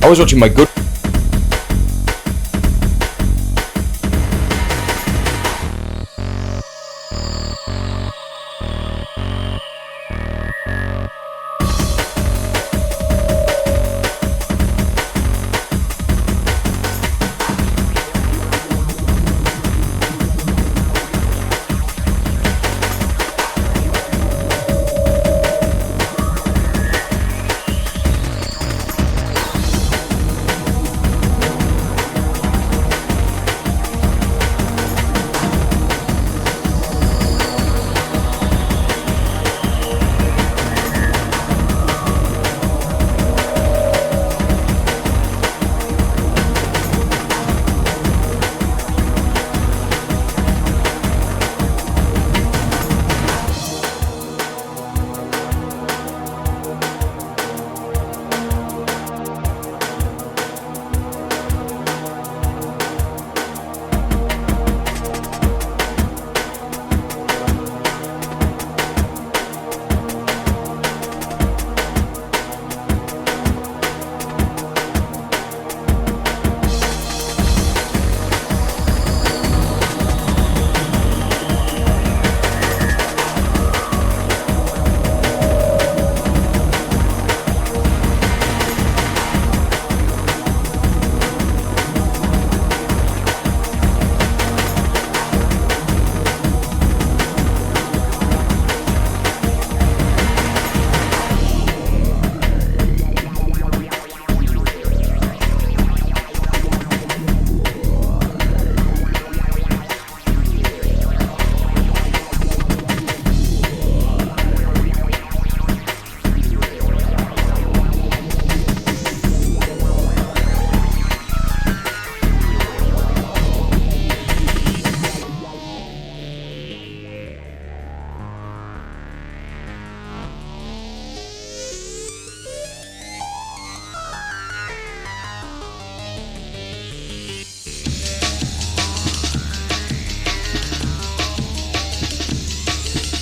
I was watching my good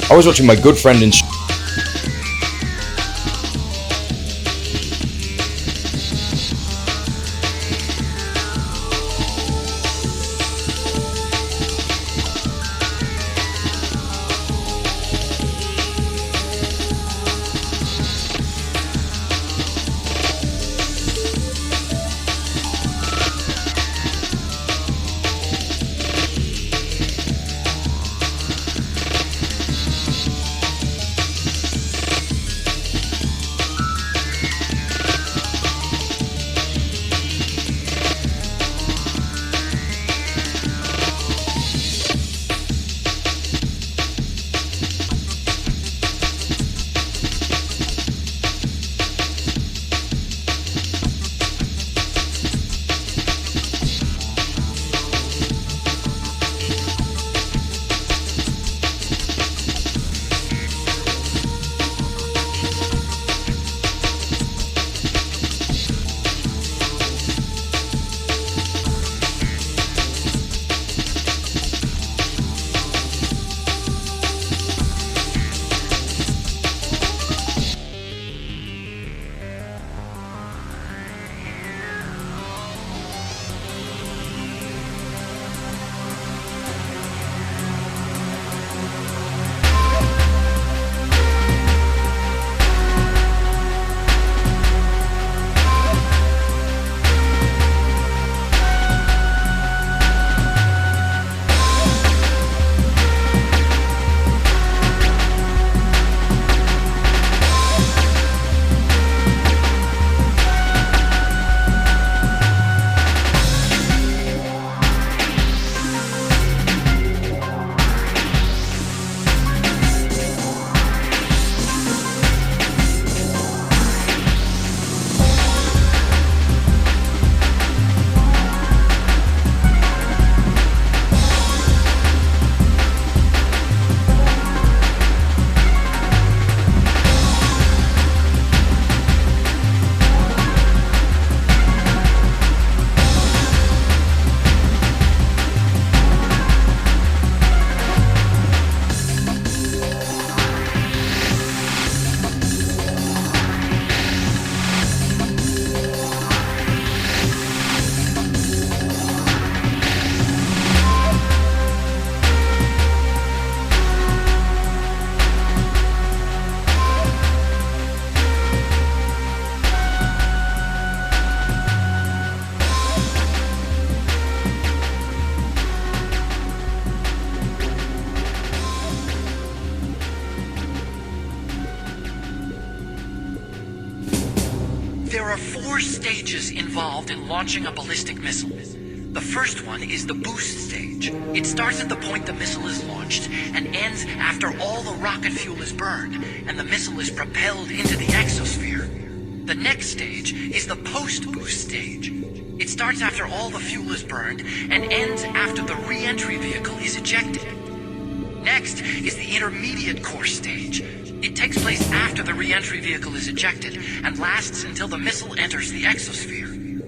I was watching my good friend in There are 4 stages involved in launching a ballistic missile. The first one is the boost stage. It starts at the point the missile is launched and ends after all the rocket fuel is burned and the missile is propelled into the exosphere. The next stage is the post-boost stage. It starts after all the fuel is burned and ends after the re-entry vehicle is ejected. Next is the intermediate course stage. It takes place after the re-entry vehicle is ejected and lasts until the missile enters the exosphere.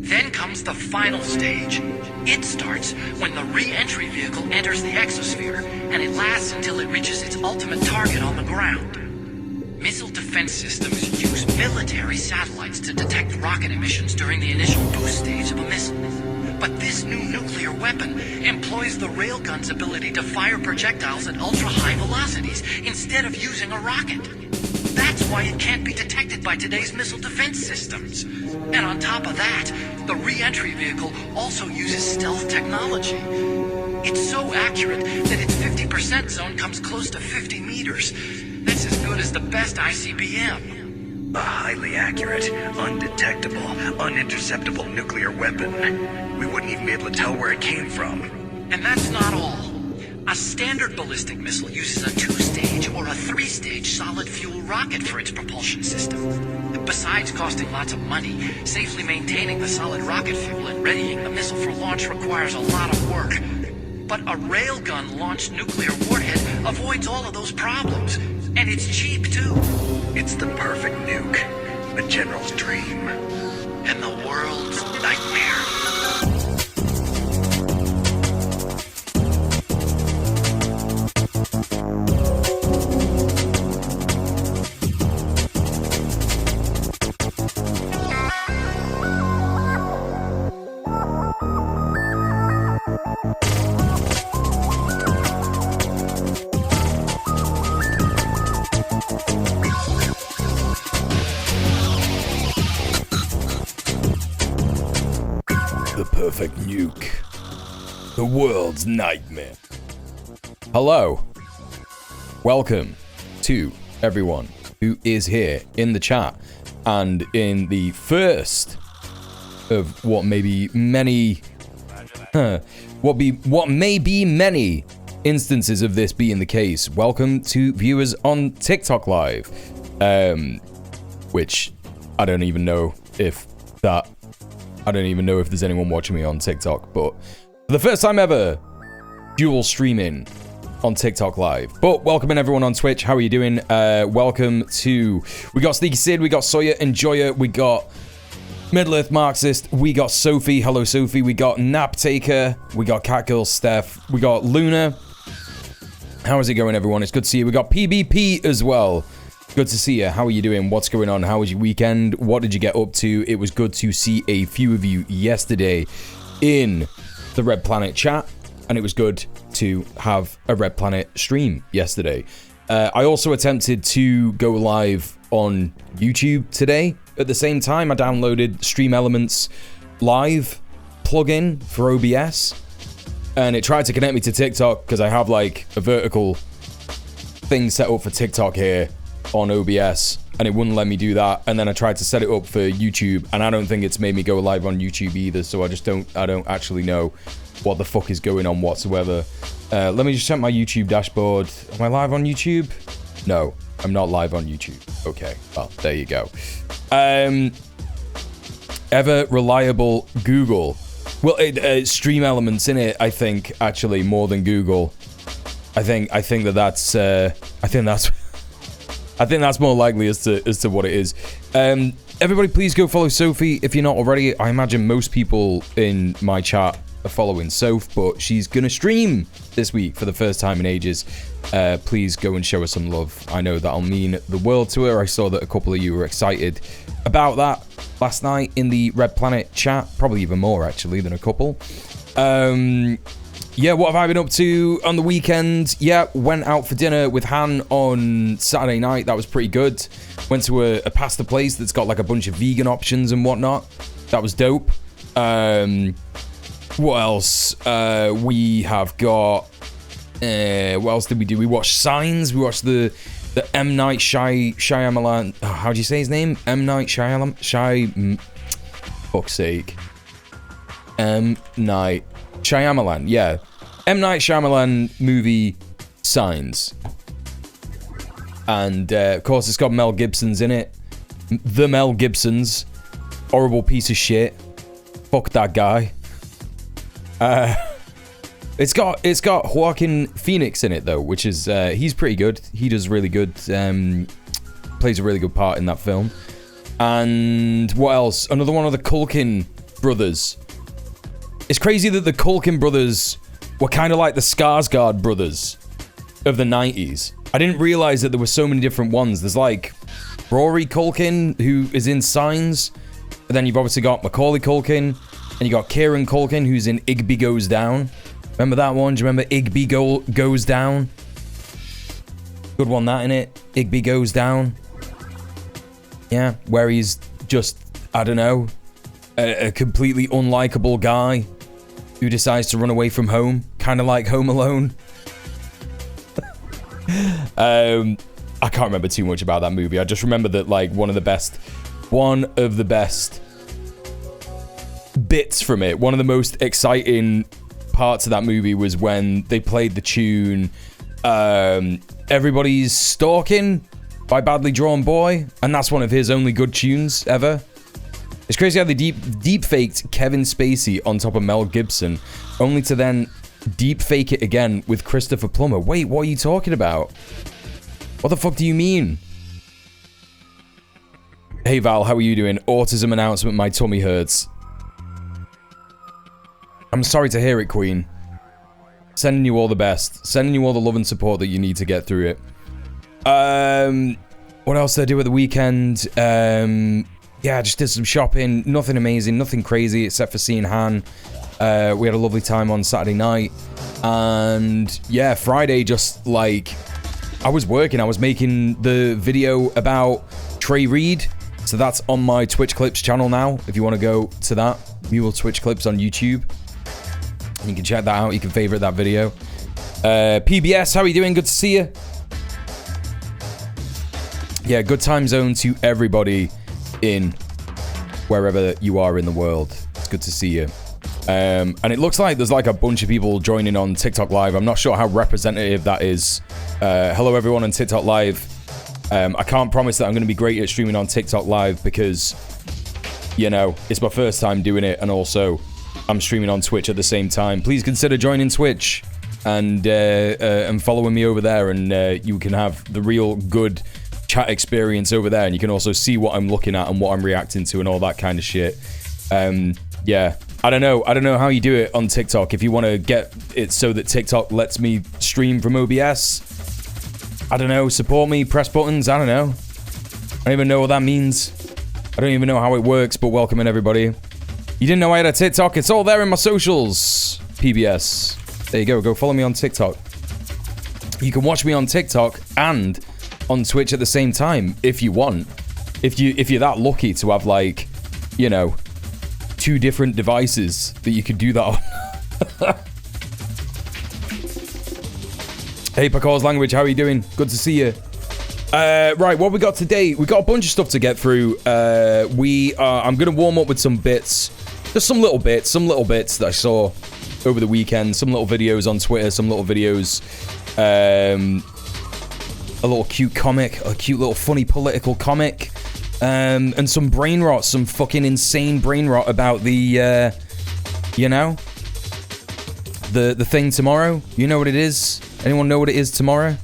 Then comes the final stage. It starts when the re-entry vehicle enters the exosphere, and it lasts until it reaches its ultimate target on the ground. Missile defense systems use military satellites to detect rocket emissions during the initial boost stage of a missile. But this new nuclear weapon employs the railgun's ability to fire projectiles at ultra-high velocities instead of using a rocket. That's why it can't be detected by today's missile defense systems. And on top of that, the re-entry vehicle also uses stealth technology. It's so accurate that its 50% zone comes close to 50 meters. That's as good as the best ICBM. A highly accurate, undetectable, uninterceptable nuclear weapon. We wouldn't even be able to tell where it came from. And that's not all. A standard ballistic missile uses a 2-stage or a 3-stage solid fuel rocket for its propulsion system. Besides costing lots of money, safely maintaining the solid rocket fuel and readying the missile for launch requires a lot of work. But a railgun-launched nuclear warhead avoids all of those problems. And it's cheap, too. It's the perfect nuke. A general's dream. And the world's nightmare. Perfect nuke. The world's nightmare. Hello. Welcome to everyone who is here in the chat and in the first of what may be many what may be many instances of this being the case. Welcome to viewers on TikTok Live. Which I don't even know if there's anyone watching me on TikTok, but for the first time ever, dual streaming on TikTok Live. But welcoming everyone on Twitch. How are you doing? Welcome to... We got Sneaky Sid, we got Sawyer Enjoyer, we got Middle Earth Marxist, we got Sophie. Hello, Sophie. We got Nap Taker, we got Catgirl Steph, we got Luna. How is it going, everyone? It's good to see you. We got PBP as well. Good to see you. How are you doing? What's going on? How was your weekend? What did you get up to? It was good to see a few of you yesterday in the Red Planet chat, and it was good to have a Red Planet stream yesterday. I also attempted to go live on YouTube today. At the same time, I downloaded Stream Elements Live plugin for OBS, and it tried to connect me to TikTok because I have like a vertical thing set up for TikTok here on OBS, and it wouldn't let me do that. And then I tried to set it up for YouTube, and I don't think it's made me go live on YouTube either, so I don't actually know what the fuck is going on whatsoever. Let me just check my YouTube dashboard. Am I live on YouTube? No, I'm not live on YouTube. Okay, well, there you go. Ever reliable Google. Well, Stream Elements in it, I think, actually, more than Google. I think that's more likely as to what it is. Everybody, please go follow Sophie if you're not already. I imagine most people in my chat are following Soph, but she's gonna stream this week for the first time in ages. Please go and show her some love. I know that'll mean the world to her. I saw that a couple of you were excited about that last night in the Red Planet chat. Probably even more, actually, than a couple. Yeah, what have I been up to on the weekend? Yeah, went out for dinner with Han on Saturday night. That was pretty good. Went to a pasta place that's got like a bunch of vegan options and whatnot. That was dope. What else? We have got... what else did we do? We watched Signs. We watched the The M. Night Shyamalan. Oh, how do you say his name? M. Night Shyamalan. Fuck's sake. M. Night Shyamalan. Yeah. M. Night Shyamalan movie Signs. And of course, it's got Mel Gibson's in it. The Mel Gibson's. Horrible piece of shit. Fuck that guy. It's got Joaquin Phoenix in it though, which is he's pretty good. He does really good. Plays a really good part in that film. And what else? Another one of the Culkin brothers. It's crazy that the Culkin brothers were kind of like the Skarsgård brothers of the 90s. I didn't realize that there were so many different ones. There's like Rory Culkin, who is in Signs. But then you've obviously got Macaulay Culkin. And you got Kieran Culkin, who's in Igby Goes Down. Remember that one? Do you remember Igby Goes Down? Good one, that, innit? Igby Goes Down. Yeah, where he's just, I don't know, a completely unlikable guy who decides to run away from home. Kind of like Home Alone. I can't remember too much about that movie. I just remember that, like, one of the best bits from it, one of the most exciting parts of that movie was when they played the tune Everybody's Stalking by Badly Drawn Boy, and that's one of his only good tunes ever. It's crazy how they deep faked Kevin Spacey on top of Mel Gibson, only to then deep fake it again with Christopher Plummer. Wait, what are you talking about? What the fuck do you mean? Hey Val, how are you doing? Autism announcement, my tummy hurts. I'm sorry to hear it, Queen. Sending you all the best. Sending you all the love and support that you need to get through it. What else did I do at the weekend? Yeah, just did some shopping. Nothing amazing, nothing crazy, except for seeing Han. We had a lovely time on Saturday night. And yeah, Friday, just like, I was working. I was making the video about Trey Reed. So that's on my Twitch Clips channel now. If you want to go to that, Mule Twitch Clips on YouTube. You can check that out. You can favorite that video. PBS, how are you doing? Good to see you. Yeah, good time zone to everybody in wherever you are in the world. It's good to see you. And it looks like there's like a bunch of people joining on TikTok Live. I'm not sure how representative that is. Hello, everyone on TikTok Live. I can't promise that I'm going to be great at streaming on TikTok Live because, you know, it's my first time doing it, and also I'm streaming on Twitch at the same time. Please consider joining Twitch and following me over there, and you can have the real good chat experience over there, and you can also see what I'm looking at and what I'm reacting to and all that kind of shit. Yeah, I don't know how you do it on TikTok. If you want to get it so that TikTok lets me stream from OBS, I don't know, support me, press buttons, I don't know. I don't even know what that means. I don't even know how it works, but welcome in, everybody. You didn't know I had a TikTok? It's all there in my socials. PBS. There you go. Go follow me on TikTok. You can watch me on TikTok and on Twitch at the same time if you want. If you're that lucky to have, like, you know, 2 different devices that you could do that on. Hey, Pacaw's Language, how are you doing? Good to see you. Right, what we got today? We got a bunch of stuff to get through. I'm gonna warm up with some bits. Just some little bits that I saw over the weekend. Some little videos on Twitter, some little videos. A little cute comic, a cute little funny political comic. And some brain rot, some fucking insane brain rot about the, you know, the thing tomorrow. You know what it is? Anyone know what it is tomorrow?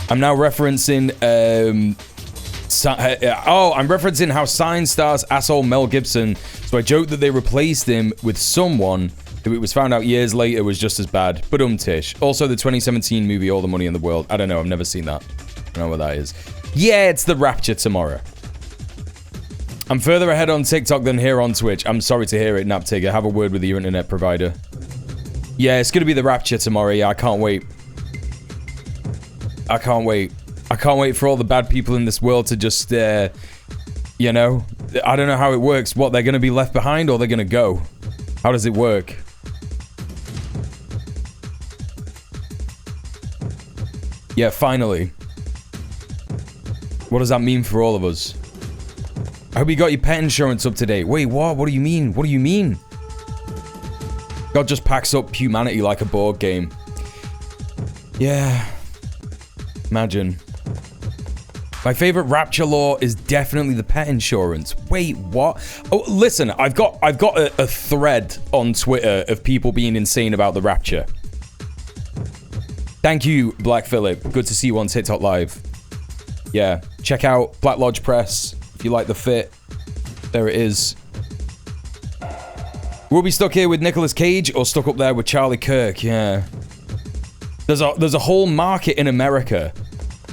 I'm now referencing, I'm referencing how Signs stars asshole Mel Gibson. So I joked that they replaced him with someone who it was found out years later was just as bad. But tish. Also, the 2017 movie All the Money in the World. I don't know. I've never seen that. I don't know what that is. Yeah, it's the Rapture tomorrow. I'm further ahead on TikTok than here on Twitch. I'm sorry to hear it, Naptigger. Have a word with your internet provider. Yeah, it's going to be the Rapture tomorrow. Yeah, I can't wait. I can't wait. I can't wait for all the bad people in this world to just, you know, I don't know how it works. What, they're going to be left behind or they're going to go? How does it work? Yeah, finally. What does that mean for all of us? I hope you got your pet insurance up to date. Wait, what? What do you mean? What do you mean? God just packs up humanity like a board game. Yeah. Imagine. My favorite Rapture law is definitely the pet insurance. Wait, what? Oh, listen, I've got a thread on Twitter of people being insane about the Rapture. Thank you, Black Phillip. Good to see you on TikTok Live. Yeah, check out Black Lodge Press if you like the fit. There it is. We'll be stuck here with Nicolas Cage or stuck up there with Charlie Kirk. Yeah. There's a whole market in America.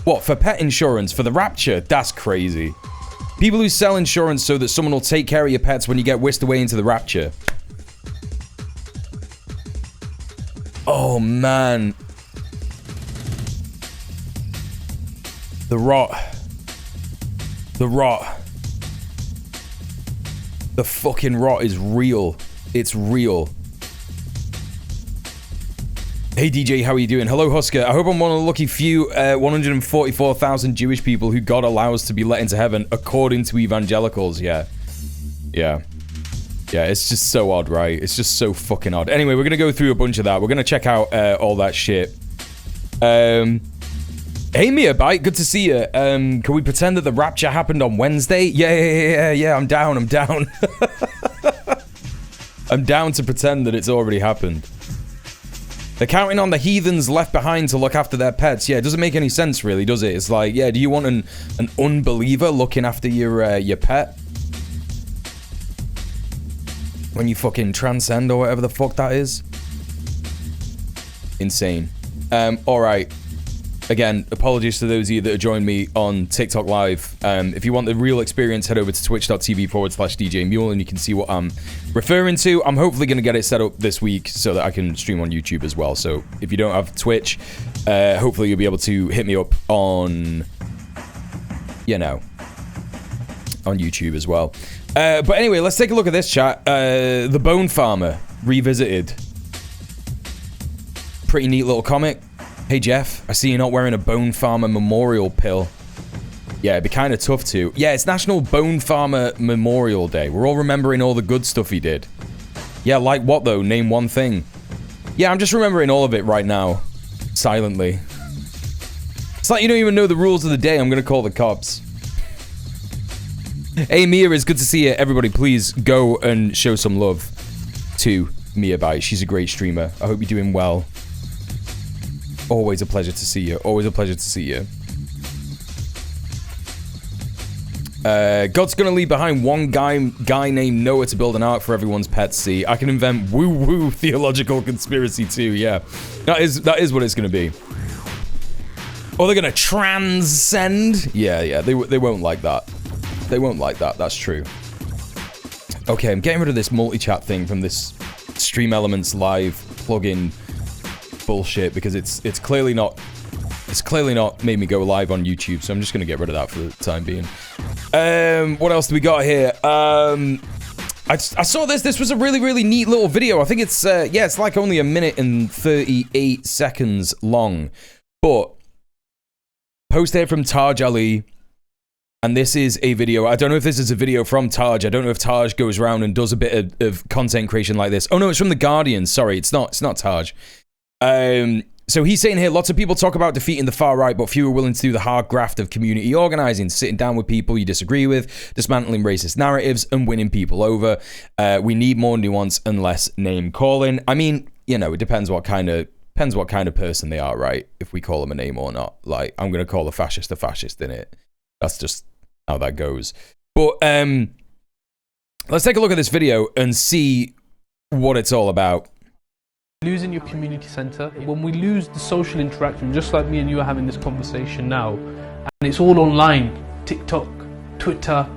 What, for pet insurance? For the Rapture? That's crazy. People who sell insurance so that someone will take care of your pets when you get whisked away into the Rapture. Oh, man. The rot. The rot. The fucking rot is real. It's real. Hey DJ, how are you doing? Hello Husker. I hope I'm one of the lucky few 144,000 Jewish people who God allows to be let into heaven according to evangelicals. Yeah. Yeah. Yeah, it's just so odd, right? It's just so fucking odd. Anyway, we're gonna go through a bunch of that. We're gonna check out all that shit. Hey Mia Bite, good to see you. Can we pretend that the Rapture happened on Wednesday? Yeah, I'm down. I'm down to pretend that it's already happened. They're counting on the heathens left behind to look after their pets. Yeah, it doesn't make any sense really, does it? It's like, yeah, do you want an unbeliever looking after your pet? When you fucking transcend or whatever the fuck that is? Insane. Alright. Again, apologies to those of you that have joined me on TikTok Live. If you want the real experience, head over to twitch.tv/djmuel and you can see what I'm referring to. I'm hopefully going to get it set up this week so that I can stream on YouTube as well. So if you don't have Twitch, hopefully you'll be able to hit me up on, you know, on YouTube as well. But anyway, let's take a look at this chat. The Bone Farmer Revisited. Pretty neat little comic. Hey Jeff, I see you're not wearing a Bone Farmer Memorial pill. Yeah, it'd be kind of tough to. Yeah, it's National Bone Farmer Memorial Day. We're all remembering all the good stuff he did. Yeah, like what though? Name one thing. Yeah, I'm just remembering all of it right now. Silently. It's like you don't even know the rules of the day. I'm gonna call the cops. Hey Mia, it's good to see you. Everybody, please go and show some love to Mia Bite. She's a great streamer. I hope you're doing well. Always a pleasure to see you. Always a pleasure to see you. God's gonna leave behind one guy named Noah to build an ark for everyone's pets. See, I can invent woo-woo theological conspiracy too. Yeah, that is what it's gonna be. Or they're gonna transcend. Yeah. They won't like that. They won't like that. That's true. Okay, I'm getting rid of this multi-chat thing from this Stream Elements Live plugin bullshit because it's clearly not made me go live on YouTube, so I'm just gonna get rid of that for the time being. What else do we got here? I saw this was a really neat little video. I think it's yeah, it's like only 1 minute and 38 seconds long, but posted from Taj Ali, and this is a video. I don't know if this is a video from Taj. I don't know if Taj goes around and does a bit of content creation like this. Oh no, it's from The Guardian. Sorry, it's not Taj. So he's saying here, lots of people talk about defeating the far right, but few are willing to do the hard graft of community organizing, sitting down with people you disagree with, dismantling racist narratives, and winning people over. We need more nuance and less name calling. I mean, you know, it depends what kind of person they are, right? If we call them a name or not. Like, I'm gonna call a fascist, innit? That's just how that goes. But let's take a look at this video and see what it's all about. Losing your community centre, when we lose the social interaction, just like me and you are having this conversation now, and it's all online, TikTok, Twitter,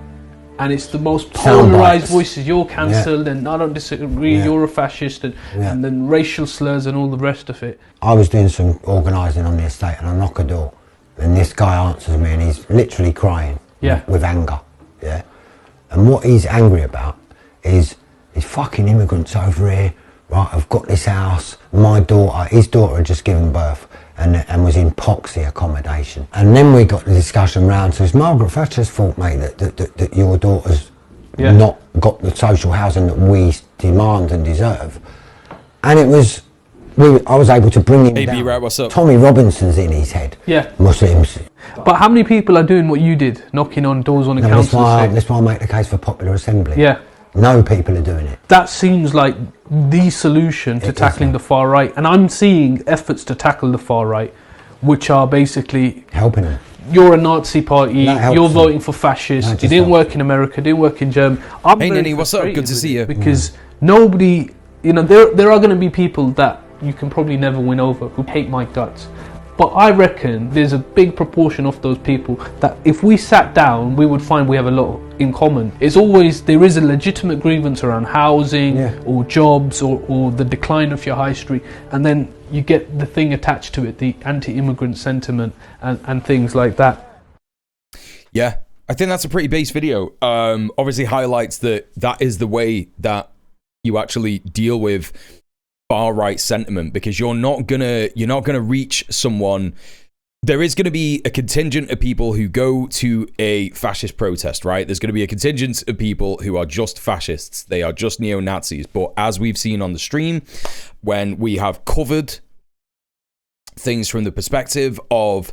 and it's the most polarised voices. You're cancelled, and I don't disagree, you're a fascist, and then racial slurs and all the rest of it. I was doing some organising on the estate and I knock a door, and this guy answers me and he's literally crying with anger, and what he's angry about is these fucking immigrants over here right, I've got this house, his daughter had just given birth and was in Poxy accommodation. And then we got the discussion round, so it's Margaret Thatcher's fault, mate, that your daughter's not got the social housing that we demand and deserve. And it was, I was able to bring him down. Right, what's up? Tommy Robinson's in his head. Yeah. Muslims. But how many people are doing what you did, knocking on doors on the council? That's why I make the case for popular assembly. Yeah. No people are doing it. That seems like the solution to tackling the far right. And I'm seeing efforts to tackle the far right, which are basically helping them. You're a Nazi party, you're voting for fascists, it didn't work in America, it didn't work in Germany. Hey Ninny, what's up? Good to see you. Because nobody, you know, there are going to be people that you can probably never win over who hate my guts. But I reckon there's a big proportion of those people that if we sat down, we would find we have a lot in common. It's always, there is a legitimate grievance around housing or jobs or the decline of your high street. And then you get the thing attached to it, the anti-immigrant sentiment and things like that. Yeah, I think that's a pretty base video. Obviously highlights that is the way that you actually deal with far right sentiment, because you're not gonna reach someone. There is going to be a contingent of people who go to a fascist protest, right? There's going to be a contingent of people who are just fascists. They are just neo-Nazis. But as we've seen on the stream, when we have covered things from the perspective of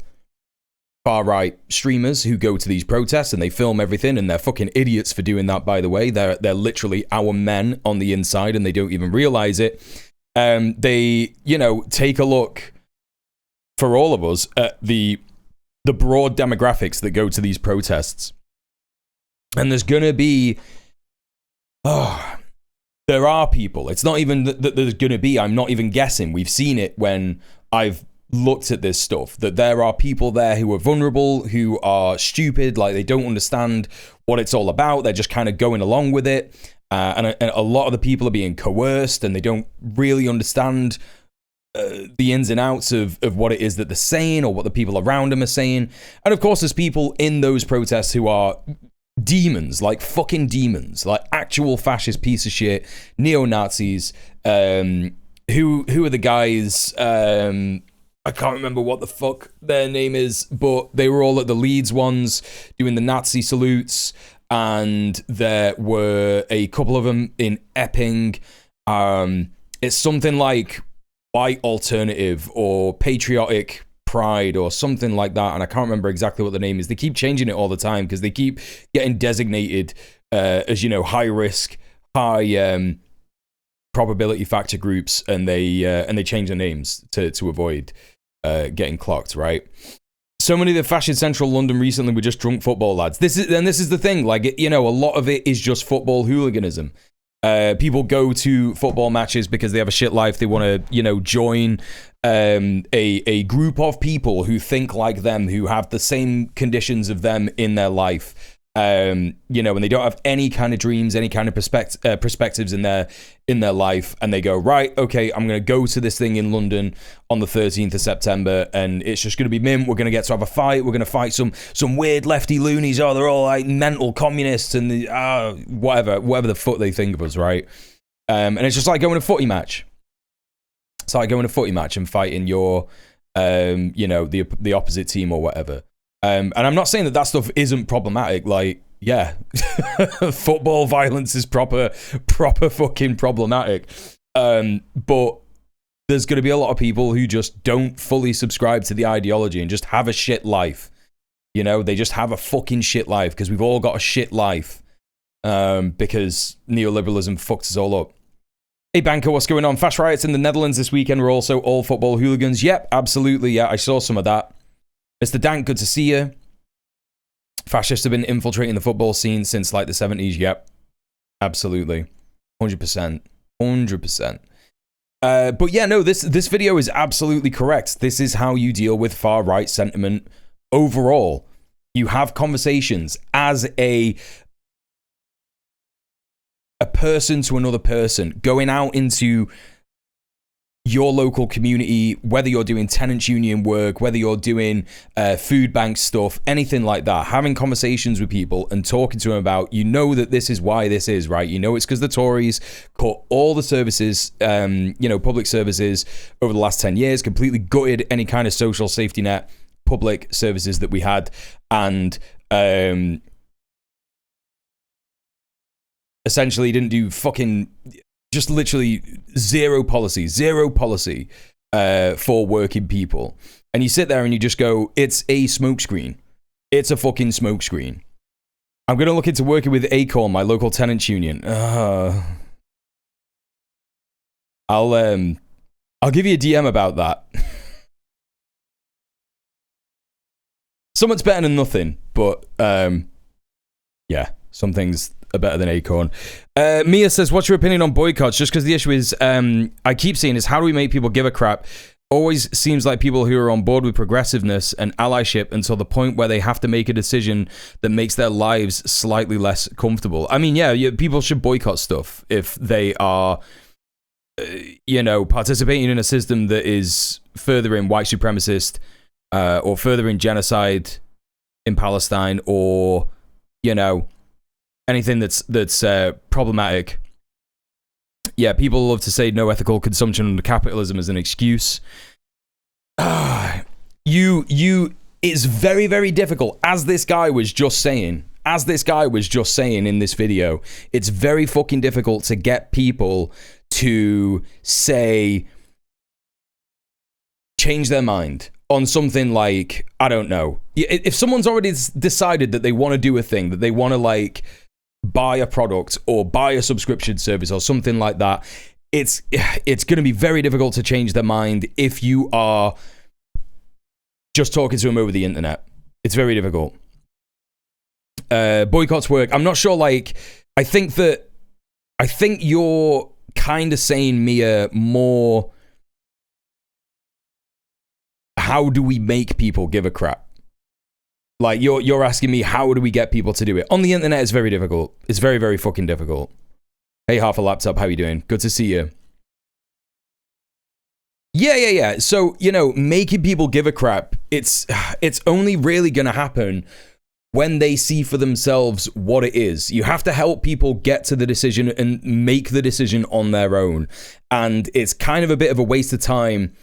far-right streamers who go to these protests and they film everything, and they're fucking idiots for doing that, by the way. They're literally our men on the inside and they don't even realize it. They, you know, take a look for all of us at the broad demographics that go to these protests. And there's going to be, there are people. It's not even that there's going to be, I'm not even guessing. We've seen it when I've looked at this stuff, that there are people there who are vulnerable, who are stupid, like they don't understand what it's all about. They're just kind of going along with it. And a lot of the people are being coerced and they don't really understand the ins and outs of what it is that they're saying or what the people around them are saying. And of course, there's people in those protests who are demons, like fucking demons, like actual fascist piece of shit, neo-Nazis. Who are the guys? I can't remember what the fuck their name is, but they were all at the Leeds ones doing the Nazi salutes. And there were a couple of them in Epping. It's something like white alternative or patriotic pride or something like that. And I can't remember exactly what the name is. They keep changing it all the time because they keep getting designated as, you know, high risk, high probability factor groups. And they change their names to avoid getting clocked, right? So many of the fascist central London recently were just drunk football lads. This is the thing, like, you know, a lot of it is just football hooliganism. People go to football matches because they have a shit life. They want to, you know, join a group of people who think like them, who have the same conditions of them in their life. You know, and they don't have any kind of dreams, any kind of perspectives in their life, and they go, right, okay, I'm going to go to this thing in London on the 13th of September, and it's just going to be mint. We're going to get to have a fight. We're going to fight some weird lefty loonies. Oh, they're all like mental communists and whatever the fuck they think of us, right? And it's just like going to a footy match. It's like going to a footy match and fighting your, you know, the opposite team or whatever. And I'm not saying that stuff isn't problematic. Like, yeah, football violence is proper fucking problematic. But there's going to be a lot of people who just don't fully subscribe to the ideology and just have a shit life. You know, they just have a fucking shit life because we've all got a shit life. Because neoliberalism fucked us all up. Hey, Banker, what's going on? Fast riots in the Netherlands this weekend were also all football hooligans. Yep, absolutely. Yeah, I saw some of that. Mr. Dank, good to see you. Fascists have been infiltrating the football scene since like the 70s. Yep. Absolutely. 100%. 100%. But yeah, no, this video is absolutely correct. This is how you deal with far-right sentiment overall. You have conversations as a person to another person, going out into your local community, whether you're doing tenants union work, whether you're doing food bank stuff, anything like that, having conversations with people and talking to them about, you know, that this is why this is, right? You know, it's because the Tories cut all the services, you know, public services over the last 10 years, completely gutted any kind of social safety net public services that we had, and essentially didn't do fucking, just literally zero policy for working people. And you sit there and you just go, it's a smokescreen. It's a fucking smokescreen. I'm going to look into working with Acorn, my local tenants union. I'll give you a DM about that. Something's better than nothing, but yeah, some things are better than Acorn. Mia says, what's your opinion on boycotts? Just because the issue is, I keep seeing is, how do we make people give a crap? Always seems like people who are on board with progressiveness and allyship until the point where they have to make a decision that makes their lives slightly less comfortable. I mean, yeah, people should boycott stuff if they are, you know, participating in a system that is furthering white supremacist or furthering genocide in Palestine, or, you know, anything that's problematic. Yeah, people love to say no ethical consumption under capitalism as an excuse. It's very, very difficult, as this guy was just saying in this video, it's very fucking difficult to get people to say, change their mind on something like, I don't know. If someone's already decided that they want to do a thing, that they want to, like, buy a product or buy a subscription service or something like that, it's going to be very difficult to change their mind if you are just talking to them over the internet. It's very difficult. Boycotts work. I'm not sure, like, I think you're kind of saying, Mia, more, how do we make people give a crap? Like, you're asking me, how do we get people to do it? On the internet, it's very difficult. It's very, very fucking difficult. Hey, Half a Laptop, how you doing? Good to see you. Yeah. So, you know, making people give a crap, it's only really going to happen when they see for themselves what it is. You have to help people get to the decision and make the decision on their own. And it's kind of a bit of a waste of time.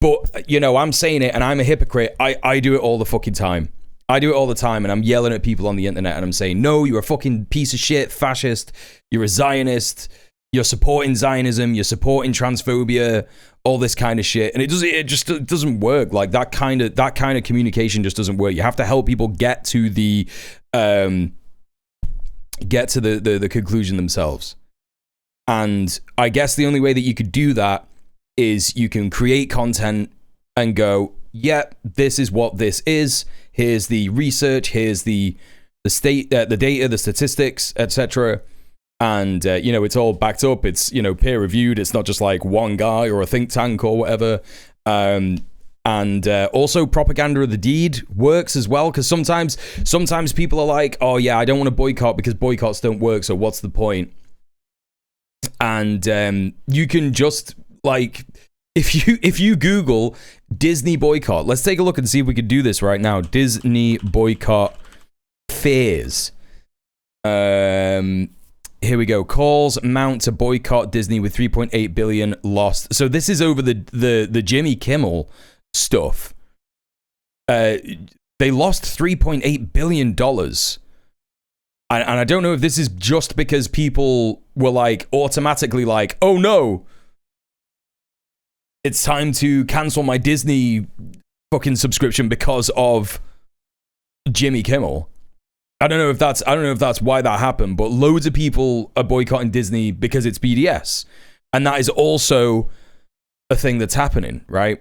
But, you know, I'm saying it and I'm a hypocrite. I do it all the fucking time. I do it all the time, and I'm yelling at people on the internet and I'm saying, no, you're a fucking piece of shit, fascist, you're a Zionist, you're supporting Zionism, you're supporting transphobia, all this kind of shit. And it just doesn't work. Like, that kind of communication just doesn't work. You have to help people get to the conclusion themselves. And I guess the only way that you could do that is you can create content and go, yeah, this is what this is. Here's the research. Here's the data, the statistics, etc. And you know, it's all backed up. It's, you know, peer reviewed. It's not just like one guy or a think tank or whatever. And also, propaganda of the deed works as well, because sometimes people are like, oh yeah, I don't want to boycott because boycotts don't work. So what's the point? And you can just, like, if you Google Disney boycott, let's take a look and see if we could do this right now. Disney boycott fears. Here we go. Calls mount to boycott Disney with 3.8 billion lost. So this is over the Jimmy Kimmel stuff. They lost $3.8 billion. And I don't know if this is just because people were like automatically like, oh no, it's time to cancel my Disney fucking subscription because of Jimmy Kimmel. I don't know if that's why that happened, but loads of people are boycotting Disney because it's BDS. And that is also a thing that's happening, right?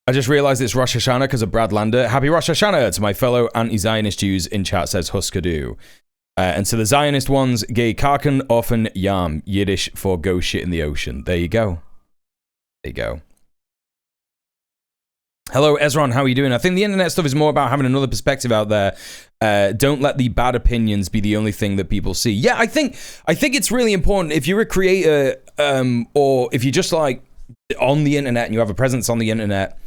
I just realized it's Rosh Hashanah because of Brad Lander. Happy Rosh Hashanah to my fellow anti-Zionist Jews in chat, says Huskadoo. And to the Zionist ones, Gay Karken often Yam, Yiddish for go shit in the ocean. There you go. There you go. Hello, Ezron. How are you doing? I think the internet stuff is more about having another perspective out there. Don't let the bad opinions be the only thing that people see. Yeah, I think it's really important if you're a creator, or if you're just like on the internet and you have a presence on the internet,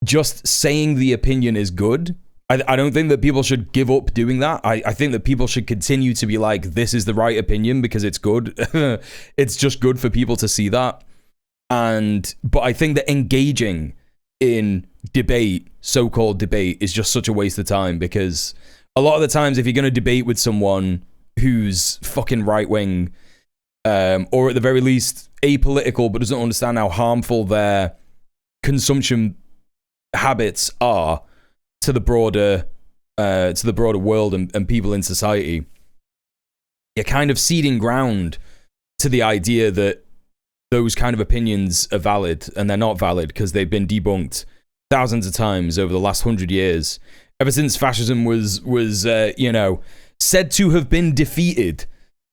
just saying the opinion is good. I don't think that people should give up doing that. I think that people should continue to be like, this is the right opinion because it's good. It's just good for people to see that. But I think that engaging in debate, so-called debate, is just such a waste of time, because a lot of the times if you're going to debate with someone who's fucking right-wing, or at the very least apolitical but doesn't understand how harmful their consumption habits are to the broader world and people in society, you're kind of ceding ground to the idea that those kind of opinions are valid, and they're not valid because they've been debunked thousands of times over the last 100 years. Ever since fascism was said to have been defeated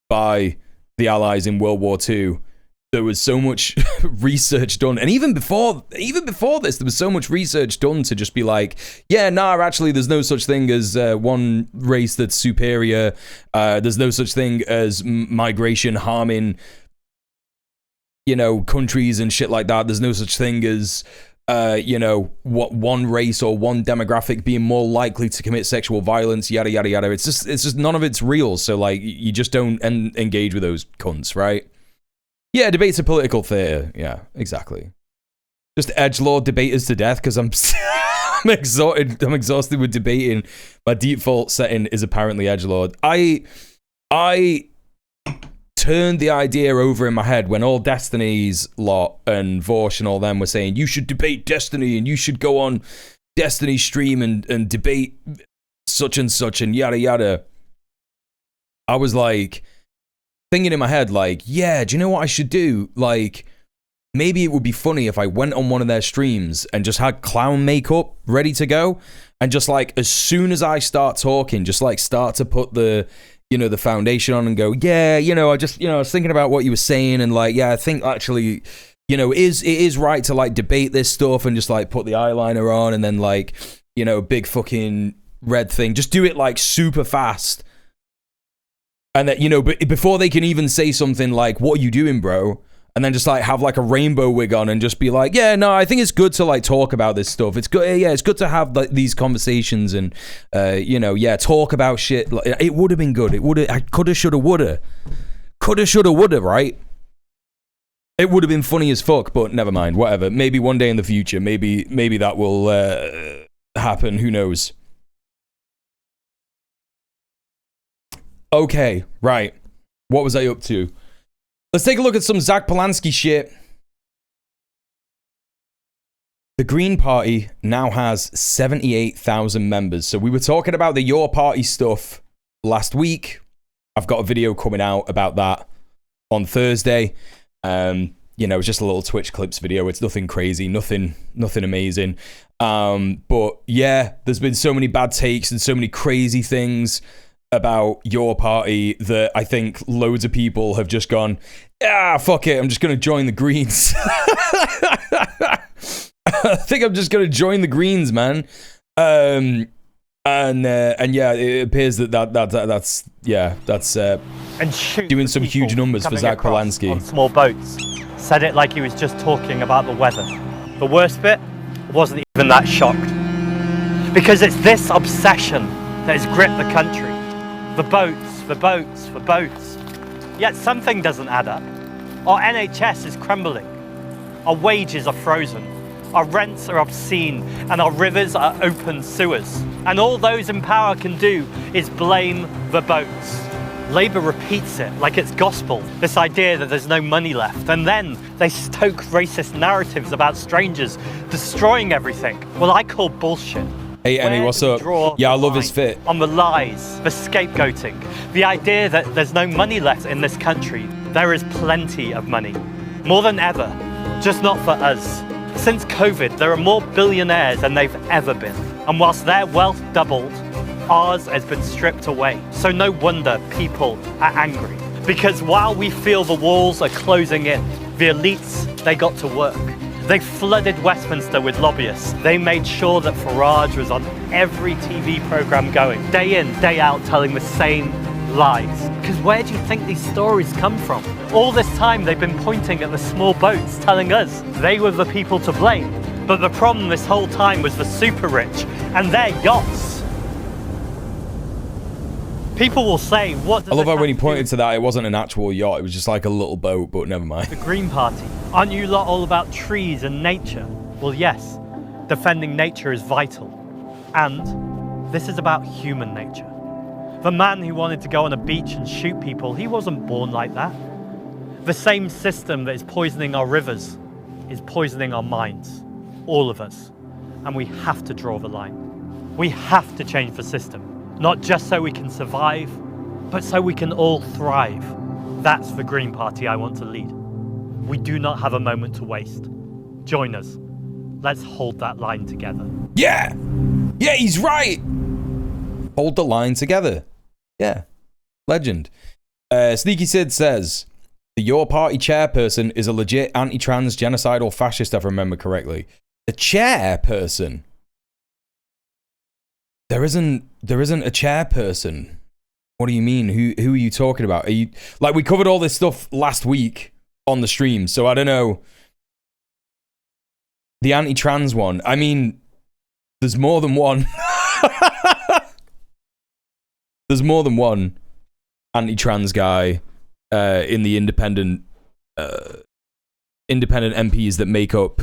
by the Allies in World War II, there was so much research done. And even before this, there was so much research done to just be like, yeah, actually, there's no such thing as one race that's superior. There's no such thing as migration harming countries and shit like that. There's no such thing as what one race or one demographic being more likely to commit sexual violence, yada yada yada. It's just none of it's real. So like, you just don't engage with those cunts, right? Yeah, debate's a political theater. Yeah, exactly. Just edgelord debaters to death because I'm exhausted. I'm exhausted with debating. My default setting is apparently edgelord. I turned the idea over in my head when all Destiny's lot and Vorsh and all them were saying, you should debate Destiny and you should go on Destiny stream and debate such and such and yada yada. I was like, thinking in my head, like, yeah, do you know what I should do? Like, maybe it would be funny if I went on one of their streams and just had clown makeup ready to go, and just like, as soon as I start talking, just like start to put the foundation on and go, yeah, I was thinking about what you were saying, and like, yeah, I think actually, it is right to like debate this stuff, and just like put the eyeliner on, and then like, big fucking red thing, just do it like super fast. And that, but before they can even say something like, what are you doing, bro? And then just like have like a rainbow wig on and just be like, yeah, no, I think it's good to like talk about this stuff. It's good. Yeah, it's good to have like these conversations and, talk about shit. It would have been good. I coulda, shoulda, woulda. Coulda, shoulda, woulda, right? It would have been funny as fuck, but never mind. Whatever. Maybe one day in the future, maybe that will happen. Who knows? Okay, right. What was I up to? Let's take a look at some Zach Polanski shit. The Green Party now has 78,000 members. So we were talking about the Your Party stuff last week. I've got a video coming out about that on Thursday. It's just a little Twitch clips video. It's nothing crazy, nothing amazing. But yeah, there's been so many bad takes and so many crazy things about Your Party that I think loads of people have just gone, fuck it, I'm just going to join the Greens. I think I'm just going to join the Greens, man. And yeah, it appears that's doing some huge numbers for Zach Polanski. On small boats, said it like he was just talking about the weather. The worst bit, wasn't even that shocked. Because it's this obsession that has gripped the country. The boats. Yet something doesn't add up. Our NHS is crumbling. Our wages are frozen. Our rents are obscene, and our rivers are open sewers. And all those in power can do is blame the boats. Labour repeats it like it's gospel, this idea that there's no money left. And then they stoke racist narratives about strangers destroying everything. Well, I call bullshit. Hey, Emmy, what's up? Yeah, I love his fit. On the lies, the scapegoating, the idea that there's no money left in this country. There is plenty of money. More than ever, just not for us. Since COVID, there are more billionaires than they've ever been. And whilst their wealth doubled, ours has been stripped away. So no wonder people are angry. Because while we feel the walls are closing in, the elites, they got to work. They flooded Westminster with lobbyists. They made sure that Farage was on every TV programme going, day in, day out, telling the same lies. Because where do you think these stories come from? All this time they've been pointing at the small boats, telling us they were the people to blame. But the problem this whole time was the super rich and their yachts. People will say, what does I love this how when he have to pointed do to that, it wasn't an actual yacht. It was just like a little boat, but never mind. with the Green Party? Aren't you lot all about trees and nature? Well, yes, defending nature is vital. And this is about human nature. The man who wanted to go on a beach and shoot people, he wasn't born like that. The same system that is poisoning our rivers is poisoning our minds, all of us. And we have to draw the line. We have to change the system. Not just so we can survive, but so we can all thrive. That's the Green Party I want to lead. We do not have a moment to waste. Join us. Let's hold that line together. Yeah! Yeah, he's right! Hold the line together. Yeah. Legend. Sneaky Sid says, the Your Party chairperson is a legit anti-trans genocidal fascist, if I remember correctly. The chairperson? There isn't a chairperson. What do you mean? Who are you talking about? Are you like, we covered all this stuff last week on the stream, so I don't know. The anti-trans one. I mean, there's more than one. There's more than one anti-trans guy in the independent MPs that make up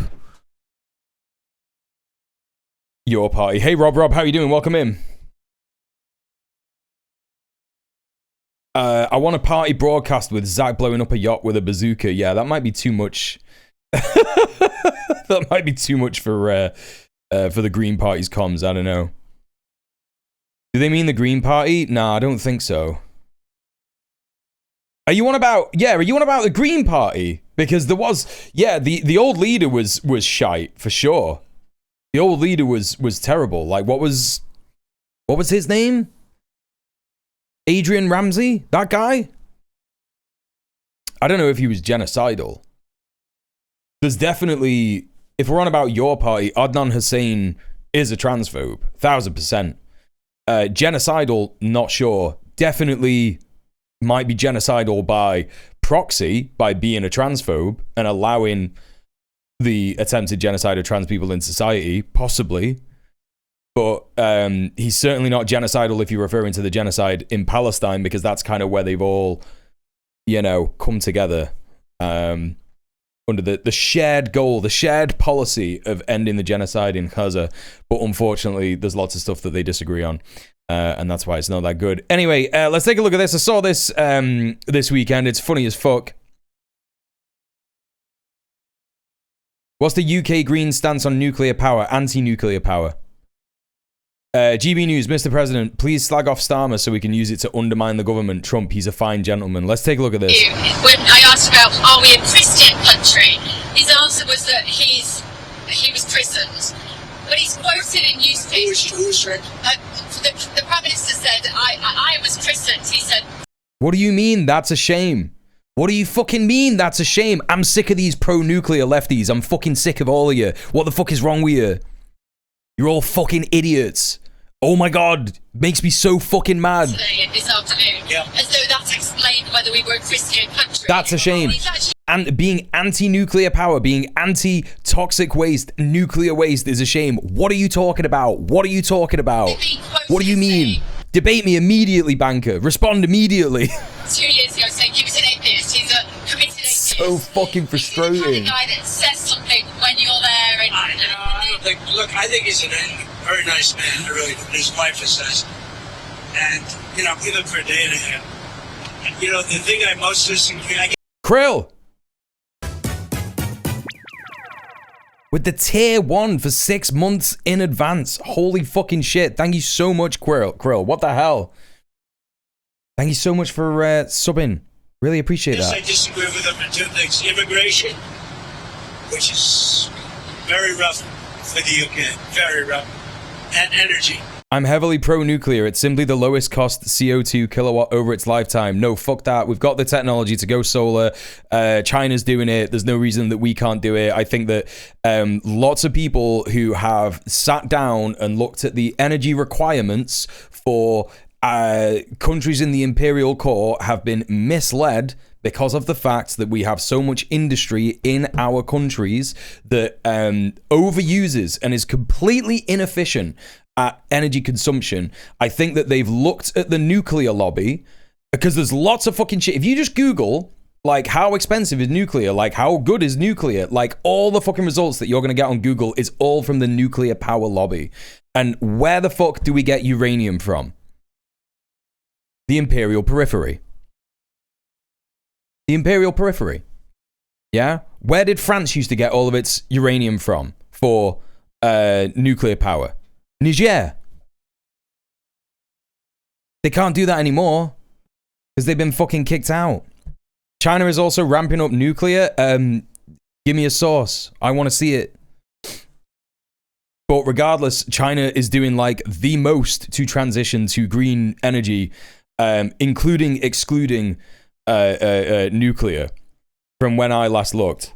Your Party. Hey Rob, how you doing? Welcome in. I want a party broadcast with Zach blowing up a yacht with a bazooka. Yeah, that might be too much. That might be too much for the Green Party's comms. I don't know. Do they mean the Green Party? Nah, I don't think so. Are you on about the Green Party? Because there was, yeah, the old leader was shite for sure. The old leader was terrible. Like, what was his name? Adrian Ramsey? That guy? I don't know if he was genocidal. There's definitely, if we're on about Your Party, Adnan Hussein is a transphobe. 1000%. Genocidal, not sure. Definitely might be genocidal by proxy, by being a transphobe and allowing the attempted genocide of trans people in society, possibly. But he's certainly not genocidal if you're referring to the genocide in Palestine, because that's kind of where they've all, you know, come together under the shared goal, the shared policy of ending the genocide in Gaza. But unfortunately, there's lots of stuff that they disagree on. And that's why it's not that good. Anyway, let's take a look at this. I saw this this weekend. It's funny as fuck. What's the UK Green stance on nuclear power, anti-nuclear power? GB News, Mr. President, please slag off Starmer so we can use it to undermine the government. Trump, he's a fine gentleman. Let's take a look at this. When I asked about, are we a Christian country? His answer was that he was christened. But he's quoted in newspapers. The Prime Minister said, I was christened. He said... What do you mean? That's a shame. What do you fucking mean? That's a shame. I'm sick of these pro-nuclear lefties. I'm fucking sick of all of you. What the fuck is wrong with you? You're all fucking idiots. Oh my god. Makes me so fucking mad. This afternoon. Yeah. As though that explained whether we were a Christian country. That's a shame. And being anti-nuclear power, being anti-toxic waste, nuclear waste is a shame. What are you talking about? What are you talking about? What do you mean? Debate me immediately, banker. Respond immediately. 2 years ago saying he was an atheist. He's a committed atheist. So fucking frustrating. He's the kind of guy that says something when you're there. And, I don't think, look, I think he's a very nice man, I really do. His wife is nice. And, you know, we look for a day and a half. And, you know, the thing I most listen to... Krill! With the tier 1 for 6 months in advance. Holy fucking shit. Thank you so much, Krill. What the hell? Thank you so much for subbing. Really appreciate that. I disagree with him on two things. Immigration, which is very rough for the UK. Very rough. And energy. I'm heavily pro-nuclear. It's simply the lowest cost CO2 kilowatt over its lifetime. No, fuck that. We've got the technology to go solar. China's doing it. There's no reason that we can't do it. I think that lots of people who have sat down and looked at the energy requirements for countries in the imperial core have been misled because of the fact that we have so much industry in our countries that overuses and is completely inefficient at energy consumption. I think that they've looked at the nuclear lobby, because there's lots of fucking shit. If you just Google, like, how expensive is nuclear, like, how good is nuclear, like, all the fucking results that you're going to get on Google is all from the nuclear power lobby. And where the fuck do we get uranium from? The imperial periphery. The imperial periphery. Yeah? Where did France used to get all of its uranium from for nuclear power? Niger. They can't do that anymore because they've been fucking kicked out. China is also ramping up nuclear. Give me a source. I want to see it. But regardless, China is doing like the most to transition to green energy, including excluding nuclear from when I last looked.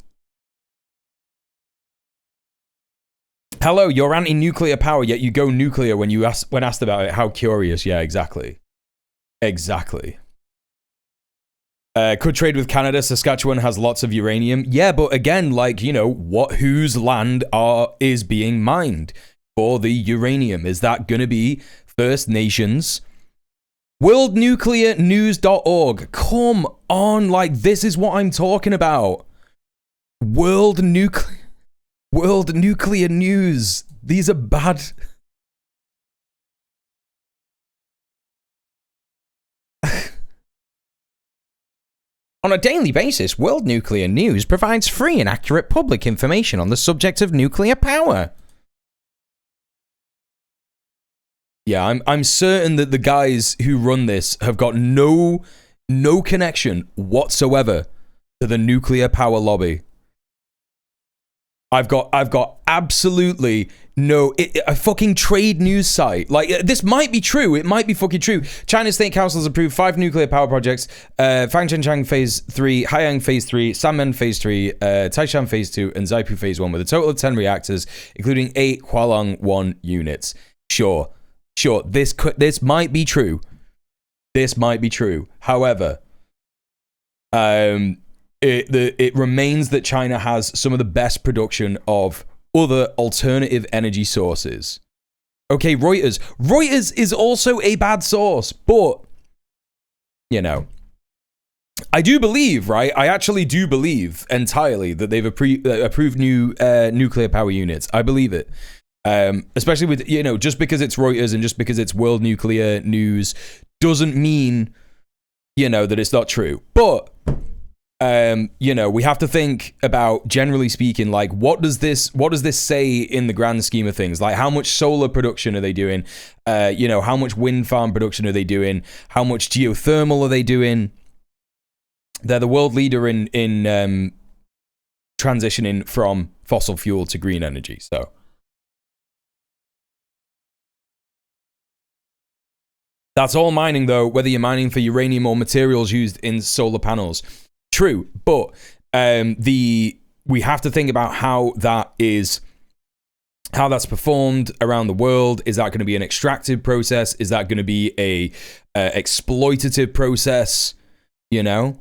Hello, you're anti-nuclear power, yet you go nuclear when asked about it. How curious. Yeah, exactly. Exactly. Could trade with Canada. Saskatchewan has lots of uranium. Yeah, but again, like, you know, whose land is being mined for the uranium? Is that going to be First Nations? WorldNuclearNews.org. Come on, like, this is what I'm talking about. World Nuclear News. These are bad. On a daily basis, World Nuclear News provides free and accurate public information on the subject of nuclear power. Yeah, I'm certain that the guys who run this have got no connection whatsoever to the nuclear power lobby. I've got absolutely no, a fucking trade news site. Like, this might be true. It might be fucking true. China's State Council has approved 5 nuclear power projects. Fangchengchang Phase 3, Haiyang Phase 3, Sanmen Phase 3, Taishan Phase 2, and Zaipu Phase 1 with a total of 10 reactors, including 8 Hualong 1 units. Sure, this might be true. This might be true. However, it remains that China has some of the best production of other alternative energy sources. Okay, Reuters. Reuters is also a bad source, but, you know, I do believe, right? I actually do believe entirely that they've approved new nuclear power units. I believe it. Especially with, you know, just because it's Reuters and just because it's World Nuclear News doesn't mean, you know, that it's not true. But you know, we have to think about, generally speaking, like, what does this say in the grand scheme of things? Like, how much solar production are they doing? You know, how much wind farm production are they doing? How much geothermal are they doing? They're the world leader in transitioning from fossil fuel to green energy. So that's all mining, though, whether you're mining for uranium or materials used in solar panels. True, but we have to think about how that's performed around the world. Is that going to be an extractive process? Is that going to be a exploitative process? You know,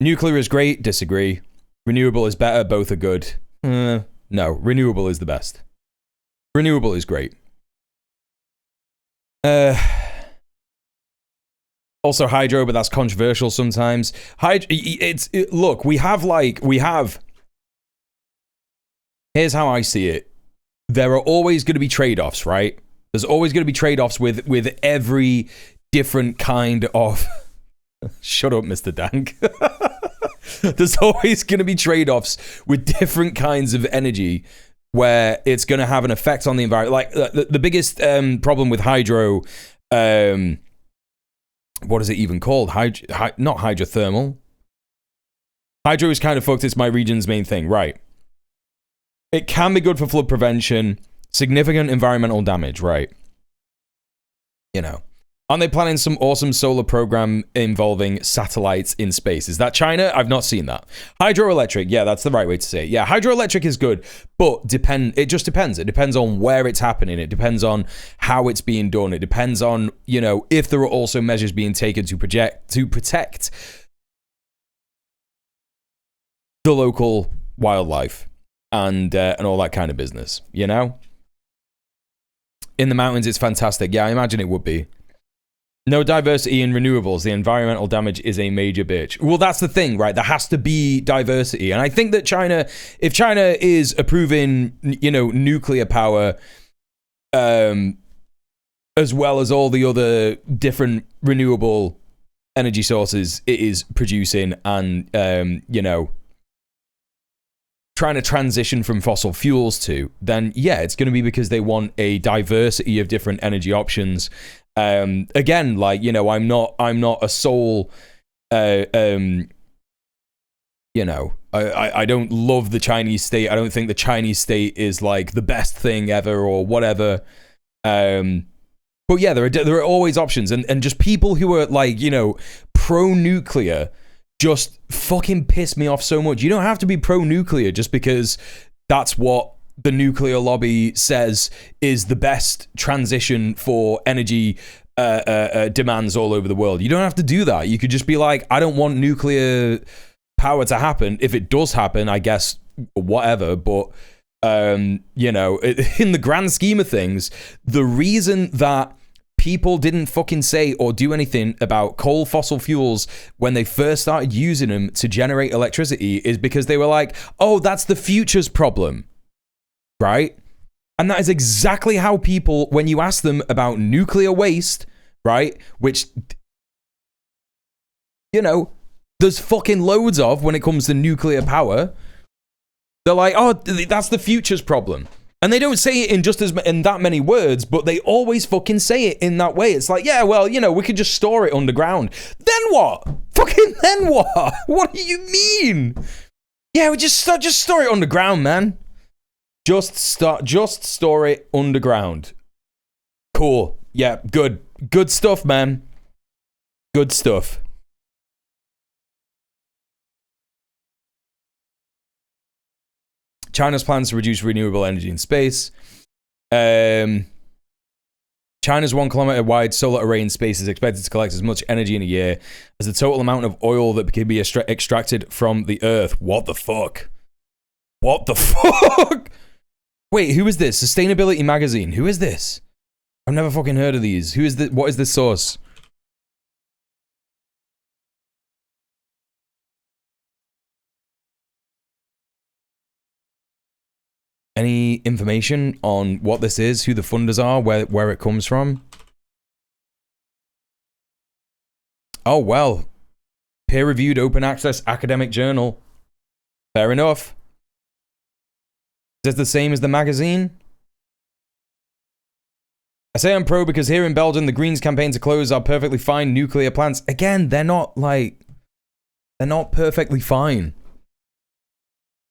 nuclear is great. Disagree. Renewable is better. Both are good. No, renewable is the best. Renewable is great. Also hydro, but that's controversial sometimes. Look, we have. Here's how I see it. There are always going to be trade-offs, right? There's always going to be trade-offs with every different kind of. Shut up, Mr. Dank. There's always going to be trade-offs with different kinds of energy where it's going to have an effect on the environment. Like the biggest problem with hydro. What is it even called? Not hydrothermal. Hydro is kind of fucked. It's my region's main thing, right? It can be good for flood prevention, significant environmental damage, right? You know. Aren't they planning some awesome solar program involving satellites in space? Is that China? I've not seen that. Hydroelectric, yeah, that's the right way to say it. Yeah, hydroelectric is good, but it just depends. It depends on where it's happening. It depends on how it's being done. It depends on, you know, if there are also measures being taken to protect the local wildlife and all that kind of business, you know? In the mountains, it's fantastic. Yeah, I imagine it would be. No diversity in renewables. The environmental damage is a major bitch. Well, that's the thing, right? There has to be diversity. And I think that China, if China is approving, you know, nuclear power, as well as all the other different renewable energy sources it is producing and, you know, trying to transition from fossil fuels to, then yeah, it's going to be because they want a diversity of different energy options. Again, like, you know, I'm not a sole, you know, I don't love the Chinese state. I don't think the Chinese state is like the best thing ever or whatever. But yeah, there are always options, and just people who are like, you know, pro-nuclear just fucking piss me off so much. You don't have to be pro-nuclear just because that's what the nuclear lobby says is the best transition for energy demands all over the world. You don't have to do that. You could just be like, I don't want nuclear power to happen. If it does happen, I guess whatever. But you know, in the grand scheme of things, the reason that people didn't fucking say or do anything about coal fossil fuels when they first started using them to generate electricity is because they were like, oh, that's the future's problem. Right? And that is exactly how people, when you ask them about nuclear waste, right, which, you know, there's fucking loads of when it comes to nuclear power, they're like, oh, that's the future's problem. And they don't say it in that many words, but they always fucking say it in that way. It's like, yeah, well, you know, we could just store it underground. Then what? Fucking then what? What do you mean? Yeah, we just store it underground, man. Just store it underground. Cool. Yeah, good stuff, man. Good stuff. China's plans to reduce renewable energy in space. China's 1 kilometer wide solar array in space is expected to collect as much energy in a year as the total amount of oil that can be extracted from the Earth. What the fuck? What the fuck? Wait, who is this? Sustainability Magazine. Who is this? I've never fucking heard of these. Who is this? What is this source? Any information on what this is, who the funders are, where it comes from? Oh, well. Peer-reviewed open access academic journal. Fair enough. Is this the same as the magazine? I say I'm pro because here in Belgium, the Greens campaign to close our perfectly fine nuclear plants. Again, they're not perfectly fine.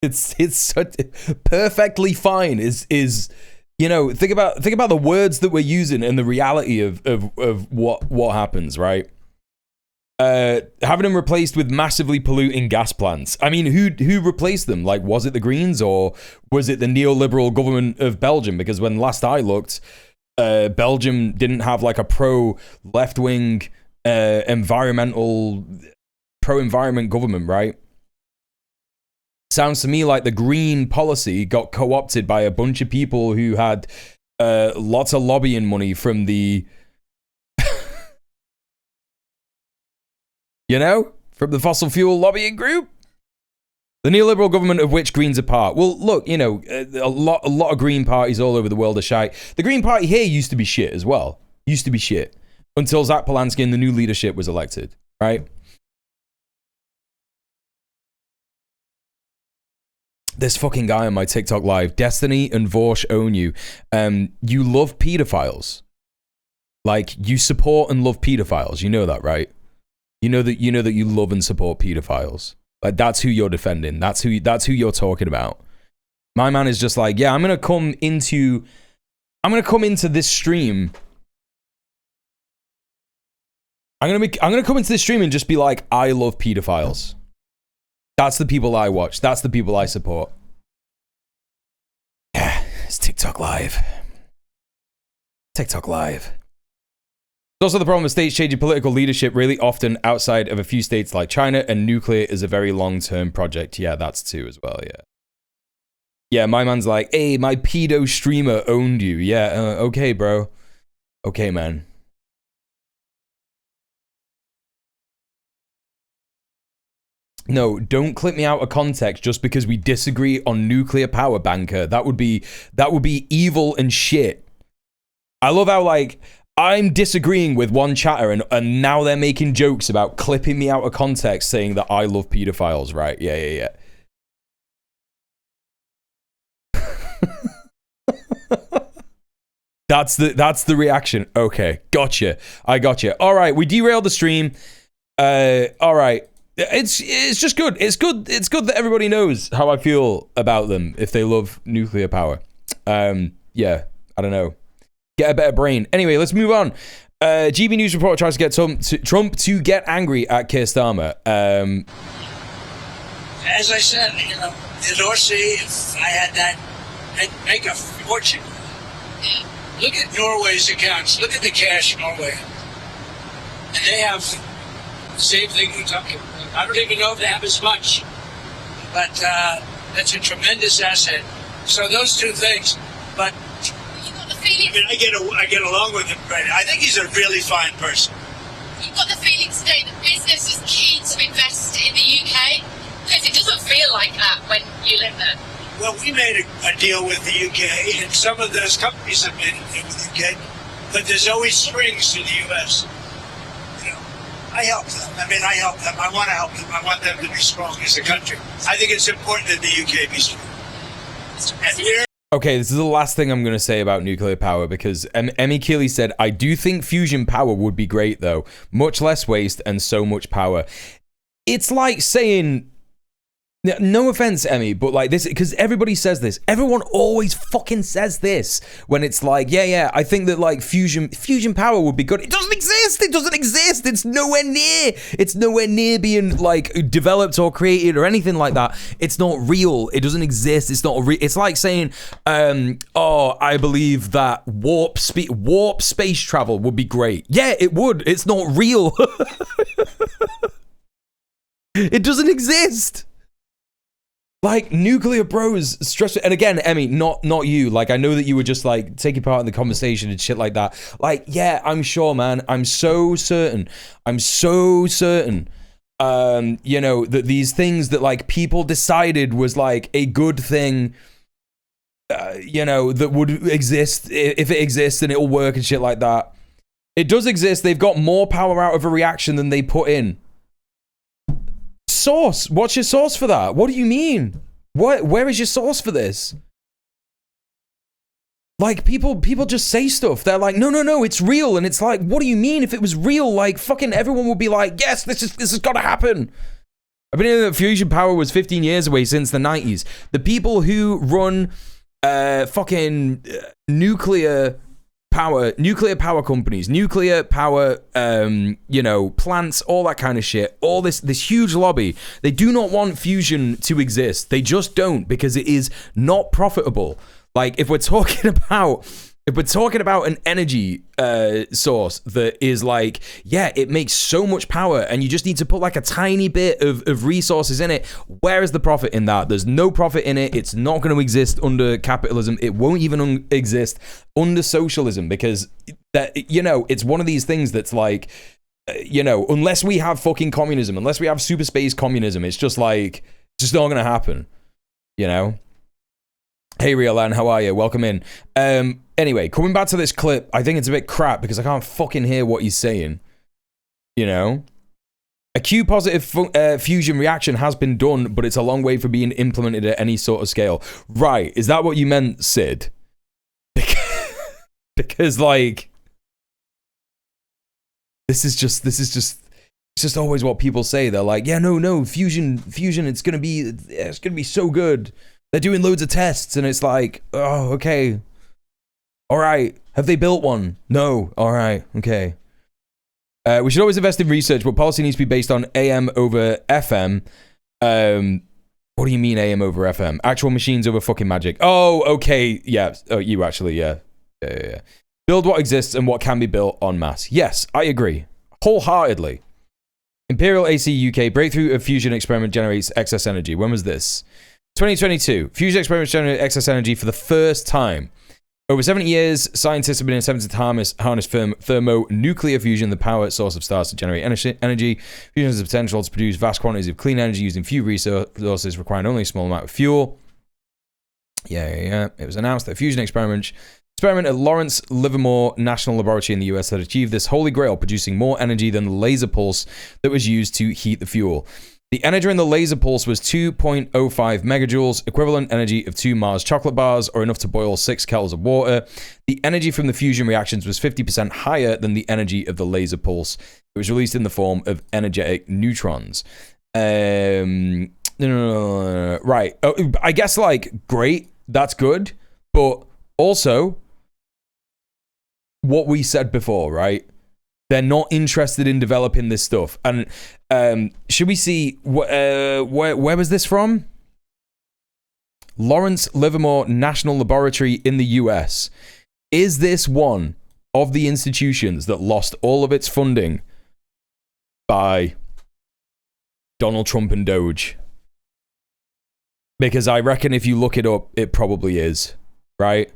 It's such, perfectly fine is you know, think about the words that we're using and the reality of what happens, right? Having them replaced with massively polluting gas plants. I mean, who replaced them? Like, was it the Greens or was it the neoliberal government of Belgium? Because when last I looked, Belgium didn't have like a pro-left-wing pro-environment government, right? Sounds to me like the green policy got co-opted by a bunch of people who had lots of lobbying money from the you know, from the fossil fuel lobbying group. The neoliberal government of which Greens are part. Well, look, you know, a lot of Green parties all over the world are shite. The Green Party here used to be shit as well. Used to be shit. Until Zach Polanski and the new leadership was elected, right? This fucking guy on my TikTok live, Destiny and Vorsh own you. You love pedophiles. Like, you support and love pedophiles. You know that, right? You know that you love and support pedophiles. Like, that's who you're defending. That's who you're talking about. My man is just like, yeah, I'm gonna come into this stream I'm gonna come into this stream and just be like, I love pedophiles. That's the people I watch. That's the people I support. Yeah, it's TikTok Live. TikTok Live. It's also the problem with states changing political leadership really often outside of a few states like China, and nuclear is a very long-term project. Yeah, that's too as well, yeah. Yeah, my man's like, hey, my pedo streamer owned you. Yeah, okay, bro. Okay, man. No, don't clip me out of context just because we disagree on nuclear power, banker. That would be evil and shit. I love how, like, I'm disagreeing with one chatter and now they're making jokes about clipping me out of context saying that I love pedophiles, right? Yeah. That's the reaction. Okay, gotcha. I gotcha. All right, we derailed the stream. All right. It's just good. It's good that everybody knows how I feel about them if they love nuclear power. Yeah, I don't know. Get a better brain. Anyway, let's move on. GB News reporter tries to get Trump to get angry at Keir Starmer. As I said, you know, the North Sea, if I had that, I'd make a fortune. Look at Norway's accounts. Look at the cash in Norway. And they have the same thing we're talking about. I don't even know if they have as much. But that's a tremendous asset. So those two things. But I mean, I get along with him, right? I think he's a really fine person. You've got the feeling today that business is keen to invest in the UK? Because it doesn't feel like that when you live there. Well, we made a deal with the UK, and some of those companies have made a deal with the UK, but there's always strings to the US. You know, I help them. I help them. I want to help them. I want them to be strong as a country. I think it's important that the UK be strong. And we're Okay, this is the last thing I'm going to say about nuclear power because Emmy Keeley said, I do think fusion power would be great though. Much less waste and so much power. It's like saying, no offense, Emmy, but like this, because everybody says this. Everyone always fucking says this when it's like, yeah, I think that like fusion power would be good. It doesn't exist. It doesn't exist. It's nowhere near. It's nowhere near being like developed or created or anything like that. It's not real. It doesn't exist. It's not real. It's like saying, oh, I believe that warp space travel would be great. Yeah, it would. It's not real. It doesn't exist. Like, nuclear bros stress, and again, Emmy, not you. Like, I know that you were just like taking part in the conversation and shit like that. Like, yeah, I'm sure, man. I'm so certain. You know, that these things that like people decided was like a good thing, you know, that would exist if it exists and it'll work and shit like that. It does exist. They've got more power out of a reaction than they put in. Source, what's your source for that? What do you mean? Where is your source for this? Like, people just say stuff. They're like, no, it's real. And it's like, what do you mean? If it was real, like, fucking everyone would be like, yes, this has got to happen. I've been hearing that fusion power was 15 years away since the 90s. The people who run fucking nuclear power companies, nuclear power, you know, plants, all that kind of shit, all this huge lobby, they do not want fusion to exist. They just don't, because it is not profitable. Like, if we're talking about an energy source that is like, yeah, it makes so much power and you just need to put like a tiny bit of resources in it, where is the profit in that? There's no profit in it. It's not going to exist under capitalism. It won't even exist under socialism, because that, you know, it's one of these things that's like, you know, unless we have fucking communism, unless we have super space communism, it's just like, it's just not going to happen, you know? Hey, Riolan, how are you? Welcome in. Anyway, coming back to this clip, I think it's a bit crap because I can't fucking hear what he's saying. You know? A Q-positive fusion reaction has been done, but it's a long way from being implemented at any sort of scale. Right, is that what you meant, Sid? Because like, this is just always what people say. They're like, yeah, no, fusion, it's gonna be so good. They're doing loads of tests, and it's like, oh, okay. All right. Have they built one? No. All right. Okay. We should always invest in research, but policy needs to be based on AM over FM. What do you mean AM over FM? Actual machines over fucking magic. Oh, okay. Yeah. Oh, you actually, yeah. Yeah. Build what exists and what can be built en masse. Yes, I agree. Wholeheartedly. Imperial AC UK. Breakthrough of fusion experiment generates excess energy. When was this? 2022. Fusion experiments generate excess energy for the first time. Over 70 years, scientists have been attempting to harness thermonuclear fusion, the power source of stars, to generate energy. Fusion has the potential to produce vast quantities of clean energy using few resources, requiring only a small amount of fuel. Yeah. It was announced that a fusion experiment at Lawrence Livermore National Laboratory in the US had achieved this holy grail, producing more energy than the laser pulse that was used to heat the fuel. The energy in the laser pulse was 2.05 megajoules, equivalent energy of 2 Mars chocolate bars, or enough to boil 6 kettles of water. The energy from the fusion reactions was 50% higher than the energy of the laser pulse. It was released in the form of energetic neutrons. Right. Oh, I guess, like, great, that's good, but also what we said before, right? They're not interested in developing this stuff. And should we see where was this from? Lawrence Livermore National Laboratory in the US. Is this one of the institutions that lost all of its funding by Donald Trump and Doge? Because I reckon if you look it up, it probably is, right?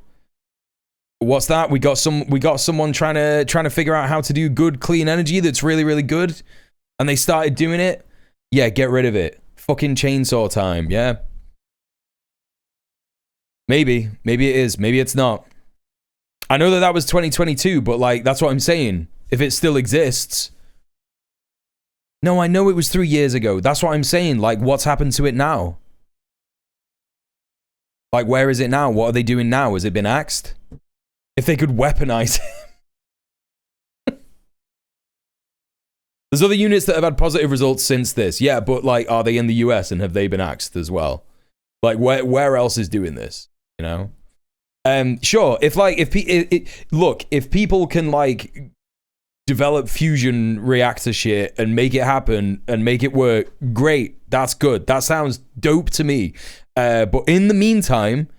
What's that? We got someone trying to figure out how to do good clean energy that's really, really good, and they started doing it. Yeah, get rid of it. Fucking chainsaw time. Yeah. Maybe it is. Maybe it's not. I know that was 2022, but like that's what I'm saying. If it still exists. No, I know it was 3 years ago. That's what I'm saying. Like, what's happened to it now? Like, where is it now? What are they doing now? Has it been axed? If they could weaponize it. There's other units that have had positive results since this. Yeah, but like, are they in the US and have they been axed as well? Like, where else is doing this? You know? Sure. If people can like develop fusion reactor shit and make it happen and make it work, great. That's good. That sounds dope to me. But in the meantime,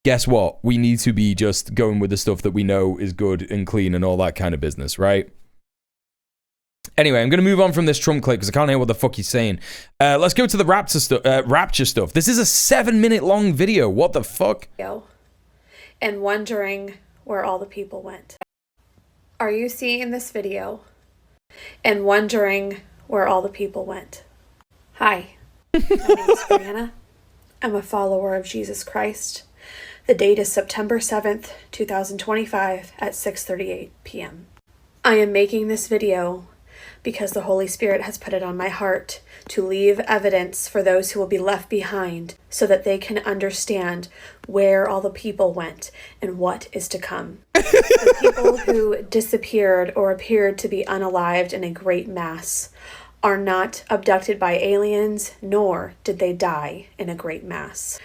guess what? We need to be just going with the stuff that we know is good and clean and all that kind of business, right? Anyway, I'm going to move on from this Trump clip because I can't hear what the fuck he's saying. Let's go to the Rapture stuff. This is a 7-minute long video. What the fuck? And wondering where all the people went. Are you seeing this video and wondering where all the people went? Hi, my name is Brianna. I'm a follower of Jesus Christ. The date is September 7th, 2025 at 6:38 p.m. I am making this video because the Holy Spirit has put it on my heart to leave evidence for those who will be left behind so that they can understand where all the people went and what is to come. The people who disappeared or appeared to be unalived in a great mass are not abducted by aliens, nor did they die in a great mass.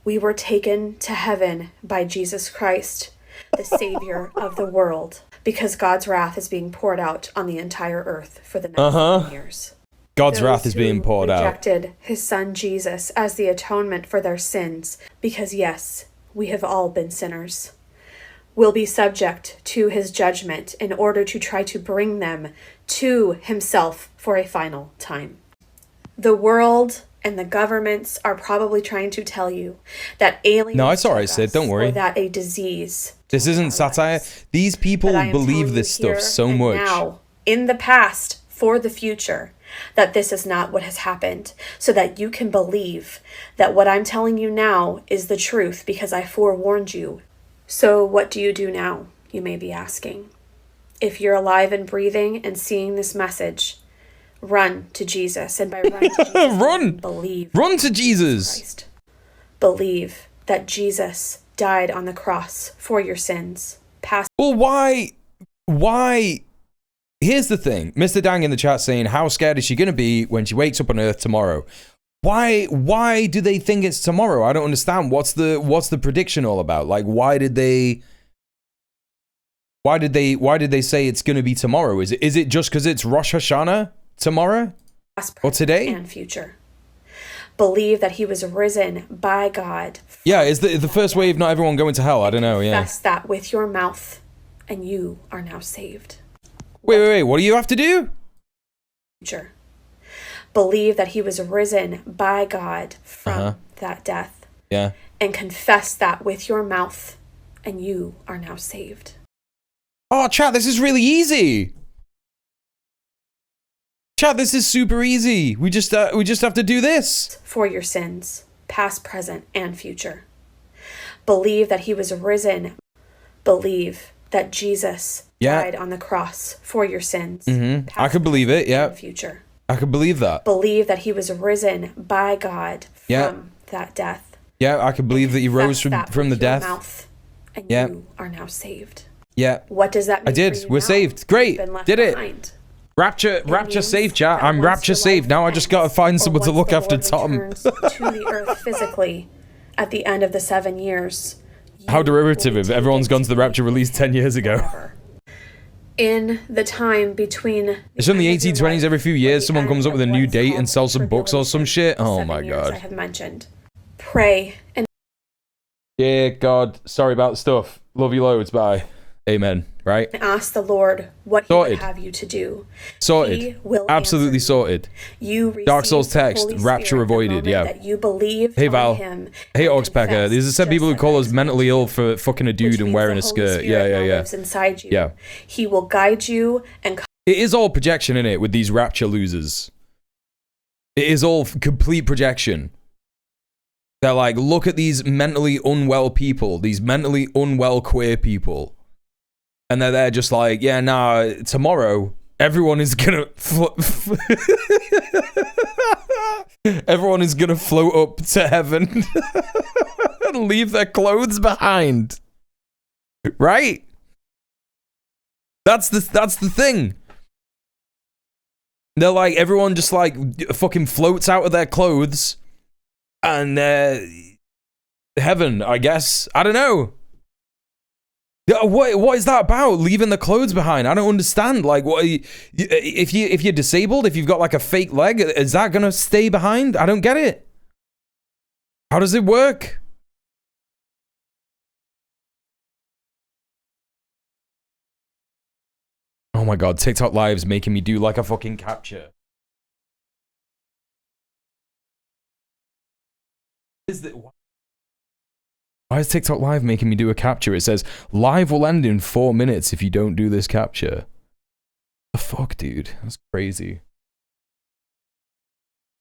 We were taken to heaven by Jesus Christ, the Savior of the world, because God's wrath is being poured out on the entire earth for the next 7 years. God's wrath is being poured out. Rejected his son Jesus as the atonement for their sins, because yes, we have all been sinners, will be subject to his judgment in order to try to bring them to himself for a final time. The world and the governments are probably trying to tell you that aliens. No, it's alright, Sid. Don't worry. Or that a disease. This isn't satire. These people believe this stuff so much. Now, in the past, for the future, that this is not what has happened, so that you can believe that what I'm telling you now is the truth because I forewarned you. So what do you do now, you may be asking? If you're alive and breathing and seeing this message, run to Jesus. And by run to Jesus, believe. Run to Jesus. Christ. Believe that Jesus died on the cross for your sins. Well, why? Here's the thing. Mr. Dang in the chat saying, how scared is she going to be when she wakes up on Earth tomorrow? Why do they think it's tomorrow? I don't understand. What's the prediction all about? Like, why did they Why did they say it's going to be tomorrow? Is it just because it's Rosh Hashanah tomorrow or today? And future. Believe that he was risen by God. Yeah, is the first wave not everyone going to hell? I don't know. Yeah. Confess that with your mouth, and you are now saved. Wait. What do you have to do? Future. Believe that he was risen by God from that death. Yeah. And confess that with your mouth, and you are now saved. Oh, chat, this is really easy. Chat, this is super easy. We just have to do this. For your sins, past, present, and future. Believe that he was risen. Believe that Jesus died on the cross for your sins. Past, I could believe it, yeah. And future. I could believe that. Believe that he was risen by God from that death. Yeah, I could believe that he rose from the death. Mouth, and you are now saved. Yeah. What does that mean? I did. We're saved. Great. Did it. Behind. Rapture saved, chat. I'm Rapture saved. Now I just gotta find someone to look after Tom. To the earth physically at the end of the 7 years. How derivative if everyone's gone to the Rapture release 10 years ago. In the time between... It's in the 1820s. Every few years someone comes up with a new date and sells some books or some shit. Oh my god. I have mentioned. Pray and... Yeah, God. Sorry about the stuff. Love you loads. Bye. Amen. Right? Ask the Lord what he would have you to do. Sorted. He will absolutely sorted. You Dark Souls text. Rapture avoided. Yeah. That you believe hey Val. Him hey Oxpecker. These are some people who call us mentally ill for fucking a dude and wearing a skirt. Yeah. Lives inside you. Yeah. He will guide you and... It is all projection in it with these Rapture losers. It is all complete projection. They're like, look at these mentally unwell people, these mentally unwell queer people. And they're there just like, yeah, nah, tomorrow, everyone is gonna... everyone is gonna float up to heaven and leave their clothes behind. Right? That's the thing. They're like, everyone just like fucking floats out of their clothes and heaven, I guess. I don't know. What is that about? Leaving the clothes behind? I don't understand. Like, what? If you're disabled, if you've got like a fake leg, is that gonna stay behind? I don't get it. How does it work? Oh my god, TikTok Live's making me do like a fucking capture. Why is TikTok Live making me do a capture? It says, live will end in 4 minutes if you don't do this capture. The fuck, dude? That's crazy.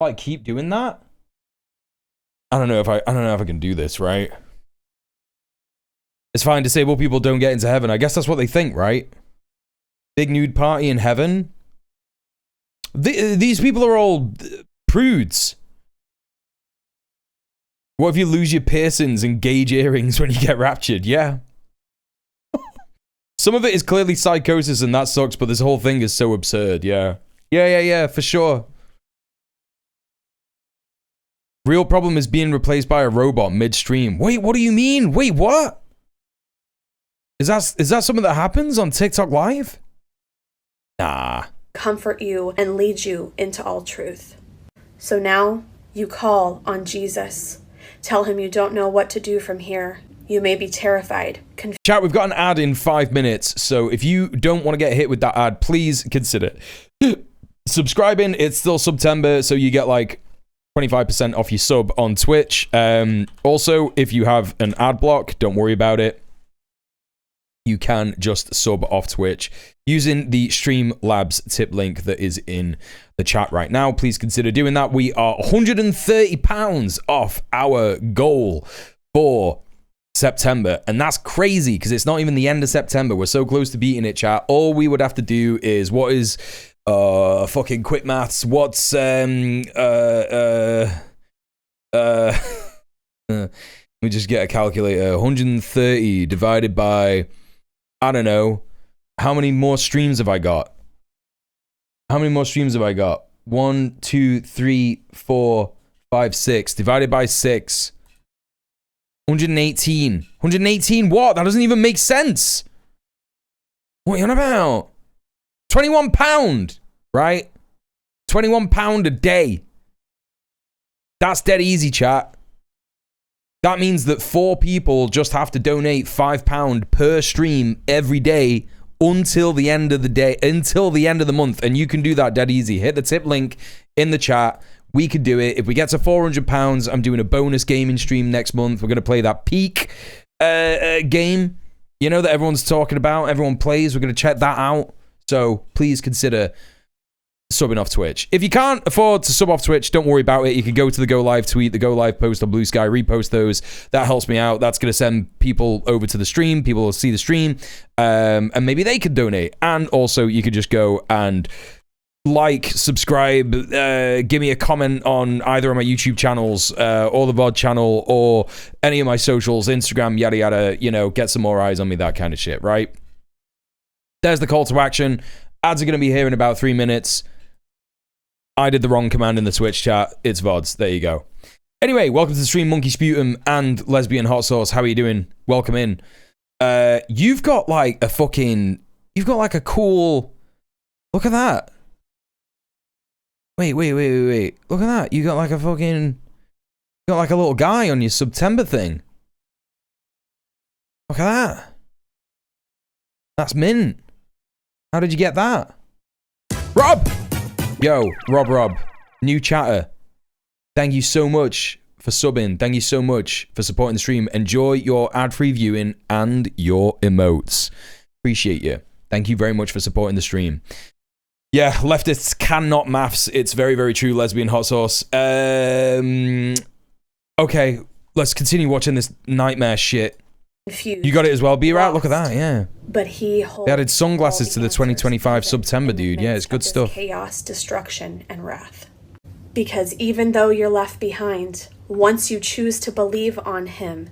I keep doing that? I don't know if I can do this, right? It's fine, disabled people don't get into heaven. I guess that's what they think, right? Big nude party in heaven? These people are all prudes. What if you lose your piercings and gauge earrings when you get raptured? Yeah. Some of it is clearly psychosis and that sucks, but this whole thing is so absurd, yeah. Yeah, for sure. Real problem is being replaced by a robot midstream. Wait, what do you mean? Wait, what? Is that something that happens on TikTok Live? Nah. Comfort you and lead you into all truth. So now you call on Jesus. Tell him you don't know what to do from here. You may be terrified. Chat, we've got an ad in 5 minutes, so if you don't want to get hit with that ad, please consider subscribing. It's still September, so you get like 25% off your sub on Twitch. Also, if you have an ad block, don't worry about it. You can just sub off Twitch using the Streamlabs tip link that is in the chat right now. Please consider doing that. We are £130 off our goal for September, and that's crazy because it's not even the end of September. We're so close to beating it, chat. All we would have to do is, what is fucking quick maths? What's we just get a calculator. 130 divided by, I don't know, how many more streams have I got? How many more streams have I got? 1, 2, 3, 4, 5, 6 divided by 6. 118. 118 what? That doesn't even make sense. What are you on about? £21, right? £21 a day. That's dead easy, chat. That means that 4 people just have to donate £5 per stream every day until the end of the day, until the end of the month. And you can do that dead easy. Hit the tip link in the chat. We could do it. If we get to £400, I'm doing a bonus gaming stream next month. We're going to play that Peak game, you know, that everyone's talking about. Everyone plays. We're going to check that out. So please consider subbing off Twitch. If you can't afford to sub off Twitch, don't worry about it. You can go to the Go Live tweet, the Go Live post on Blue Sky, repost those. That helps me out. That's going to send people over to the stream. People will see the stream, and maybe they could donate. And also, you could just go and like, subscribe, give me a comment on either of my YouTube channels, or the VOD channel, or any of my socials, Instagram, yada yada. You know, get some more eyes on me, that kind of shit, right? There's the call to action. Ads are going to be here in about 3 minutes. I did the wrong command in the Twitch chat. It's VODs. There you go. Anyway, welcome to the stream, Monkey Sputum and Lesbian Hot Sauce. How are you doing? Welcome in. You've got like a fucking... You've got like a cool... Look at that. Wait. Look at that. You got like a fucking... You got like a little guy on your September thing. Look at that. That's mint. How did you get that? Rob! Yo, Rob. New chatter. Thank you so much for subbing. Thank you so much for supporting the stream. Enjoy your ad-free viewing and your emotes. Appreciate you. Thank you very much for supporting the stream. Yeah, leftists cannot maths. It's very, very true, Lesbian Hot Sauce. Okay, let's continue watching this nightmare shit. You got it as well, B-Rat? Look at that, yeah. But he They added sunglasses to the 2025 September, dude. Yeah, it's good stuff. Chaos, destruction, and wrath. Because even though you're left behind, once you choose to believe on him,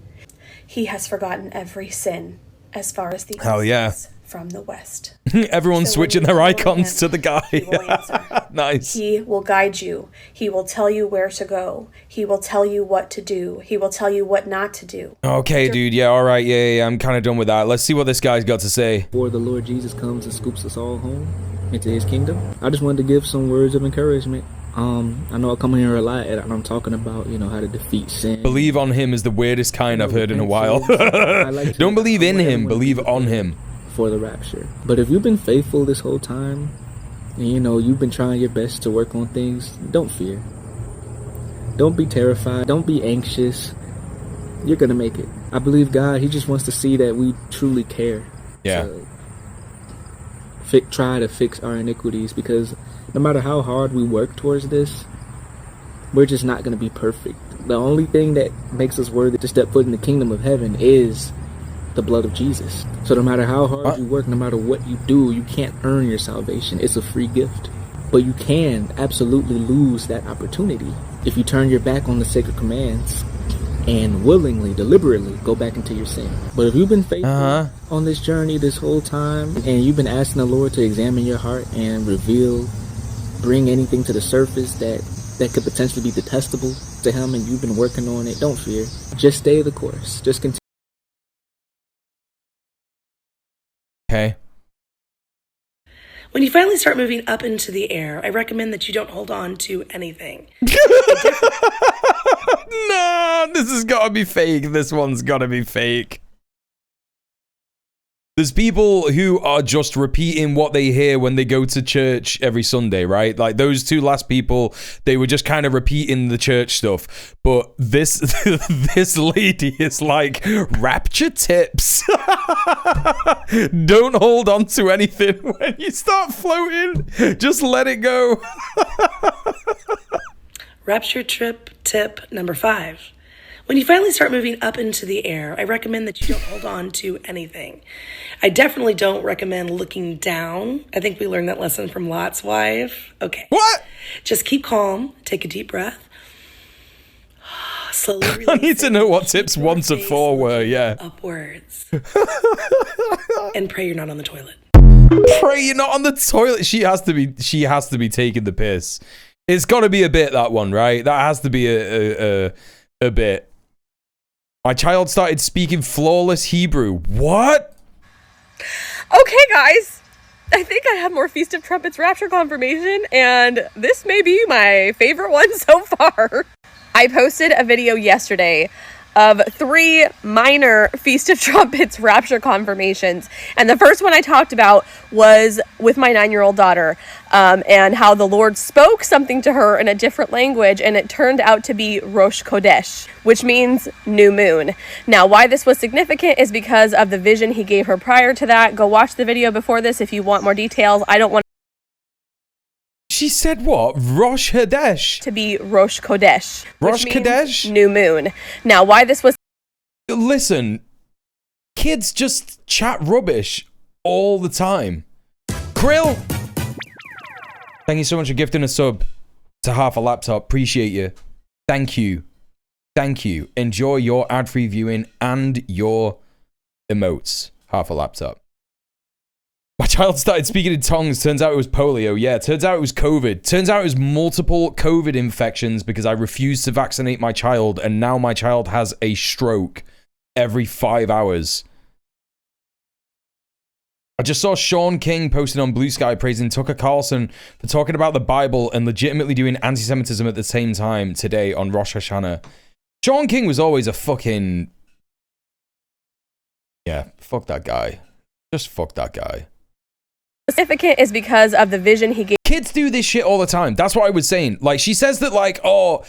he has forgotten every sin as far as the Hell yeah. east is from the west. Everyone's So switching when their you call icons him, to the guy. he will answer. Nice. He will guide you. He will tell you where to go. He will tell you what to do. He will tell you what not to do. Okay, dude. Yeah, all right. Yeah. I'm kind of done with that. Let's see what this guy's got to say. Before the Lord Jesus comes and scoops us all home into his kingdom, I just wanted to give some words of encouragement. I know I come here a lot and I'm talking about, you know, how to defeat sin. Believe on him is the weirdest kind I've heard in a while. Don't believe in him, believe on him. For the rapture. But if you've been faithful this whole time, and you know, you've been trying your best to work on things, don't fear. Don't be terrified. Don't be anxious. You're gonna make it. I believe God, he just wants to see that we truly care. Yeah. Try to fix our iniquities, because no matter how hard we work towards this, we're just not going to be perfect. The only thing that makes us worthy to step foot in the kingdom of heaven is the blood of Jesus. So no matter how hard you work, no matter what you do, you can't earn your salvation. It's a free gift. But you can absolutely lose that opportunity if you turn your back on the sacred commands and willingly, deliberately go back into your sin. But if you've been faithful on this journey this whole time, and you've been asking the Lord to examine your heart and bring anything to the surface that could potentially be detestable to him, and you've been working on it, don't fear. Just stay the course. Just continue. Okay. When you finally start moving up into the air, I recommend that you don't hold on to anything. No, this has got to be fake. This one's got to be fake. There's people who are just repeating what they hear when they go to church every Sunday, right? Like those two last people, they were just kind of repeating the church stuff. But this this lady is like, Rapture tips. Don't hold on to anything when you start floating. Just let it go. Rapture trip tip number 5. When you finally start moving up into the air, I recommend that you don't hold on to anything. I definitely don't recommend looking down. I think we learned that lesson from Lot's wife. Okay. What? Just keep calm. Take a deep breath. Slowly release. I need to know what tips 1 to 4 were, yeah. Upwards. And pray you're not on the toilet. Pray you're not on the toilet. She has to be taking the piss. It's got to be a bit, that one, right? That has to be a bit. My child started speaking flawless Hebrew. What? Okay, guys. I think I have more Feast of Trumpets Rapture confirmation, and this may be my favorite one so far. I posted a video yesterday of 3 minor Feast of Trumpets Rapture confirmations. And the first one I talked about was with my 9-year-old daughter, and how the Lord spoke something to her in a different language, and it turned out to be Rosh Kodesh, which means new moon. Now, why this was significant is because of the vision he gave her prior to that. Go watch the video before this if you want more details. I don't want She said what? Rosh Hadesh. to be Rosh Kodesh. Rosh which means Kodesh? new moon. Now, why this was... Listen, kids just chat rubbish all the time. Krill! Thank you so much for gifting a sub to Half a Laptop. Appreciate you. Thank you. Thank you. Enjoy your ad-free viewing and your emotes. Half a Laptop. My child started speaking in tongues. Turns out it was polio. Yeah, turns out it was COVID. Turns out it was multiple COVID infections because I refused to vaccinate my child, and now my child has a stroke every 5 hours. I just saw Sean King posted on Blue Sky praising Tucker Carlson for talking about the Bible and legitimately doing anti-Semitism at the same time today on Rosh Hashanah. Sean King was always a fucking... Yeah, fuck that guy. Just fuck that guy. Significant is because of the vision he gave. Kids do this shit all the time. That's what I was saying. Like, she says that, like, oh,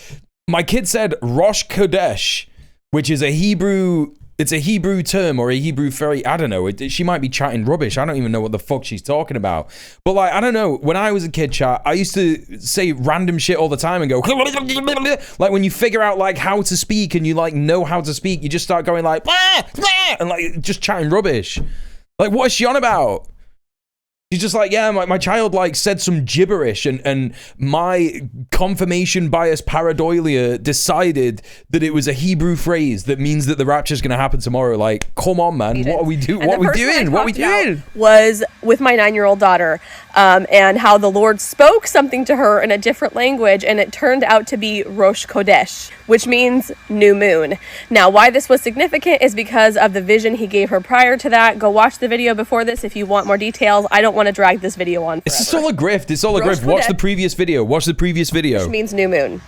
my kid said Rosh Kodesh, which is a Hebrew... It's a Hebrew term or a Hebrew fairy. I don't know. She might be chatting rubbish. I don't even know what the fuck she's talking about. But like, I don't know. When I was a kid, chat, I used to say random shit all the time and go like when you figure out like how to speak and you like know how to speak, you just start going like and like just chatting rubbish. Like, what is she on about? She's just like, yeah, my child like said some gibberish and my confirmation bias pareidolia decided that it was a Hebrew phrase that means that the rapture is going to happen tomorrow. Like, come on, man. What are we doing? What are we doing? What are we doing? Was with my 9-year-old daughter, and how the Lord spoke something to her in a different language, and it turned out to be Rosh Kodesh, which means new moon. Now, why this was significant is because of the vision he gave her prior to that. Go watch the video before this if you want more details. I don't want to drag this video on forever. It's just all a grift. It's all a grift. Watch the previous video. Watch the previous video. Which means new moon.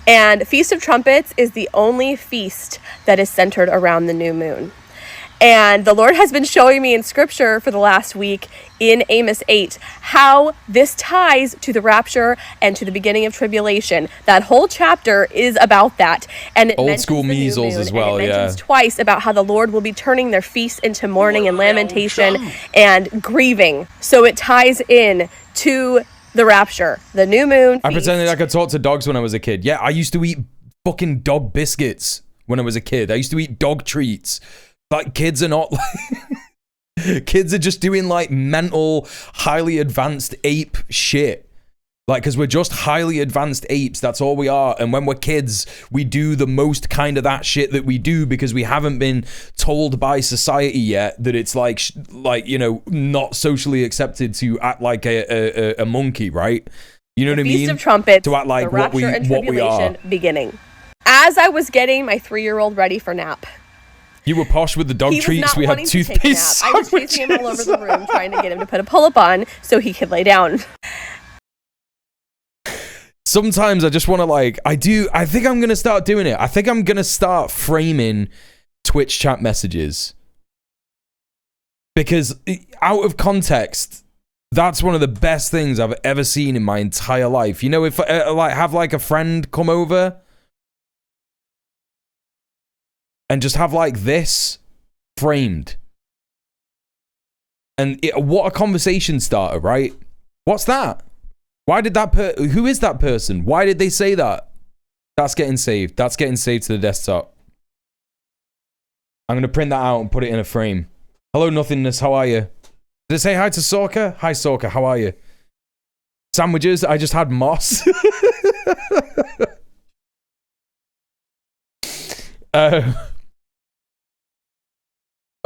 And Feast of Trumpets is the only feast that is centered around the new moon. And the Lord has been showing me in scripture for the last week in Amos 8 how this ties to the rapture and to the beginning of tribulation. That whole chapter is about that. And it old school measles as well, and it mentions twice about how the Lord will be turning their feasts into mourning and lamentation and grieving. So it ties in to the rapture, the new moon feast. I pretended I could talk to dogs when I was a kid. Yeah, I used to eat fucking dog biscuits when I was a kid. I used to eat dog treats. Like, kids are not like... kids are just doing, like, mental, highly advanced ape shit. Like, because we're just highly advanced apes. That's all we are. And when we're kids, we do the most kind of that shit that we do because we haven't been told by society yet that it's, like you know, not socially accepted to act like a monkey, right? You know what I mean? Feast of Trumpets, to act like the rapture and what we are. tribulation beginning. As I was getting my 3-year-old ready for nap, you were posh with the dog treats. We had toothpaste. I was chasing him all over the room, trying to get him to put a pull-up on so he could lay down. Sometimes I just want to like, I think I'm going to start doing it. I think I'm going to start framing Twitch chat messages. Because out of context, that's one of the best things I've ever seen in my entire life. You know, if I like have like a friend come over and just have like this framed. And what a conversation starter, right? What's that? Why did that who is that person? Why did they say that? That's getting saved. That's getting saved to the desktop. I'm going to print that out and put it in a frame. Hello, nothingness. How are you? Did I say hi to Sorka? Hi, Sorka. How are you? Sandwiches. I just had moss.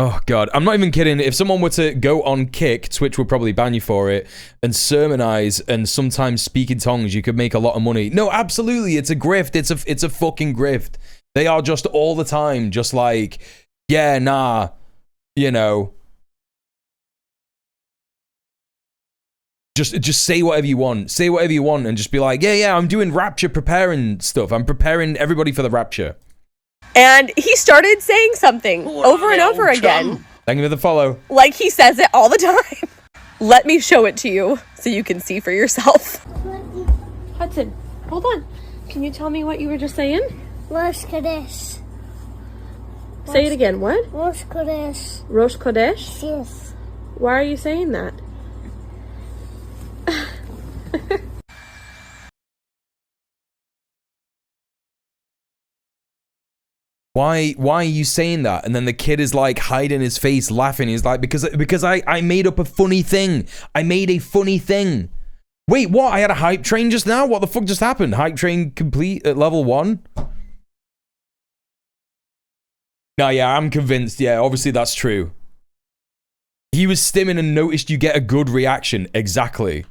Oh, God. I'm not even kidding. If someone were to go on Kick, Twitch would probably ban you for it, and sermonize and sometimes speak in tongues, you could make a lot of money. No, absolutely. It's a grift. It's a fucking grift. They are just all the time, just like, yeah, nah, you know, Just say whatever you want. Say whatever you want and just be like, yeah, I'm doing Rapture preparing stuff. I'm preparing everybody for the Rapture. And he started saying something over and over again. Thank you for the follow. Like he says it all the time. Let me show it to you so you can see for yourself. Hudson, hold on. Can you tell me what you were just saying? Rosh Kodesh. Say it again. What? Rosh Kodesh. Rosh Kodesh? Yes. Why are you saying that? Why are you saying that? And then the kid is like hiding his face, laughing. He's like, because I made up a funny thing. I made a funny thing. Wait, what? I had a hype train just now? What the fuck just happened? Hype train complete at level 1? No, yeah, I'm convinced. Yeah, obviously that's true. He was stimming and noticed you get a good reaction. Exactly.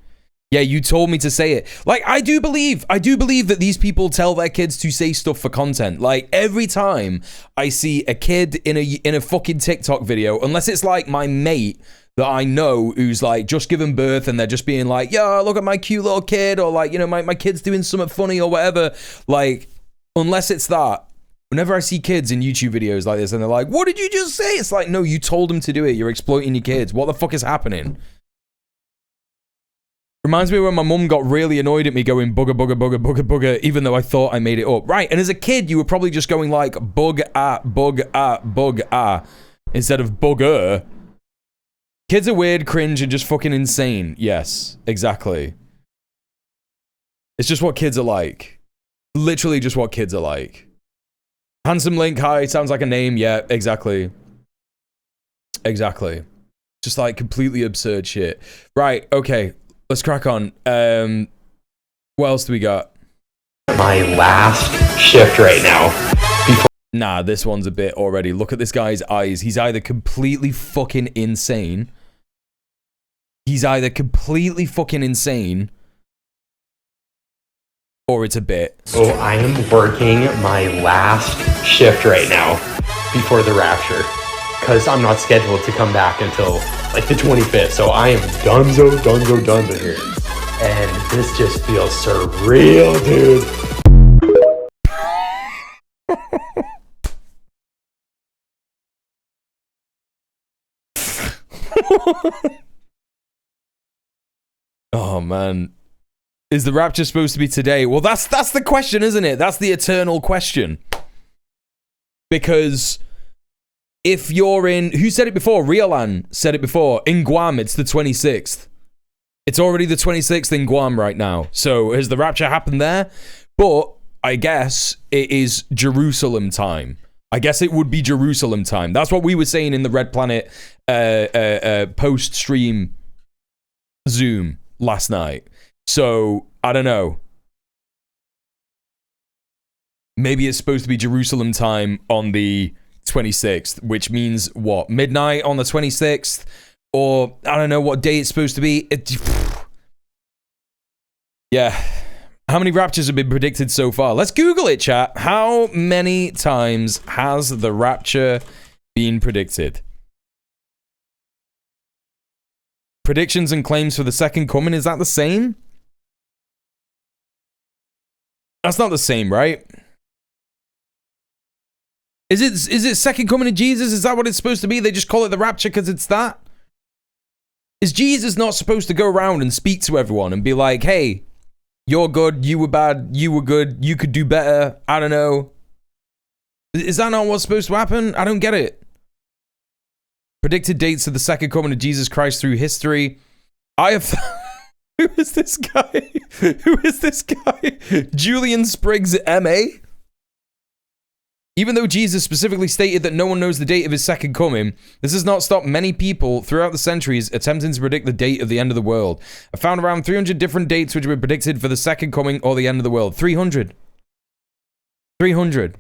Yeah, you told me to say it. Like, I do believe that these people tell their kids to say stuff for content. Like, every time I see a kid in a fucking TikTok video, unless it's like my mate that I know who's like just given birth and they're just being like, yeah, look at my cute little kid, or like, you know, my kid's doing something funny or whatever. Like, unless it's that, whenever I see kids in YouTube videos like this and they're like, what did you just say? It's like, no, you told them to do it. You're exploiting your kids. What the fuck is happening? Reminds me when my mum got really annoyed at me going bugger, bugger, bugger, bugger, bugger, even though I thought I made it up. Right, and as a kid, you were probably just going like bug ah, instead of bugger. Kids are weird, cringe, and just fucking insane. Yes, exactly. It's just what kids are like. Literally just what kids are like. Handsome Link, hi, sounds like a name. Yeah, exactly. Exactly. Just like completely absurd shit. Right, okay. Let's crack on. What else do we got? My last shift right now. Nah, this one's a bit already. Look at this guy's eyes. He's either completely fucking insane. Or it's a bit. So I am working my last shift right now before the Rapture. Because I'm not scheduled to come back until like the 25th. So I am dunzo here. And this just feels surreal, dude. Oh man. Is the Rapture supposed to be today? Well, that's the question, isn't it? That's the eternal question. Because if you're in... Who said it before? Riolan said it before. In Guam, it's the 26th. It's already the 26th in Guam right now. So has the Rapture happened there? But I guess it is Jerusalem time. I guess it would be Jerusalem time. That's what we were saying in the Red Planet post-stream Zoom last night. So, I don't know. Maybe it's supposed to be Jerusalem time on the 26th, which means what? Midnight on the 26th? Or, I don't know what day it's supposed to be. Yeah. How many Raptures have been predicted so far? Let's Google it, chat. How many times has the Rapture been predicted? Predictions and claims for the second coming, is that the same? That's not the same, right? Is it second coming of Jesus? Is that what it's supposed to be? They just call it the Rapture because it's that? Is Jesus not supposed to go around and speak to everyone and be like, hey, you're good, you were bad, you were good, you could do better, I don't know. Is that not what's supposed to happen? I don't get it. Predicted dates of the second coming of Jesus Christ through history. I have... Who is this guy? Who is this guy? Julian Spriggs, M.A.? Even though Jesus specifically stated that no one knows the date of his second coming, this has not stopped many people throughout the centuries attempting to predict the date of the end of the world. I found around 300 different dates which were predicted for the second coming or the end of the world. 300. 300.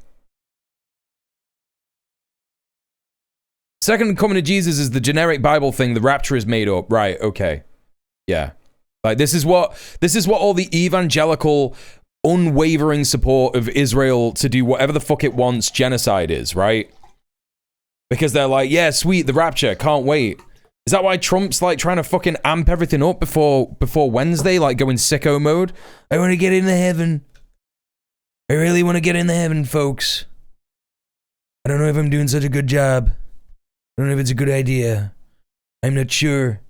Second coming of Jesus is the generic Bible thing. The Rapture is made up. Right, okay. Yeah. Like, this is what all the evangelical, unwavering support of Israel to do whatever the fuck it wants genocide is, right? Because they're like, yeah, sweet, the Rapture, can't wait. Is that why Trump's like trying to fucking amp everything up before Wednesday, like going sicko mode? I want to get into heaven. I really want to get into heaven, folks. I don't know if I'm doing such a good job. I don't know if it's a good idea. I'm not sure.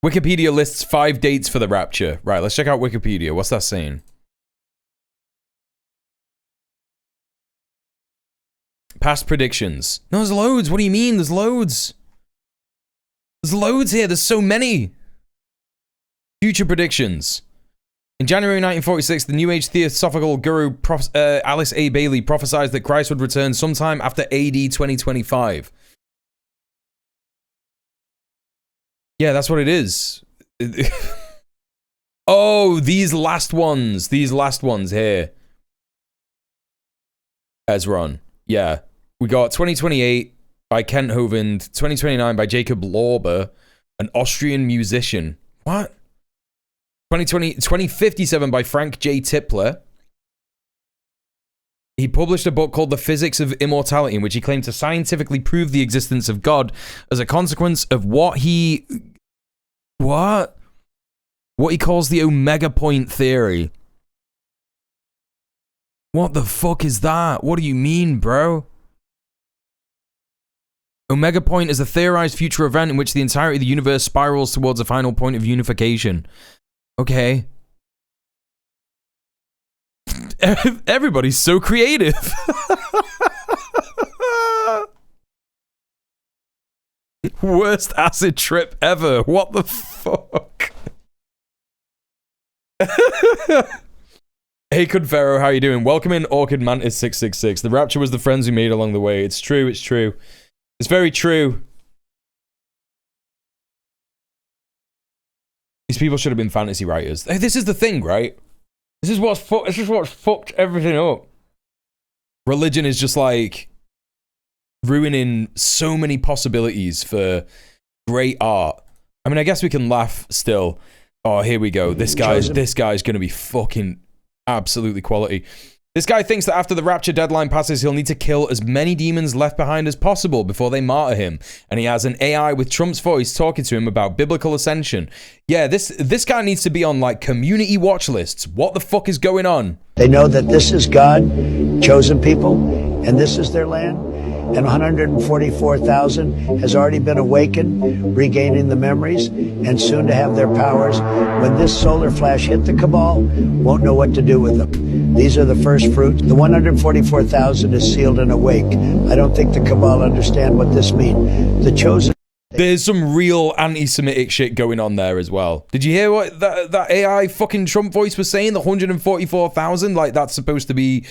Wikipedia lists 5 dates for the rapture. Right, let's check out Wikipedia. What's that saying? Past predictions. No, there's loads. What do you mean? There's loads. There's loads here. There's so many. Future predictions. In January 1946, the New Age Theosophical guru Alice A. Bailey prophesied that Christ would return sometime after AD 2025. Yeah, that's what it is. Oh, these last ones. These last ones here. Ezron. Yeah. We got 2028 by Kent Hovind, 2029 by Jacob Lorber, an Austrian musician. What? 2057 by Frank J. Tipler. He published a book called The Physics of Immortality, in which he claimed to scientifically prove the existence of God as a consequence of what he calls the Omega Point theory. What the fuck is that? What do you mean, bro? Omega Point is a theorized future event in which the entirety of the universe spirals towards a final point of unification. Okay. Everybody's so creative. Worst acid trip ever. What the fuck? Hey, Cudfero, how you doing? Welcome in, Orchid Mantis 666. The rapture was the friends we made along the way. It's true, it's true. It's very true. These people should have been fantasy writers. Hey, this is the thing, right? This is what's fucked everything up. Religion is just like ruining so many possibilities for great art. I mean, I guess we can laugh still. Oh, here we go. This guy's gonna be fucking absolutely quality. This guy thinks that after the rapture deadline passes, he'll need to kill as many demons left behind as possible before they martyr him. And he has an AI with Trump's voice talking to him about biblical ascension. Yeah, this guy needs to be on like community watch lists. What the fuck is going on? They know that this is God, chosen people, and this is their land. And 144,000 has already been awakened, regaining the memories, and soon to have their powers. When this solar flash hit the cabal, won't know what to do with them. These are the first fruits. The 144,000 is sealed and awake. I don't think the cabal understand what this means. The chosen... There's some real anti-Semitic shit going on there as well. Did you hear what that AI fucking Trump voice was saying? The 144,000? Like, that's supposed to be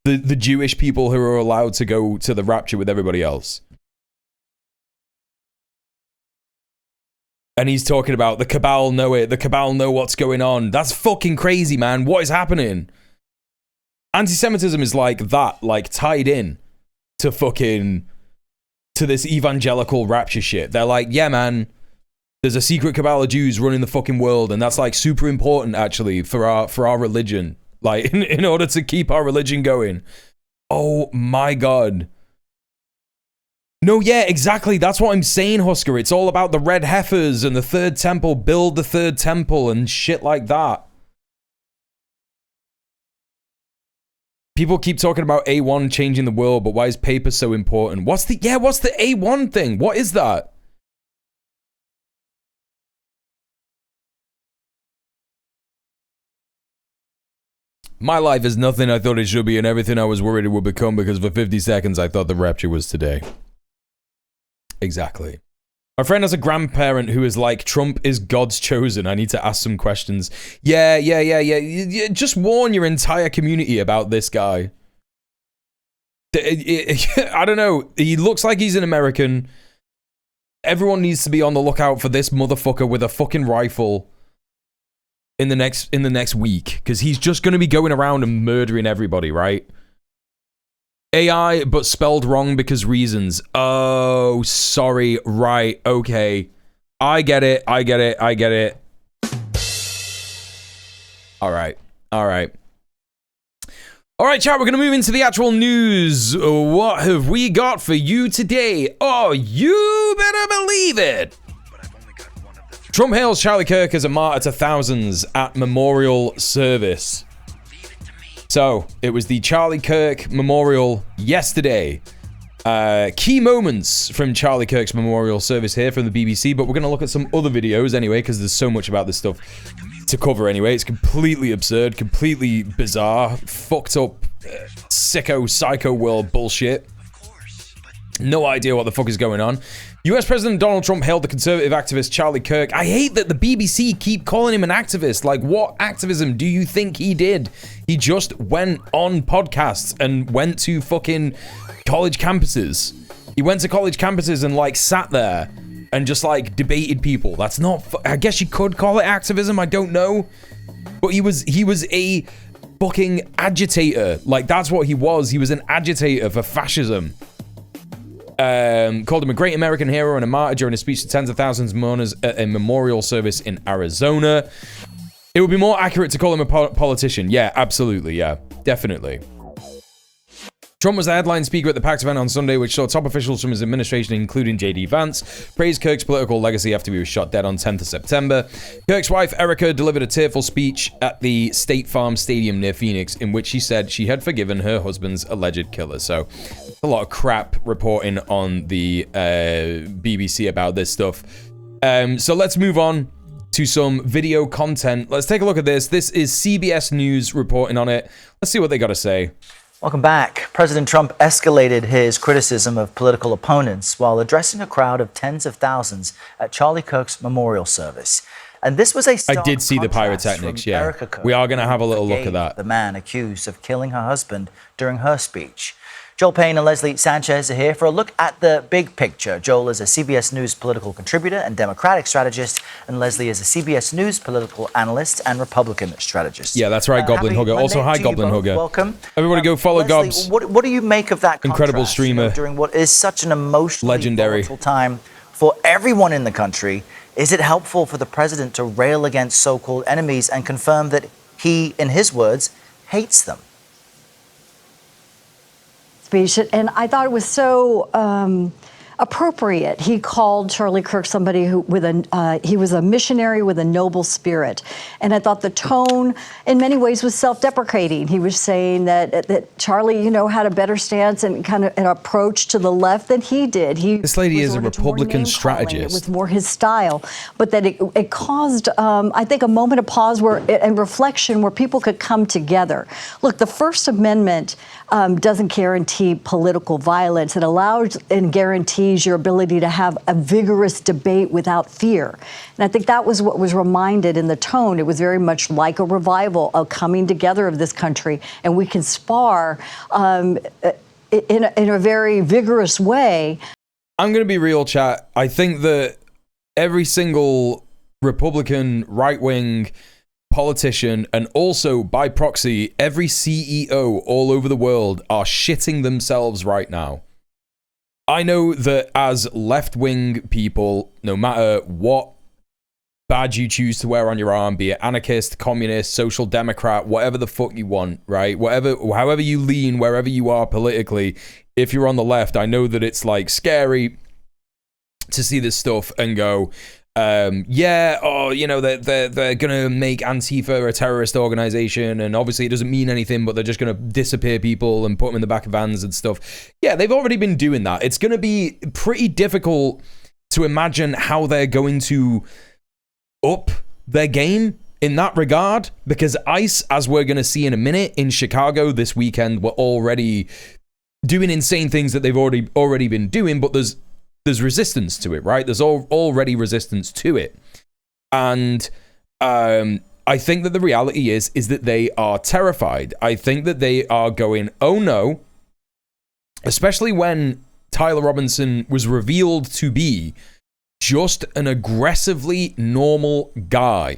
the Jewish people who are allowed to go to the rapture with everybody else. And he's talking about the cabal know it. The cabal know what's going on. That's fucking crazy, man. What is happening? Anti-Semitism is like that, like tied in to fucking... to this evangelical rapture shit. They're like, yeah, man, there's a secret cabal of Jews running the fucking world, and that's like super important actually for our religion, like in order to keep our religion going. Oh my god. No, yeah, exactly. That's what I'm saying, Husker. It's all about the red heifers and the third temple, build the third temple and shit like that. People keep talking about A1 changing the world, but why is paper so important? What's the A1 thing? What is that? My life is nothing I thought it should be and everything I was worried it would become, because for 50 seconds I thought the rapture was today. Exactly. My friend has a grandparent who is like, Trump is God's chosen. I need to ask some questions. Yeah. Just warn your entire community about this guy. I don't know. He looks like he's an American. Everyone needs to be on the lookout for this motherfucker with a fucking rifle in the next week, because he's just going to be going around and murdering everybody, right? AI, but spelled wrong because reasons. Oh, sorry. Right. Okay. I get it. All right. All right, chat, we're going to move into the actual news. What have we got for you today? Oh, you better believe it. Trump hails Charlie Kirk as a martyr to thousands at memorial service. So, it was the Charlie Kirk memorial yesterday. Key moments from Charlie Kirk's memorial service here from the BBC, but we're going to look at some other videos anyway, because there's so much about this stuff to cover anyway. It's completely absurd, completely bizarre, fucked up, sicko, psycho world bullshit. No idea what the fuck is going on. US President Donald Trump hailed the conservative activist Charlie Kirk. I hate that the BBC keep calling him an activist. Like, what activism do you think he did? He just went on podcasts and went to fucking college campuses. He went to college campuses and, like, sat there and just, like, debated people. That's not... I guess you could call it activism. I don't know. But he was a fucking agitator. Like, that's what he was. He was an agitator for fascism. Called him a great American hero and a martyr during a speech to tens of thousands of mourners at a memorial service in Arizona. It would be more accurate to call him a politician. Yeah, absolutely. Yeah, definitely. Trump was the headline speaker at the PAX event on Sunday, which saw top officials from his administration, including J.D. Vance, praise Kirk's political legacy after he was shot dead on 10th of September. Kirk's wife, Erica, delivered a tearful speech at the State Farm Stadium near Phoenix, in which she said she had forgiven her husband's alleged killer. So, a lot of crap reporting on the BBC about this stuff. So let's move on to some video content. Let's take a look at this. This is CBS News reporting on it. Let's see what they got to say. Welcome back. President Trump escalated his criticism of political opponents while addressing a crowd of tens of thousands at Charlie Kirk's memorial service. And this was a stark I did see the pyrotechnics, yeah. Erica Kirk, we are going to have a little look at that. The man accused of killing her husband during her speech. Joel Payne and Leslie Sanchez are here for a look at the big picture. Joel is a CBS News political contributor and Democratic strategist, and Leslie is a CBS News political analyst and Republican strategist. Yeah, that's right, Goblin Hugger. Also, hi, Goblin Hugger. Welcome. Everybody go follow Leslie, Gobs. What do you make of that incredible contrast, streamer during what is such an emotionally legendary volatile time for everyone in the country? Is it helpful for the president to rail against so-called enemies and confirm that he, in his words, hates them? Speech, and I thought it was so appropriate. He called Charlie Kirk somebody who he was a missionary with a noble spirit, and I thought the tone in many ways was self-deprecating. He was saying that Charlie, you know, had a better stance and kind of an approach to the left than he did. This lady is a Republican strategist. It was more his style, but that it caused, I think, a moment of pause and reflection where people could come together. Look, the First Amendment doesn't guarantee political violence. It allows and guarantees your ability to have a vigorous debate without fear. And I think that was what was reminded in the tone. It was very much like a revival, a coming together of this country, and we can spar in a very vigorous way. I'm going to be real, chat. I think that every single Republican right-wing politician, and also by proxy, every CEO all over the world are shitting themselves right now. I know that as left-wing people, no matter what badge you choose to wear on your arm, be it anarchist, communist, social democrat, whatever the fuck you want, right? However you lean, wherever you are politically, if you're on the left, I know that it's like scary to see this stuff and go, you know, they're gonna make Antifa a terrorist organization, and obviously it doesn't mean anything, but they're just gonna disappear people and put them in the back of vans and stuff. Yeah, they've already been doing that. It's gonna be pretty difficult to imagine how they're going to up their game in that regard, because ICE, as we're gonna see in a minute in Chicago this weekend, were already doing insane things that they've already been doing, but there's resistance to it, right? There's already resistance to it. And I think that the reality is that they are terrified. I think that they are going, oh no, especially when Tyler Robinson was revealed to be just an aggressively normal guy.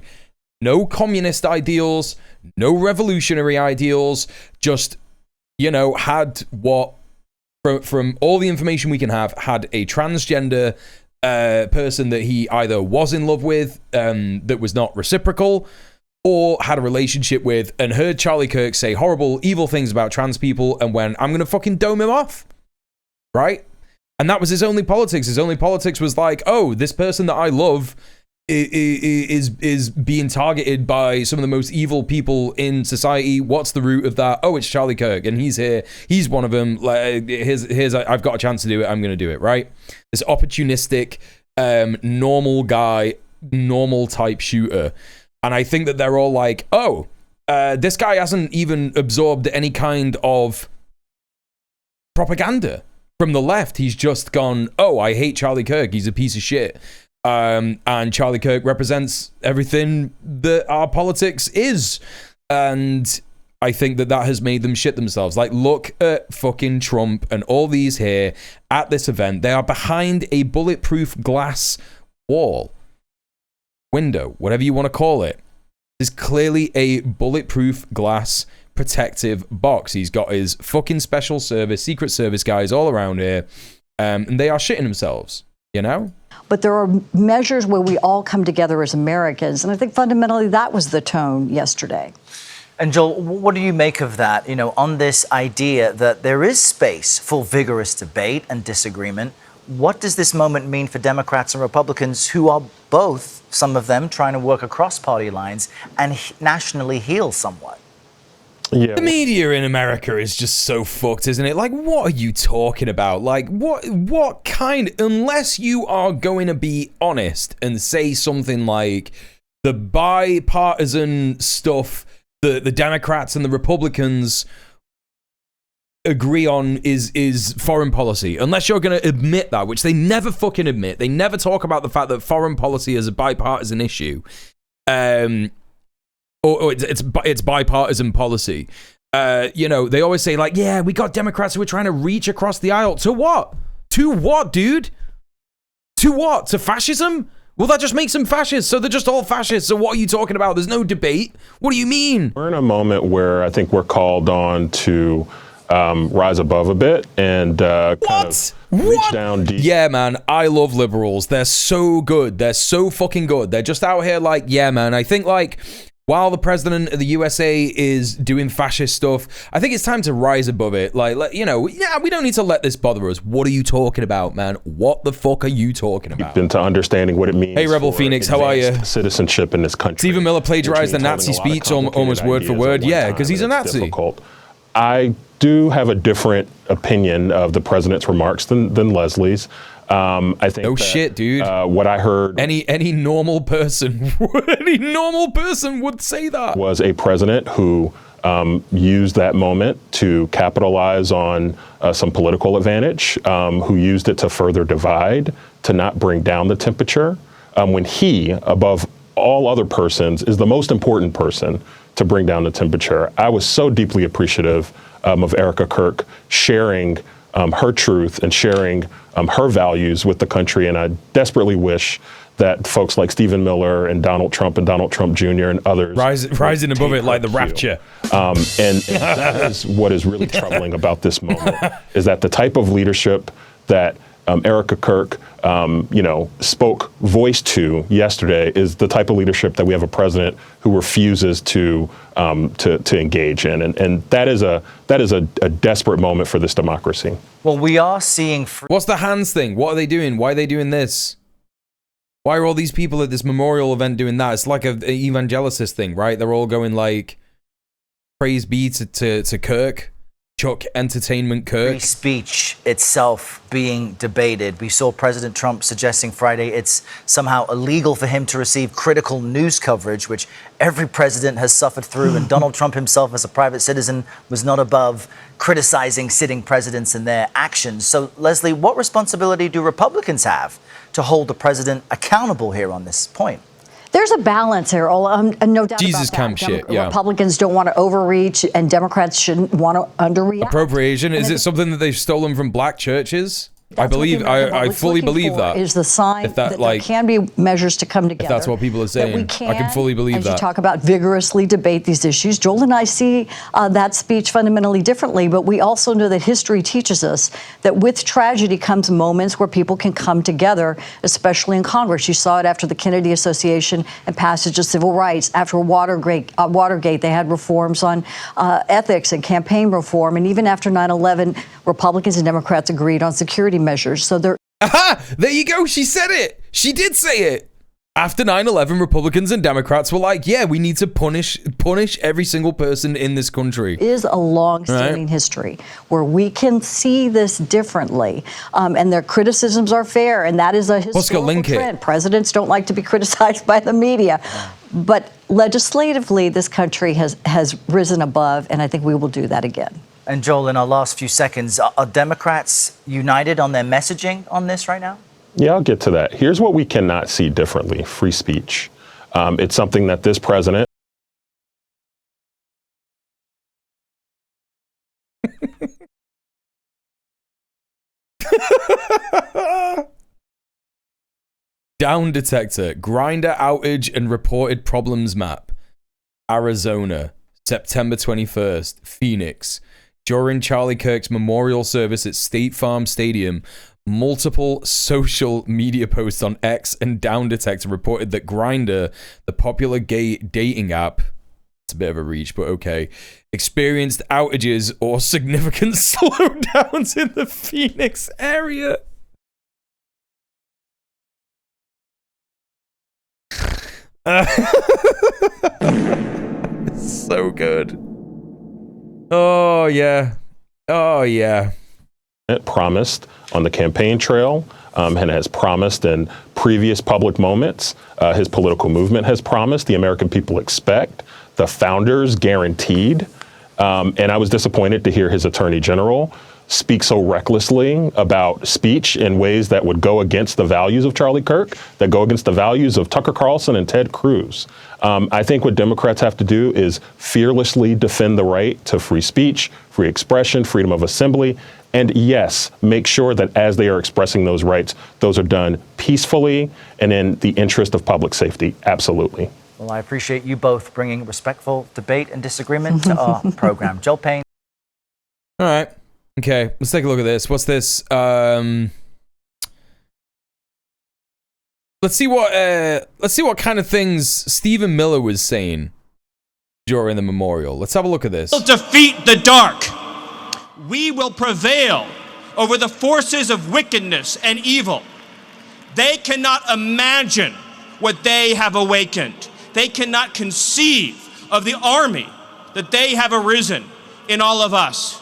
No communist ideals, no revolutionary ideals, just, you know, had what, from all the information we can have, had a transgender person that he either was in love with, that was not reciprocal, or had a relationship with and heard Charlie Kirk say horrible, evil things about trans people and went, I'm going to fucking dome him off. Right? And that was his only politics. His only politics was like, oh, this person that I love is being targeted by some of the most evil people in society. What's the root of that? Oh, it's Charlie Kirk, and he's here. He's one of them. Like, here's I've got a chance to do it. I'm going to do it, right? This opportunistic, normal guy, normal type shooter. And I think that they're all like, oh, this guy hasn't even absorbed any kind of propaganda from the left. He's just gone, oh, I hate Charlie Kirk. He's a piece of shit. And Charlie Kirk represents everything that our politics is. And I think that that has made them shit themselves. Like, look at fucking Trump and all these here at this event. They are behind a bulletproof glass wall, window, whatever you want to call it. There's clearly a bulletproof glass protective box. He's got his fucking special service, secret service guys all around here. And they are shitting themselves, you know? But there are measures where we all come together as Americans. And I think fundamentally that was the tone yesterday. And Joel, what do you make of that, you know, on this idea that there is space for vigorous debate and disagreement? What does this moment mean for Democrats and Republicans who are both, some of them, trying to work across party lines and nationally heal somewhat? Yeah. The media in America is just so fucked, isn't it? Like, what are you talking about? Like, what kind, unless you are going to be honest and say something like the bipartisan stuff that the Democrats and the Republicans agree on is foreign policy, unless you're going to admit that, which they never fucking admit. They never talk about the fact that foreign policy is a bipartisan issue. Or it's bipartisan policy. You know, they always say like, yeah, we got Democrats who are trying to reach across the aisle. To what? To what, dude? To what? To fascism? Well, that just makes them fascists. So they're just all fascists. So what are you talking about? There's no debate. What do you mean? We're in a moment where I think we're called on to rise above a bit and kind of reach down deep. Yeah, man, I love liberals. They're so good. They're so fucking good. They're just out here like, yeah, man, I think like while the president of the USA is doing fascist stuff, I think it's time to rise above it. Like, you know, yeah, we don't need to let this bother us. What are you talking about, man? What the fuck are you talking about? Into understanding what it means. Hey, Rebel Phoenix, how are you? Citizenship in this country. Stephen Miller plagiarized the Nazi speech almost word for word. Yeah, because he's a Nazi. Difficult. I do have a different opinion of the president's remarks than Leslie's. I think no shit, dude. What I heard, any normal person, would say that. Was a president who used that moment to capitalize on some political advantage, who used it to further divide, to not bring down the temperature, when he, above all other persons, is the most important person to bring down the temperature. I was so deeply appreciative of Erica Kirk sharing her truth and sharing her values with the country. And I desperately wish that folks like Stephen Miller and Donald Trump Jr. and others rising above it like the Rapture. And that is what is really troubling about this moment, is that the type of leadership that Erica Kirk, spoke voice to yesterday is the type of leadership that we have a president who refuses to engage in, and that is a desperate moment for this democracy. Well, we are seeing. What's the hands thing? What are they doing? Why are they doing this? Why are all these people at this memorial event doing that? It's like an evangelicist thing, right? They're all going like, praise be to Kirk. Chuck Entertainment Kirk. Free speech itself being debated. We saw President Trump suggesting Friday it's somehow illegal for him to receive critical news coverage, which every president has suffered through. And Donald Trump himself, as a private citizen, was not above criticizing sitting presidents and their actions. So, Leslie, what responsibility do Republicans have to hold the president accountable here on this point? There's a balance here, no doubt Jesus about camp that. shit, yeah. Republicans don't want to overreach, and Democrats shouldn't want to underreact. Appropriation? Is it something that they've stolen from black churches? I believe, I fully believe that. Is the sign if that there can be measures to come together. If that's what people are saying, we can, I can fully believe as that. you talk about, vigorously debate these issues. Joel and I see that speech fundamentally differently, but we also know that history teaches us that with tragedy comes moments where people can come together, especially in Congress. You saw it after the Kennedy Association and passage of civil rights. After Watergate, they had reforms on ethics and campaign reform. And even after 9/11, Republicans and Democrats agreed on security measures. So there. Aha! There you go. She said it. She did say it. After 9/11, Republicans and Democrats were like, yeah, we need to punish every single person in this country. Is a long-standing history where we can see this differently, and their criticisms are fair, and that is a historical trend. Presidents don't like to be criticized by the media, but legislatively, this country has risen above, and I think we will do that again. And Joel, in our last few seconds, are Democrats united on their messaging on this right now? Yeah, I'll get to that. Here's what we cannot see differently: free speech. It's something that this president. Down detector, grinder outage and reported problems map. Arizona, September 21st, Phoenix. During Charlie Kirk's memorial service at State Farm Stadium, multiple social media posts on X and Down Detector reported that Grindr, the popular gay dating app, it's a bit of a reach, but okay, experienced outages or significant slowdowns in the Phoenix area. It's so good. Oh, yeah. Oh, yeah. It promised on the campaign trail and has promised in previous public moments. His political movement has promised. The American people expect. The founders guaranteed. And I was disappointed to hear his attorney general speak so recklessly about speech in ways that would go against the values of Charlie Kirk, that go against the values of Tucker Carlson and Ted Cruz. I think what Democrats have to do is fearlessly defend the right to free speech, free expression, freedom of assembly, and yes, make sure that as they are expressing those rights, those are done peacefully and in the interest of public safety. Absolutely. Well, I appreciate you both bringing respectful debate and disagreement to our program. Joel Payne. All right. Okay, let's take a look at this. What's this? Let's see what kind of things Stephen Miller was saying during the memorial. Let's have a look at this. We'll defeat the dark. We will prevail over the forces of wickedness and evil. They cannot imagine what they have awakened. They cannot conceive of the army that they have arisen in all of us.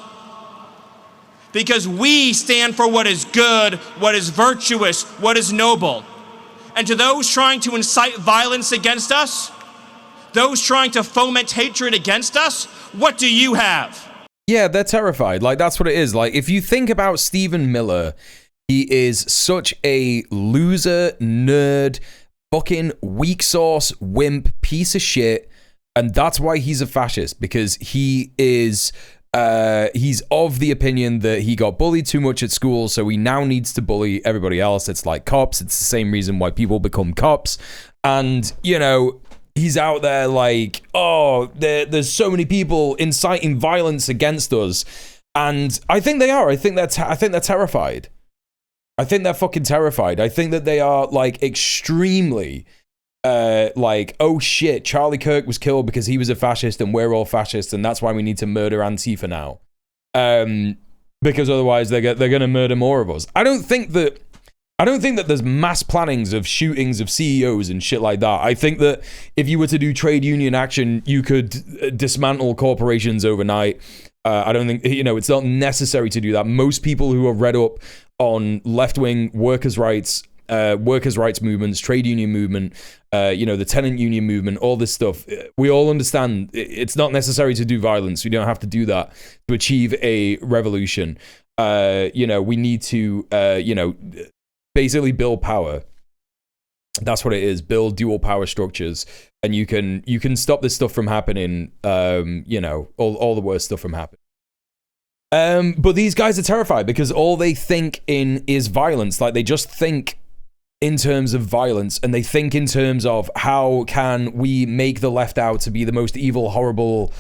Because we stand for what is good, what is virtuous, what is noble. And to those trying to incite violence against us, those trying to foment hatred against us, what do you have? Yeah, they're terrified. Like, that's what it is. Like, if you think about Stephen Miller, he is such a loser, nerd, fucking weak sauce, wimp, piece of shit. And that's why he's a fascist, because he is... he's of the opinion that he got bullied too much at school, so he now needs to bully everybody else. It's like cops. It's the same reason why people become cops. And, you know, he's out there like, oh, there's so many people inciting violence against us. And I think they are. I think they're terrified. I think they're fucking terrified. I think that they are, like, extremely... like, oh shit, Charlie Kirk was killed because he was a fascist and we're all fascists and that's why we need to murder Antifa now. Because otherwise they're gonna murder more of us. I don't think that there's mass plannings of shootings of CEOs and shit like that. I think that if you were to do trade union action, you could dismantle corporations overnight. I don't think, you know, it's not necessary to do that. Most people who are read up on left-wing workers' rights movements, trade union movement, you know, the tenant union movement, all this stuff. We all understand it's not necessary to do violence. We don't have to do that to achieve a revolution. You know, we need to, you know, basically build power. That's what it is. Build dual power structures, and you can stop this stuff from happening. You know, all the worst stuff from happening. But these guys are terrified because all they think in is violence. Like, they just think in terms of violence, and they think in terms of how can we make the left out to be the most evil, horrible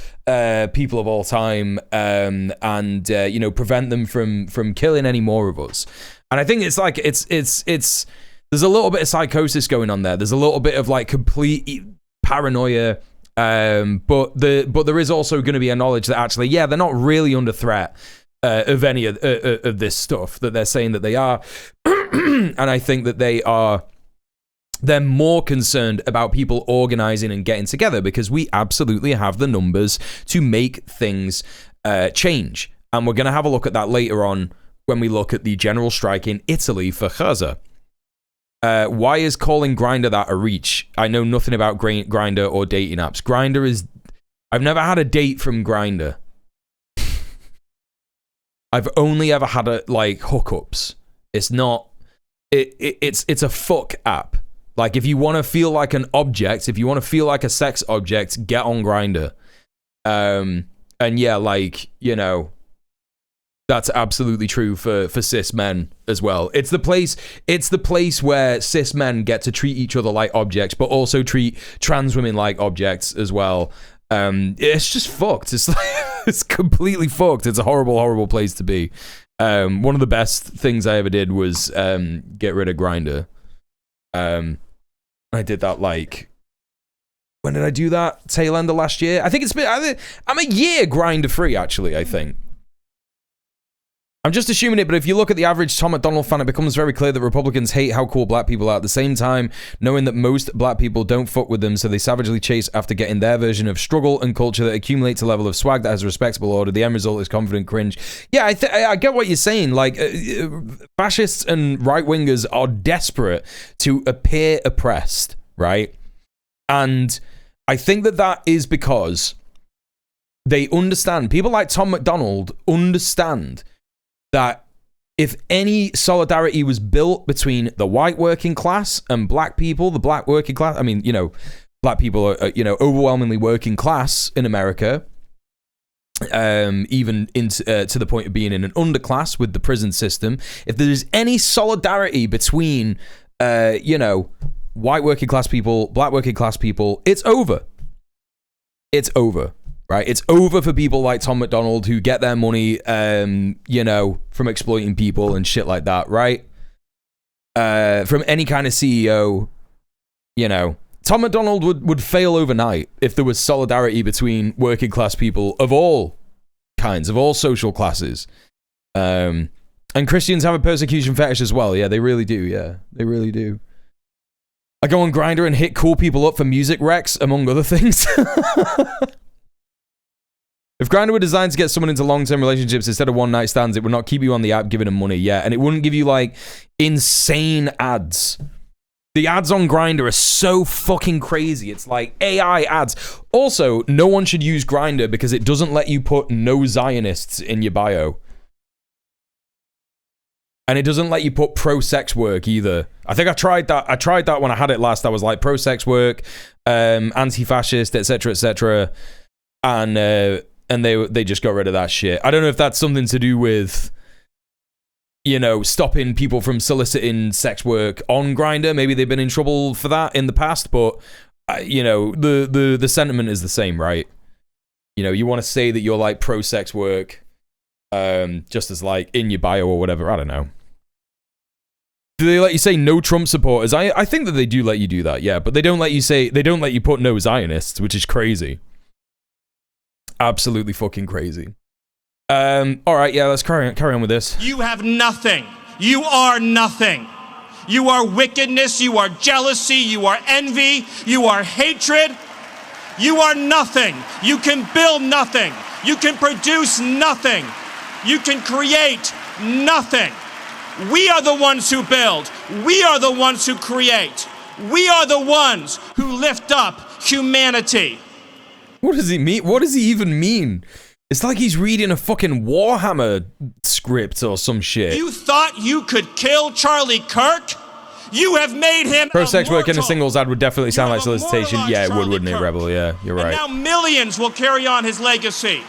people of all time, and you know, prevent them from killing any more of us. And I think it's like it's there's a little bit of psychosis going on there. There's a little bit of like complete paranoia. But there is also going to be a knowledge that actually, yeah, they're not really under threat of any of this stuff that they're saying that they are. And I think that they're more concerned about people organizing and getting together because we absolutely have the numbers to make things change. And we're going to have a look at that later on when we look at the general strike in Italy for Gaza. Why is calling Grindr that a reach? I know nothing about Grindr or dating apps. Grindr is... I've never had a date from Grindr. I've only ever had like hookups. It's not... It's a fuck app. Like, if you want to feel like an object, if you want to feel like a sex object, get on Grindr. And yeah, like, you know... That's absolutely true for cis men as well. It's the place where cis men get to treat each other like objects, but also treat trans women like objects as well. It's just fucked. It's like, it's completely fucked. It's a horrible, horrible place to be. One of the best things I ever did was get rid of Grindr. I did that like, when did I do that? Tail end of last year. I think it's been. I'm a year Grindr free actually. I think. I'm just assuming it, but if you look at the average Tom McDonald fan, it becomes very clear that Republicans hate how cool black people are at the same time, knowing that most black people don't fuck with them, so they savagely chase after getting their version of struggle and culture that accumulates a level of swag that has a respectable order. The end result is confident cringe. Yeah, I get what you're saying. Like, fascists and right-wingers are desperate to appear oppressed, right? And I think that is because they understand, people like Tom McDonald understand that if any solidarity was built between the white working class and black people, the black working class, I mean, you know, black people are, you know, overwhelmingly working class in America, even to the point of being in an underclass with the prison system. If there's any solidarity between, you know, white working class people, black working class people, it's over. It's over. Right, it's over for people like Tom McDonald who get their money, you know, from exploiting people and shit like that, right? From any kind of CEO, you know, Tom McDonald would fail overnight if there was solidarity between working class people of all kinds, of all social classes. And Christians have a persecution fetish as well. Yeah, they really do. Yeah, they really do. I go on Grindr and hit cool people up for music recs, among other things. If Grindr were designed to get someone into long-term relationships instead of one-night stands, it would not keep you on the app giving them money, yeah, and it wouldn't give you, like, insane ads. The ads on Grindr are so fucking crazy. It's like AI ads. Also, no one should use Grindr because it doesn't let you put no Zionists in your bio. And it doesn't let you put pro-sex work either. I think I tried that when I had it last. I was like, pro-sex work, anti-fascist, etc., etc., and they just got rid of that shit. I don't know if that's something to do with, you know, stopping people from soliciting sex work on Grindr. Maybe they've been in trouble for that in the past, but you know, the sentiment is the same, right? You know, you want to say that you're like pro sex work, just as like in your bio or whatever. I don't know. Do they let you say no Trump supporters? I think that they do let you do that, yeah, but they don't let you put no Zionists, which is crazy. Absolutely fucking crazy. All right, yeah, let's carry on with this. You have nothing. You are nothing. You are wickedness. You are jealousy. You are envy. You are hatred. You are nothing. You can build nothing. You can produce nothing. You can create nothing. We are the ones who build. We are the ones who create. We are the ones who lift up humanity. What does he mean? What does he even mean? It's like he's reading a fucking Warhammer script or some shit. You thought you could kill Charlie Kirk? You have made him pro-sex work in a singles ad would definitely sound like solicitation. Yeah, it would, wouldn't it, Rebel? Yeah, you're right. And now millions will carry on his legacy.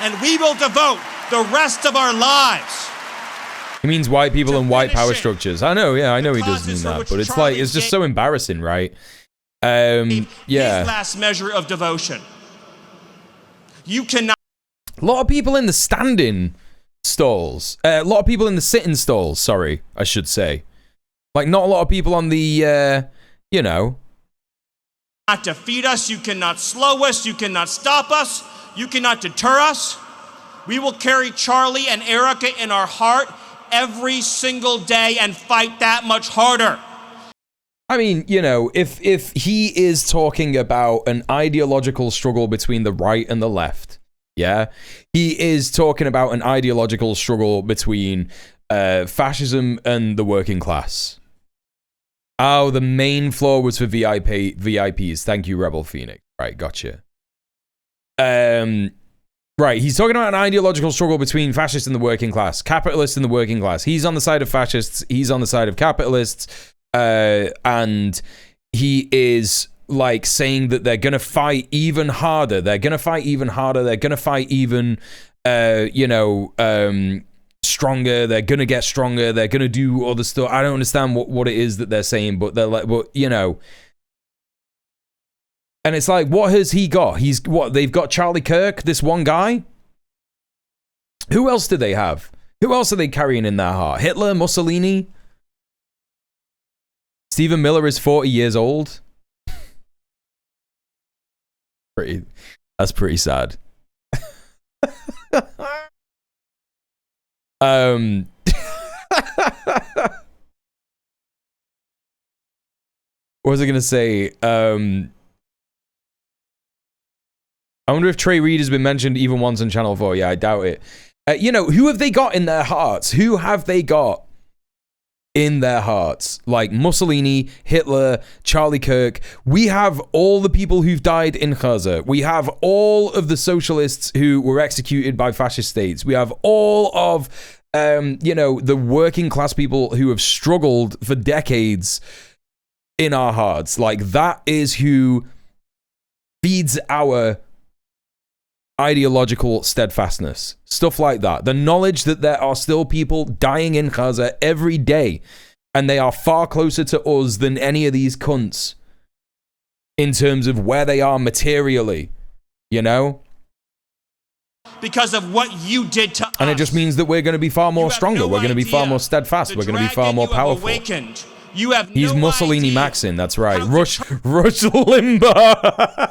And we will devote the rest of our lives. He means white people and white power structures. I know, yeah, I know he does mean that, but it's like, it's just so embarrassing, right? Yeah. His last measure of devotion. You cannot. A lot of people in the standing stalls. A lot of people in the sitting stalls, sorry, I should say. Like, not a lot of people on the, you know. Not defeat us, you cannot slow us, you cannot stop us, you cannot deter us. We will carry Charlie and Erica in our heart every single day and fight that much harder. I mean, you know, if he is talking about an ideological struggle between the right and the left, yeah, he is talking about an ideological struggle between fascism and the working class. Oh, the main floor was for VIPs. Thank you, Rebel Phoenix. Right, gotcha. Right, he's talking about an ideological struggle between fascists and the working class, capitalists and the working class. He's on the side of fascists, he's on the side of capitalists, and he is like saying that they're gonna fight even harder. They're gonna fight even harder. They're gonna fight even, you know, stronger. They're gonna get stronger. They're gonna do other stuff. I don't understand what it is that they're saying, but they're like, but you know. And it's like, what has he got? They've got Charlie Kirk, this one guy. Who else do they have? Who else are they carrying in their heart? Hitler, Mussolini? Stephen Miller is 40 years old. That's pretty sad. What was I gonna say? I wonder if Trey Reed has been mentioned even once on Channel 4. Yeah, I doubt it. You know, who have they got in their hearts? Who have they got in their hearts? Like Mussolini, Hitler, Charlie Kirk. We have all the people who've died in Gaza. We have all of the socialists who were executed by fascist states. We have all of, you know, the working class people who have struggled for decades in our hearts. Like, that is who feeds our ideological steadfastness. Stuff like that. The knowledge that there are still people dying in Gaza every day, and they are far closer to us than any of these cunts in terms of where they are materially, you know? Because of what you did to us. And it just means that we're going to be far more stronger. We're going to be far more steadfast. We're going to be far more powerful. He's Mussolini Maxin, that's right. Rush Limbaugh.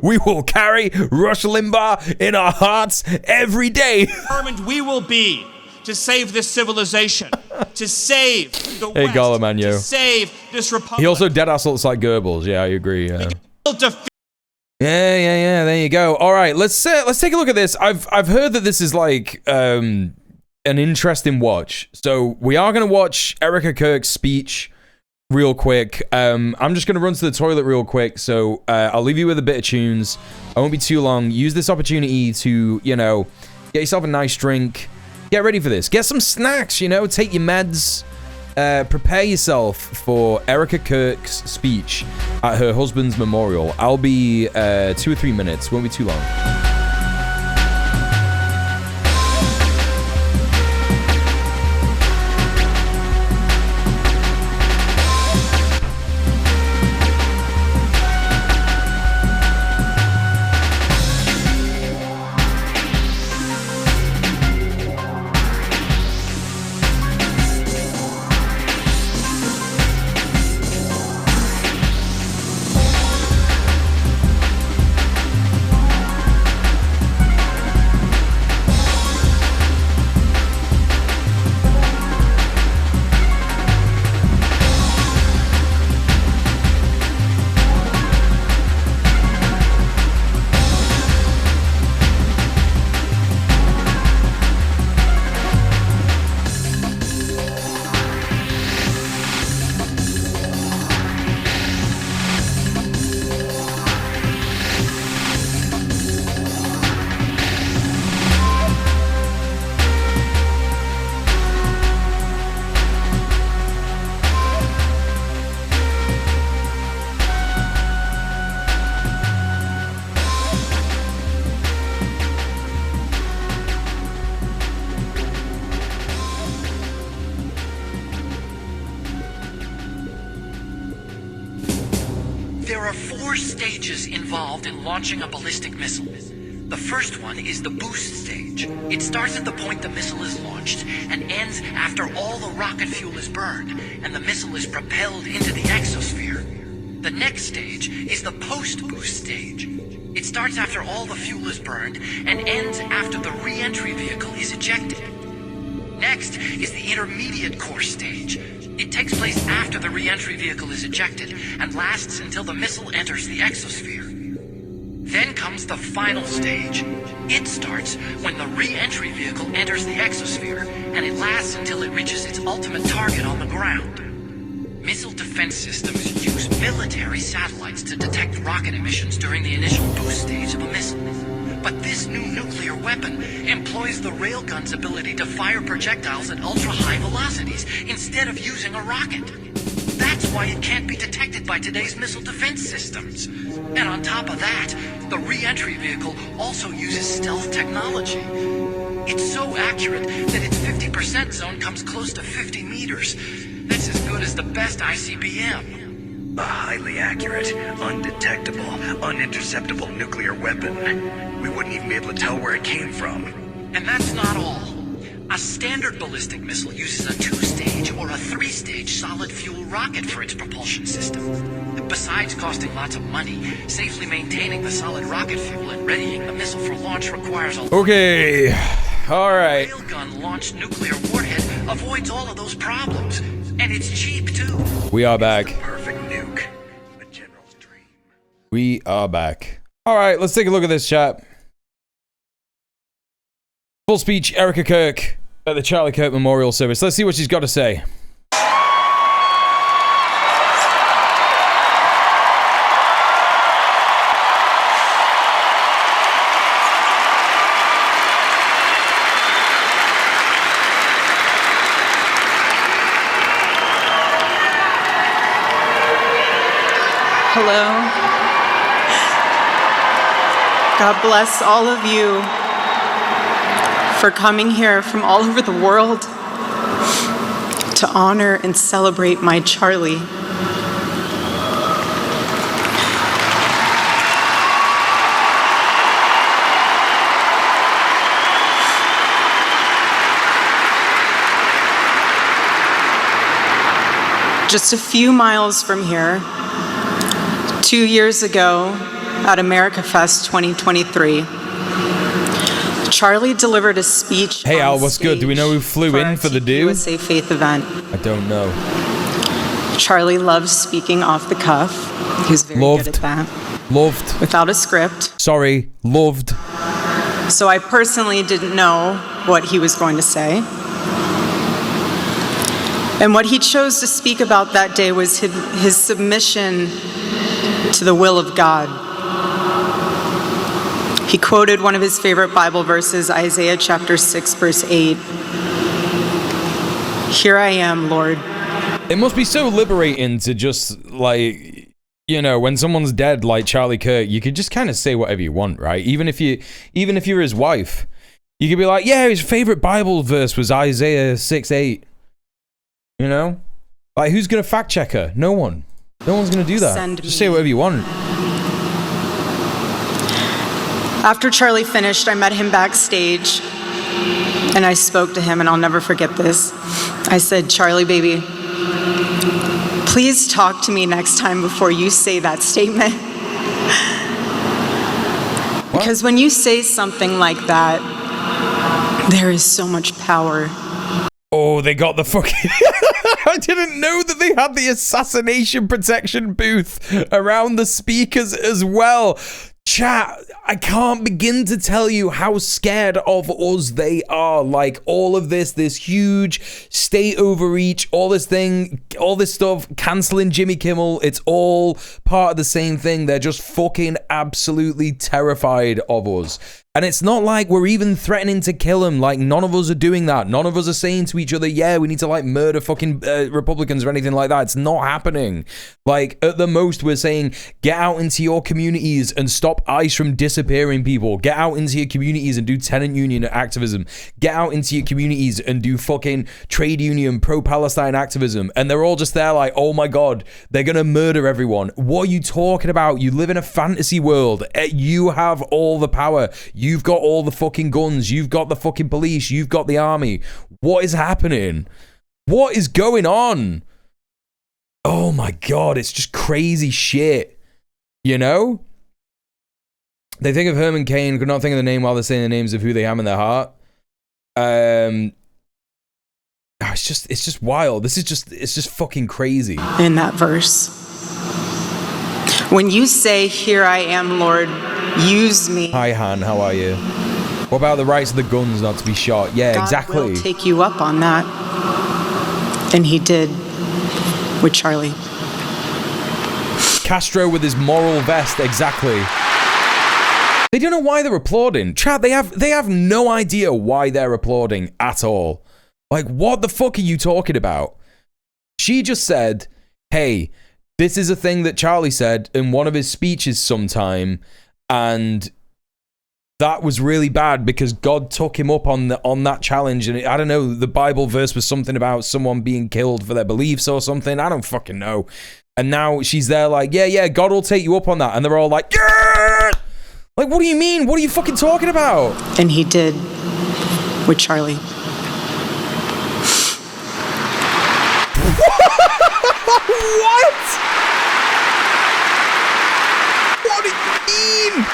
We will carry Rush Limbaugh in our hearts every day. Determined we will be to save this civilization, to save the Hey, West, Garlaman, yo. to save this republic. He also deadass looks like Goebbels. Yeah, I agree. Yeah, there you go. All right, let's take a look at this. I've heard that this is like an interesting watch. So we are going to watch Erica Kirk's speech real quick. I'm just going to run to the toilet real quick, so I'll leave you with a bit of tunes. I won't be too long. Use this opportunity to, you know, get yourself a nice drink. Get ready for this. Get some snacks, you know, take your meds. Prepare yourself for Erica Kirk's speech at her husband's memorial. I'll be 2 or 3 minutes. Won't be too long. stages involved in launching a ballistic missile. The first one is the boost stage. It starts at the point the missile is launched and ends after all the rocket fuel is burned and the missile is propelled into the exosphere. The next stage is the post-boost stage. It starts after all the fuel is burned and ends after the re-entry vehicle is ejected. Next is the intermediate course stage. It takes place after the re-entry vehicle is ejected and lasts until the missile enters the exosphere. Then comes the final stage. It starts when the re-entry vehicle enters the exosphere, and it lasts until it reaches its ultimate target on the ground. Missile defense systems use military satellites to detect rocket emissions during the initial boost stage of a missile. But this new nuclear weapon employs the railgun's ability to fire projectiles at ultra-high velocities instead of using a rocket. That's why it can't be detected by today's missile defense systems. And on top of that, the re-entry vehicle also uses stealth technology. It's so accurate that its 50% zone comes close to 50 meters. That's as good as the best ICBM. A highly accurate, undetectable, uninterceptable nuclear weapon. We wouldn't even be able to tell where it came from. And that's not all. A standard ballistic missile uses a 2-stage or a 3-stage solid fuel rocket for its propulsion system. Besides costing lots of money, safely maintaining the solid rocket fuel and readying the missile for launch requires a... Okay. All right. A railgun launched nuclear warhead avoids all of those problems. And it's cheap, too. We are back. Perfect nuke. A general's dream. We are back. All right, let's take a look at this chat. Full speech, Erica Kirk at the Charlie Kirk Memorial Service. Let's see what she's got to say. Hello. God bless all of you for coming here from all over the world to honor and celebrate my Charlie. Just a few miles from here, 2 years ago at America Fest 2023, Charlie delivered a speech. Hey Al, what's good? Do we know who flew in for the do? USA Faith event. I don't know. Charlie loves speaking off the cuff. He's very good at that. Loved. Without a script. Sorry, loved. So I personally didn't know what he was going to say. And what he chose to speak about that day was his submission to the will of God. He quoted one of his favorite Bible verses, Isaiah chapter 6, verse 8. Here I am, Lord. It must be so liberating to just, like, you know, when someone's dead, like Charlie Kirk, you could just kind of say whatever you want, right? Even if you're his wife, you could be like, yeah, his favorite Bible verse was Isaiah 6:8. You know? Like, who's going to fact check her? No one. No one's going to do that. Just say whatever you want. After Charlie finished, I met him backstage, and I spoke to him, and I'll never forget this. I said, Charlie, baby, please talk to me next time before you say that statement. Because when you say something like that, there is so much power. Oh, they got the fucking... I didn't know that they had the assassination protection booth around the speakers as well. Chat, I can't begin to tell you how scared of us they are. Like, all of this huge state overreach, all this stuff, canceling Jimmy Kimmel, it's all part of the same thing. They're just fucking absolutely terrified of us. And it's not like we're even threatening to kill him. Like, none of us are doing that. None of us are saying to each other, yeah, we need to, like, murder fucking Republicans or anything like that. It's not happening. Like, at the most, we're saying, get out into your communities and stop stop ICE from disappearing people. Get out into your communities and do tenant union activism. Get out into your communities and do fucking trade union pro-Palestine activism. And they're all just there like, oh my God, they're gonna murder everyone. What are you talking about? You live in a fantasy world. You have all the power. You've got all the fucking guns. You've got the fucking police. You've got the army. What is happening? What is going on? Oh my God, it's just crazy shit. You know? They think of Herman Cain, could not think of the name while they're saying the names of who they have in their heart. It's just wild. It's just fucking crazy. In that verse, when you say, "Here I am, Lord, use me." Hi, Han, how are you? What about the rights of the guns not to be shot? Yeah, God exactly. will take you up on that. And he did with Charlie. Castro with his moral vest, exactly. They don't know why they're applauding. Chat, they have no idea why they're applauding at all. Like, what the fuck are you talking about? She just said, hey, this is a thing that Charlie said in one of his speeches sometime, and that was really bad because God took him up on that challenge. And I don't know, the Bible verse was something about someone being killed for their beliefs or something. I don't fucking know. And now she's there like, yeah, God will take you up on that. And they're all like, yeah! Like, what do you mean? What are you fucking talking about? And he did with Charlie. What? What do you mean?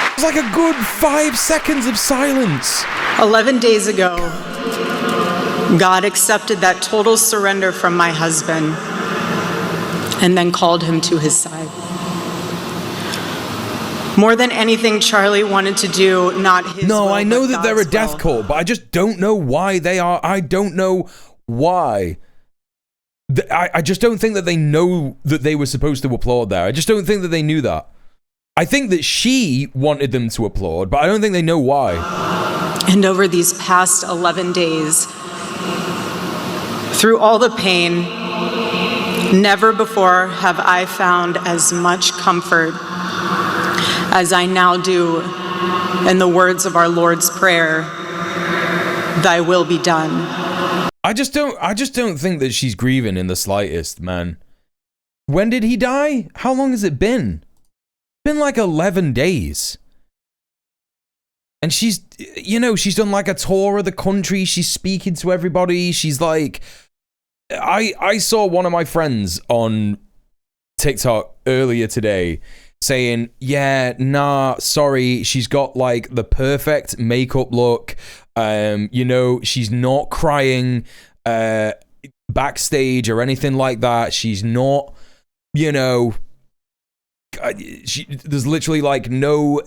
It was like a good 5 seconds of silence. 11 days ago, God accepted that total surrender from my husband and then called him to his side. More than anything, Charlie wanted to do not his will, I know that they're a death will. cult, but I just don't know why they are. I don't know why. I just don't think that they know that they were supposed to applaud there. I just don't think that they knew that. I think that she wanted them to applaud, but I don't think they know why. And over these past 11 days, through all the pain, never before have I found as much comfort as I now do in the words of our Lord's Prayer, "Thy will be done." I just don't think that she's grieving in the slightest, man. When did he die? How long has it been? It's been like 11 days. And she's done like a tour of the country. She's speaking to everybody. She's like, I saw one of my friends on TikTok earlier today saying, yeah, nah, sorry, she's got like the perfect makeup look. She's not crying backstage or anything like that. She's not, there's literally like no,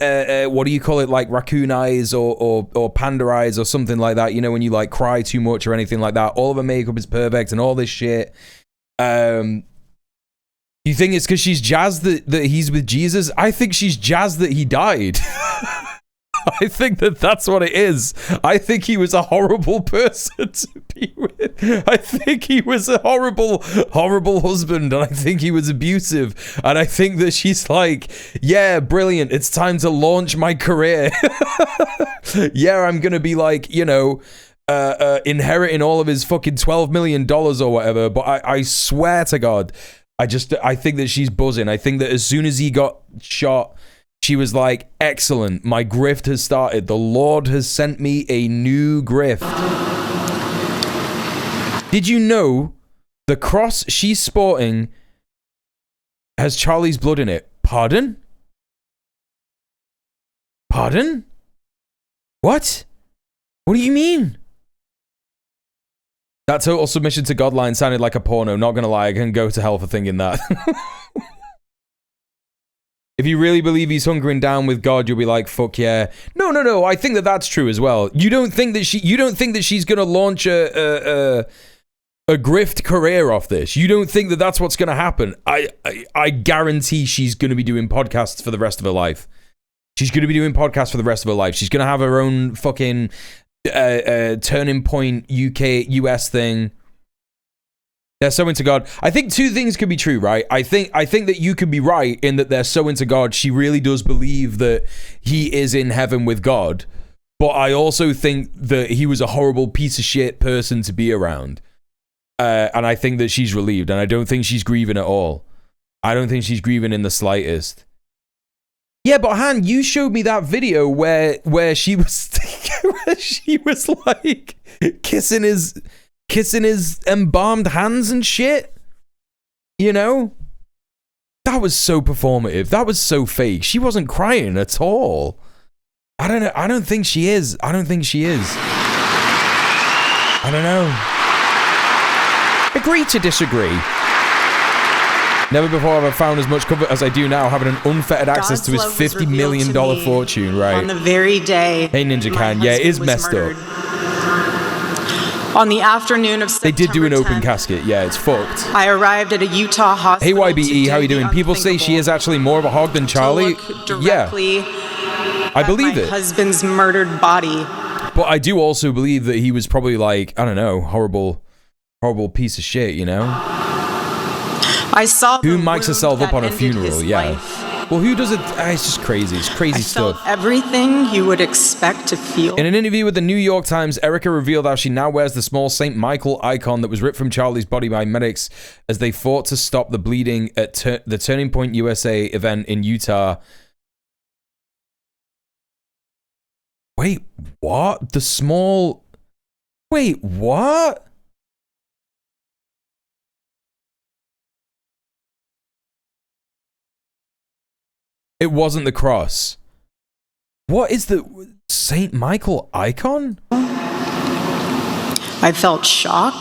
what do you call it? Like raccoon eyes or panda eyes or something like that. When you like cry too much or anything like that. All of her makeup is perfect and all this shit. You think it's because she's jazzed that he's with Jesus? I think she's jazzed that he died. I think that's what it is. I think he was a horrible person to be with. I think he was a horrible, horrible husband, and I think he was abusive. And I think that she's like, yeah, brilliant. It's time to launch my career. Yeah, I'm going to be like, inheriting all of his fucking $12 million or whatever. But I swear to God, I think that she's buzzing. I think that as soon as he got shot, she was like, excellent, my grift has started. The Lord has sent me a new grift. Did you know the cross she's sporting has Charlie's blood in it? Pardon? Pardon? What? What do you mean? That total submission to God line sounded like a porno. Not gonna lie, I can go to hell for thinking that. If you really believe he's hunkering down with God, you'll be like, fuck yeah. No. I think that that's true as well. You don't think that she's gonna launch a grift career off this? You don't think that that's what's gonna happen? I guarantee she's gonna be doing podcasts for the rest of her life. She's gonna be doing podcasts for the rest of her life. She's gonna have her own fucking Turning Point UK US thing. They're so into God. I think two things could be true, right? I think that you could be right in that they're so into God, she really does believe that he is in heaven with God. But I also think that he was a horrible piece of shit person to be around. And I think that she's relieved, and I don't think she's grieving at all. I don't think she's grieving in the slightest. Yeah, but Han, you showed me that video where she was where she was like kissing his embalmed hands and shit. You know? That was so performative. That was so fake. She wasn't crying at all. I don't know. I don't think she is. I don't know. Agree to disagree. Never before have I found as much comfort as I do now, having an unfettered access to his $50 million fortune, right? On the very day. Hey, Ninja Can. Yeah, it is messed up. On the afternoon of September They did do an open casket. Yeah, it's fucked. I arrived at a Utah hospital. Hey, YBE, how you doing? People say she is actually more of a hog than Charlie. Yeah, I believe it. My husband's murdered body. But I do also believe that he was probably like, I don't know, horrible piece of shit, you know? I saw who mics herself up on a funeral, yeah. Well, who does it? It's just crazy. It's crazy stuff. Everything you would expect to feel. In an interview with the New York Times, Erica revealed how she now wears the small St. Michael icon that was ripped from Charlie's body by medics as they fought to stop the bleeding at the Turning Point USA event in Utah. Wait, what? The small... Wait, what? It wasn't the cross. What is the St. Michael icon? I felt shock.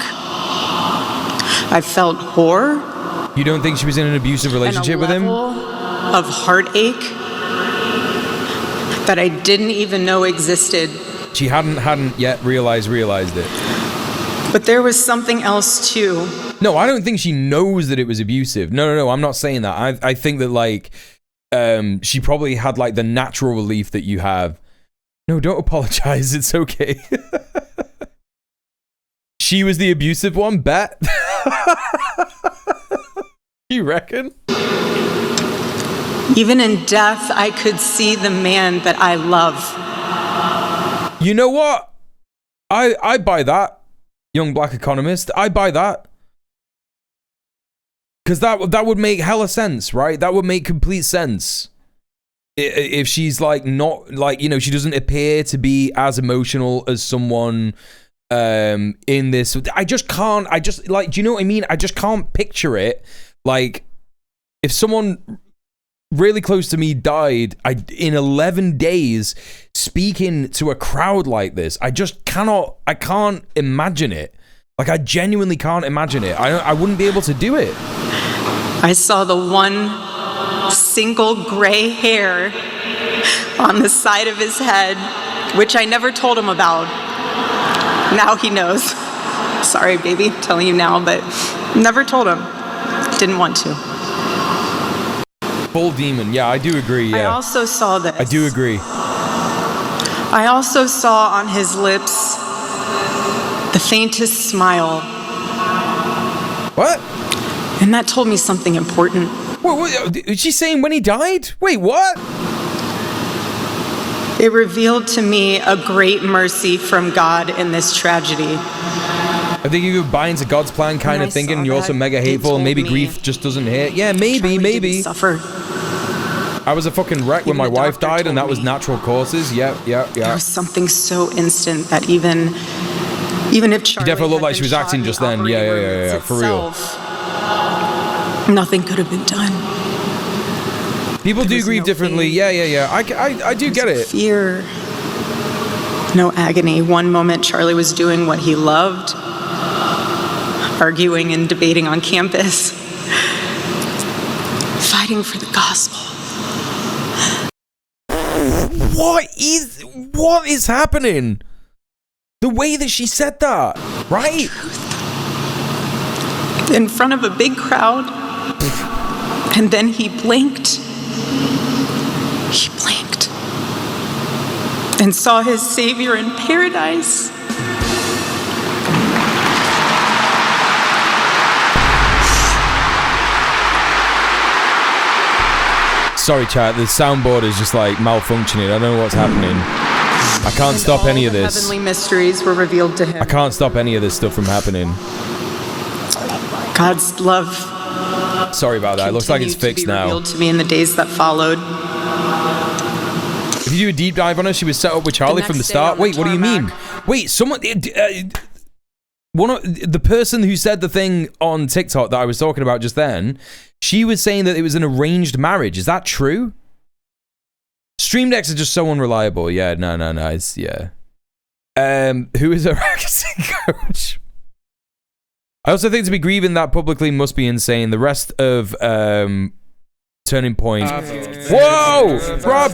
I felt horror. You don't think she was in an abusive relationship with him? Of heartache that I didn't even know existed. She hadn't yet realized it. But there was something else too. No, I don't think she knows that it was abusive. No, I'm not saying that. I think that like she probably had like the natural relief that you have. No, don't apologize. It's okay. She was the abusive one, bet. You reckon? Even in death, I could see the man that I love. You know what? I buy that, young black economist. I buy that. Because that would make hella sense, right? That would make complete sense. If she's like not like, you know, she doesn't appear to be as emotional as someone in this. Do you know what I mean? I just can't picture it. Like, if someone really close to me died in 11 days speaking to a crowd like this, I can't imagine it. Like, I genuinely can't imagine it. I wouldn't be able to do it. I saw the one single gray hair on the side of his head, which I never told him about. Now he knows. Sorry, baby, I'm telling you now, but never told him. Didn't want to. Full demon. Yeah, I do agree. Yeah. I also saw this. I do agree. I also saw on his lips the faintest smile. What? And that told me something important. What, is she saying when he died? Wait, what? It revealed to me a great mercy from God in this tragedy. I think you buy into God's plan kind of thinking, and you're also mega hateful, and maybe grief just doesn't hit. Yeah, maybe. Suffer. I was a fucking wreck when my wife died, and that was natural causes. Yeah. There was something so instant that even if Charlie she definitely looked like she was acting just then. Yeah, for real. Nothing could have been done. People do grieve differently. Yeah. I do get it. Fear. No agony. One moment Charlie was doing what he loved, arguing and debating on campus, fighting for the gospel. What is happening? The way that she said that, right? In front of a big crowd, and then he blinked. He blinked and saw his Savior in paradise. Sorry, chat. The soundboard is just like malfunctioning. I don't know what's happening. I can't stop any of this. Heavenly mysteries were revealed to him. I can't stop any of this stuff from happening. God's love. Sorry about that. It looks like it's fixed now. Revealed to me in the days that followed. If you do a deep dive on her, she was set up with Charlie from the start. Wait, what do you mean? Wait, someone... the person who said the thing on TikTok that I was talking about just then, she was saying that it was an arranged marriage. Is that true? Stream decks are just so unreliable. Yeah, no. It's, yeah. Who is a practicing coach? I also think to be grieving that publicly must be insane. The rest of Turning Point. Whoa! Rob!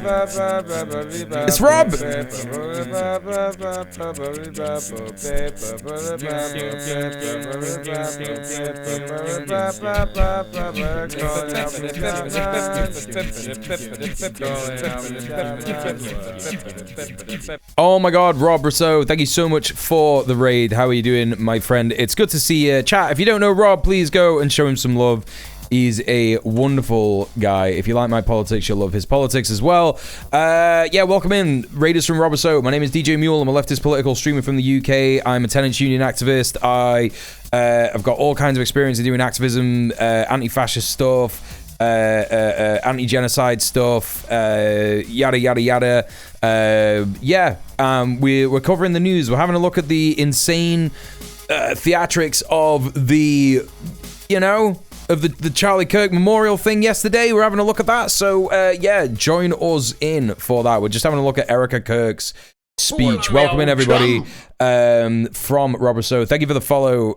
It's Rob! Oh my god, Rob Rousseau, thank you so much for the raid. How are you doing, my friend? It's good to see you. Chat, if you don't know Rob, please go and show him some love. He's a wonderful guy. If you like my politics, you'll love his politics as well. Yeah, welcome in, Raiders from Robertso. My name is djmuel. I'm a leftist political streamer from the UK. I'm a tenants union activist. I've got all kinds of experience in doing activism, anti-fascist stuff, anti-genocide stuff, yada, yada, yada. We're covering the news. We're having a look at the insane theatrics of the, of the Charlie Kirk memorial thing yesterday. We're having a look at that. So, yeah, join us in for that. We're just having a look at Erica Kirk's speech. Welcome in, everybody, from Robert. So, thank you for the follow.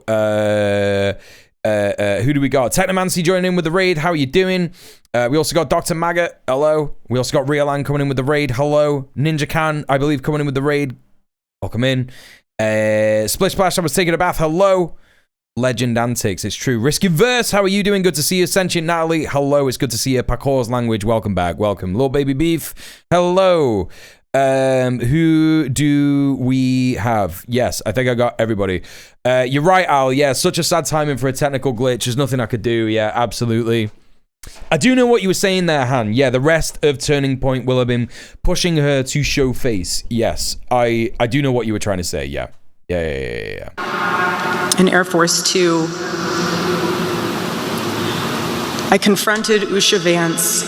Who do we got? Technomancy joining in with the raid. How are you doing? We also got Dr. Maggot. Hello. We also got Realan coming in with the raid. Hello. Ninja Can, I believe, coming in with the raid. Welcome in. Splish Splash, I was taking a bath. Hello. Legend Antics, it's true. Risky Verse, how are you doing? Good to see you. Sentient Natalie, hello. It's good to see you. Parkour's Language, welcome back. Welcome. Little Baby Beef, hello. Who do we have? Yes, I think I got everybody. You're right, Al. Yeah, such a sad timing for a technical glitch. There's nothing I could do. Yeah, absolutely. I do know what you were saying there, Han. Yeah, the rest of Turning Point will have been pushing her to show face. Yes, I do know what you were trying to say. Yeah. In Air Force 2, I confronted Usha Vance.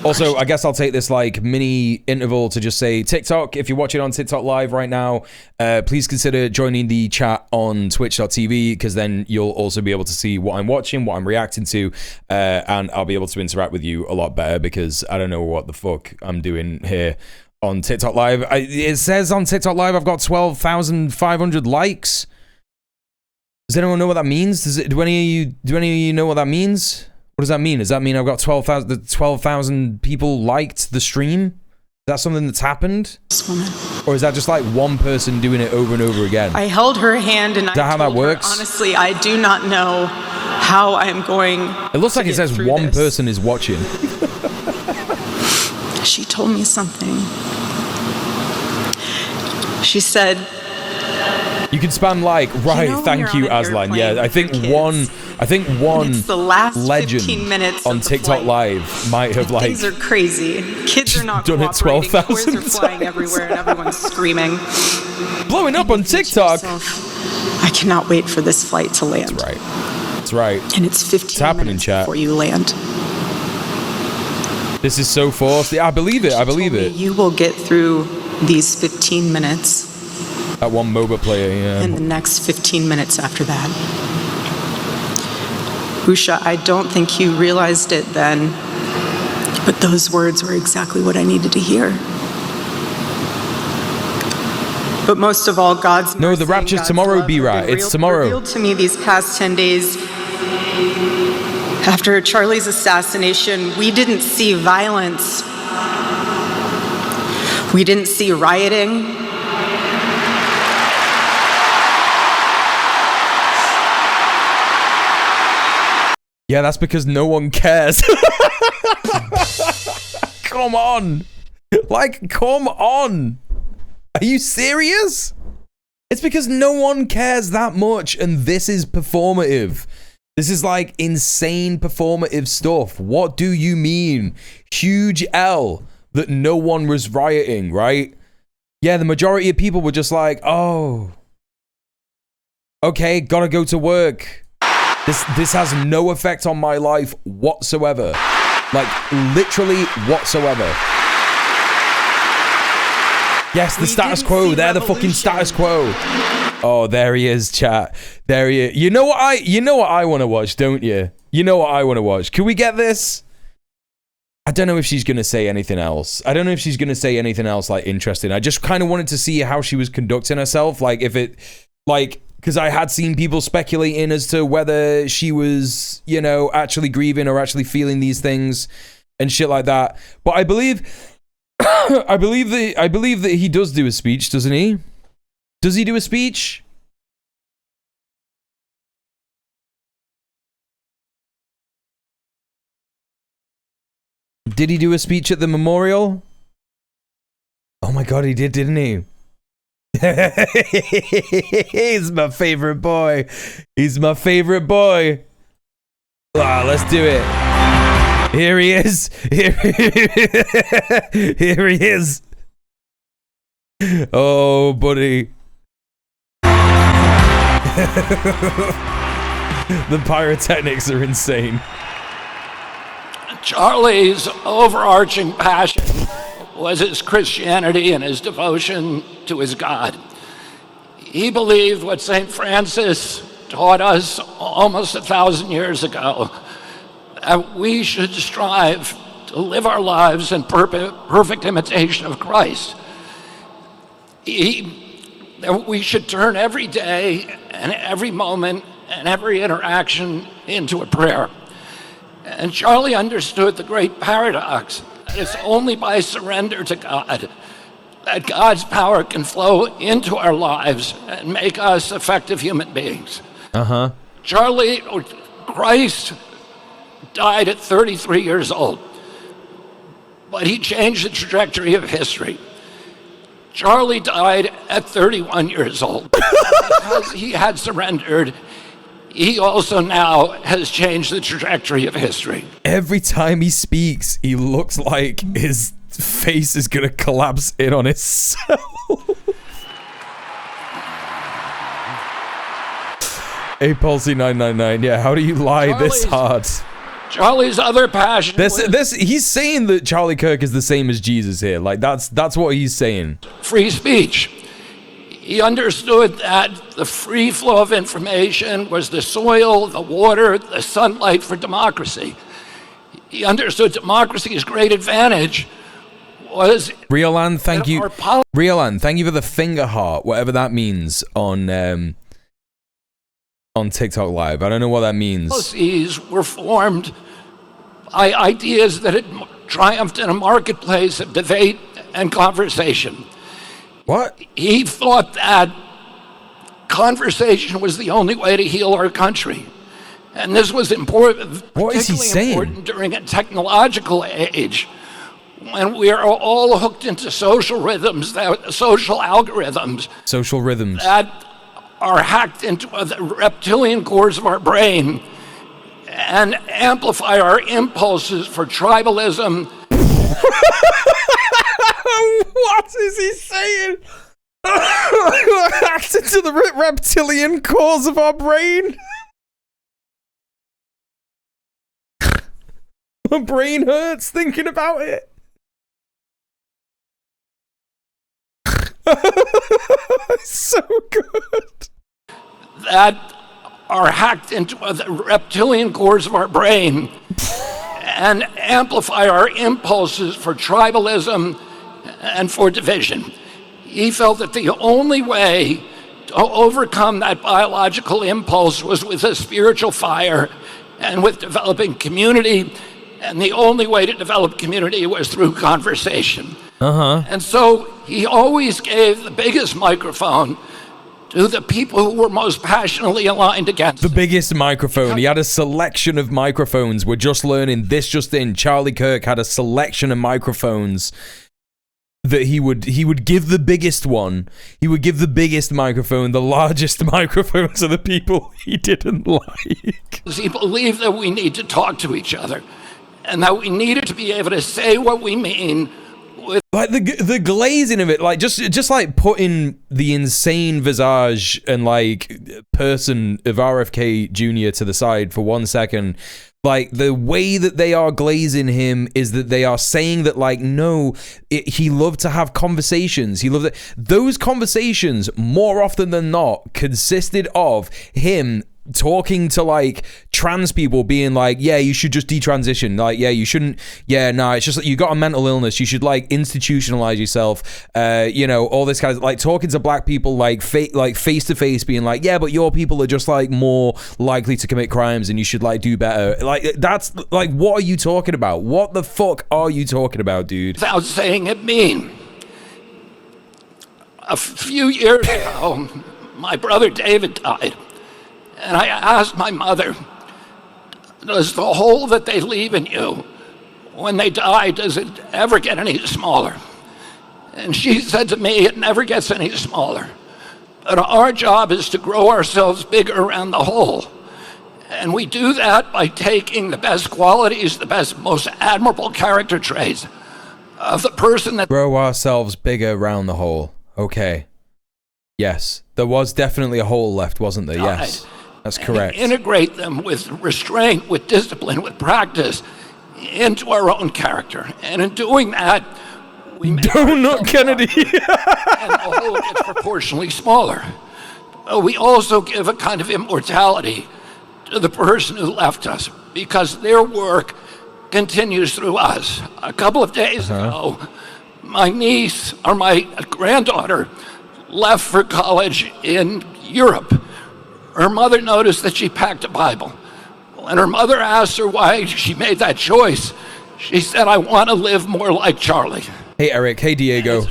Also, I guess I'll take this like mini interval to just say TikTok. If you're watching on TikTok live right now, please consider joining the chat on twitch.tv, because then you'll also be able to see what I'm watching, what I'm reacting to, and I'll be able to interact with you a lot better, because I don't know what the fuck I'm doing here on TikTok live. It says on TikTok live I've got 12,500 likes. Does anyone know what that means? Do any of you know what that means? What does that mean? Does that mean I've got 12,000 people liked the stream? Is that something that's happened? Or is that just like one person doing it over and over again? I held her hand and is that how that works? Honestly, I do not know how I'm going. It looks like it says one person is watching. She told me something. She said, you can spam like, right, thank you, Aslan. Yeah, I think one legend on TikTok live might have like... Things are crazy. Kids are not done it 12,000 times. Toys are flying everywhere and everyone's screaming. Blowing up on TikTok. I cannot wait for this flight to land. That's right. That's right. And it's 15 minutes before you land. This is so forced. Yeah, I believe it. I believe it. You will get through these 15 minutes. That one MOBA player, yeah. And the next 15 minutes after that. Usha, I don't think you realized it then, but those words were exactly what I needed to hear. But most of all, God's mercy. No, the Rapture's tomorrow, B-Rat. It's tomorrow. Revealed to me these past 10 days. After Charlie's assassination, we didn't see violence. We didn't see rioting. Yeah, that's because no one cares. Come on. Like, come on. Are you serious? It's because no one cares that much, and this is performative. This is like insane performative stuff. What do you mean? Huge L that no one was rioting, right? Yeah, the majority of people were just like, oh, okay, gotta go to work. This has no effect on my life whatsoever. Like, literally whatsoever. Yes, the status quo. They're the fucking status quo. Oh, there he is, chat. There he is. You know what I want to watch, don't you? You know what I want to watch. Can we get this? I don't know if she's going to say anything else. I don't know if she's going to say anything else, like, interesting. I just kind of wanted to see how she was conducting herself. Like, if it, like, because I had seen people speculating as to whether she was, you know, actually grieving or actually feeling these things and shit like that. But I believe, I believe that he does do a speech, doesn't he? Does he do a speech? Did he do a speech at the memorial? Oh my god, he did, didn't he? He's my favorite boy. He's my favorite boy. Ah, let's do it. Here he is. Here he is. Oh, buddy. The pyrotechnics are insane. Charlie's overarching passion was his Christianity and his devotion to his God. He believed what St. Francis taught us almost 1,000 years ago, that we should strive to live our lives in perfect imitation of Christ. That we should turn every day and every moment and every interaction into a prayer. And Charlie understood the great paradox that it's only by surrender to God that God's power can flow into our lives and make us effective human beings. Christ died at 33 years old, but he changed the trajectory of history. Charlie died at 31 years old. Because he had surrendered, he also now has changed the trajectory of history. Every time he speaks, he looks like his face is gonna collapse in on itself. Hey, Palsy999, yeah, how do you lie this hard? Charlie's other passion he's saying that Charlie Kirk is the same as Jesus here. Like, that's what he's saying. Free speech. He understood that the free flow of information was the soil, the water, the sunlight for democracy. He understood democracy's great advantage was... Riolan, thank you. Riolan, thank you for the finger heart, whatever that means on TikTok Live. I don't know what that means. Policies were formed by ideas that had triumphed in a marketplace of debate and conversation. What? He thought that conversation was the only way to heal our country. And this was important. What is he saying? Important during a technological age when we are all hooked into social rhythms, social algorithms. Social rhythms. That are hacked into the reptilian cores of our brain and amplify our impulses for tribalism. What is he saying? Hacked into the reptilian cores of our brain. My brain hurts thinking about it. So good. That are hacked into the reptilian cores of our brain and amplify our impulses for tribalism and for division. He felt that the only way to overcome that biological impulse was with a spiritual fire and with developing community, and the only way to develop community was through conversation. And so he always gave the biggest microphone to the people who were most passionately aligned against the biggest microphone. He had a selection of microphones. We're just learning this just in. Charlie Kirk had a selection of microphones that he would give the biggest one. He would give the biggest microphone, the largest microphone to the people he didn't like. He believed that we need to talk to each other and that we needed to be able to say what we mean with like the glazing of it, like just like putting the insane visage and like person of RFK Jr. to the side for 1 second. Like, the way that they are glazing him is that they are saying that, like, no, he loved to have conversations. He loved it. Those conversations, more often than not, consisted of him talking to, like, trans people, being like, yeah, you should just detransition. Like, yeah, you shouldn't. Yeah, no, it's just that you got a mental illness. You should, like, institutionalize yourself. You know, all this kind of, like, talking to black people, like face to face, being like, yeah, but your people are just, like, more likely to commit crimes and you should, like, do better. Like, that's, like, what are you talking about? What the fuck are you talking about, dude? without saying it mean. A few years ago, my brother David died. And I asked my mother, does the hole that they leave in you when they die, does it ever get any smaller? And she said to me, it never gets any smaller. But our job is to grow ourselves bigger around the hole. And we do that by taking the best qualities, the best, most admirable character traits of the person that... Grow ourselves bigger around the hole. Okay. Yes. There was definitely a hole left, wasn't there? Yes. That's correct. Integrate them with restraint, with discipline, with practice into our own character. And in doing that, we make Donut Kennedy. and the hole gets proportionally smaller. We also give a kind of immortality to the person who left us because their work continues through us. A couple of days ago, my niece or my granddaughter left for college in Europe. Her mother noticed that she packed a Bible. When her mother asked her why she made that choice, she said, I want to live more like Charlie. Hey, Eric. Hey, Diego.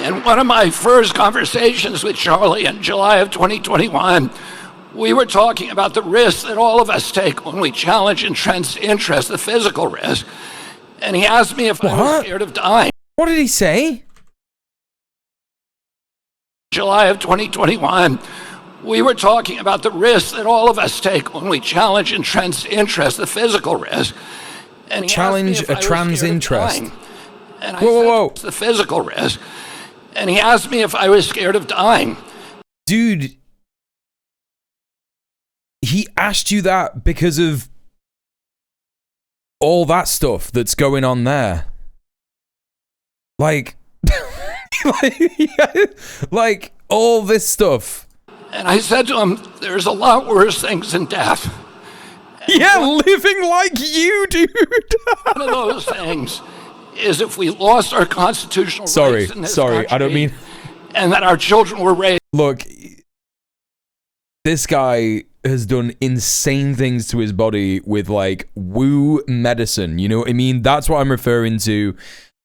In one of my first conversations with Charlie in July of 2021, we were talking about the risks that all of us take when we challenge entrenched interest, the physical risk. And he asked me if I was scared of dying. What did he say? July of 2021, we were talking about the risks that all of us take when we challenge entrenched interest, the physical risk. And he challenge a trans interest. And I said, it's the physical risk. And he asked me if I was scared of dying. Dude, he asked you that because of all that stuff that's going on there. Like, like all this stuff. And I said to him, there's a lot worse things than death. And living like you, dude. One of those things is if we lost our constitutional rights in this country, I don't mean... And that our children were raised... Look, this guy has done insane things to his body with, like, woo medicine. You know what I mean? That's what I'm referring to.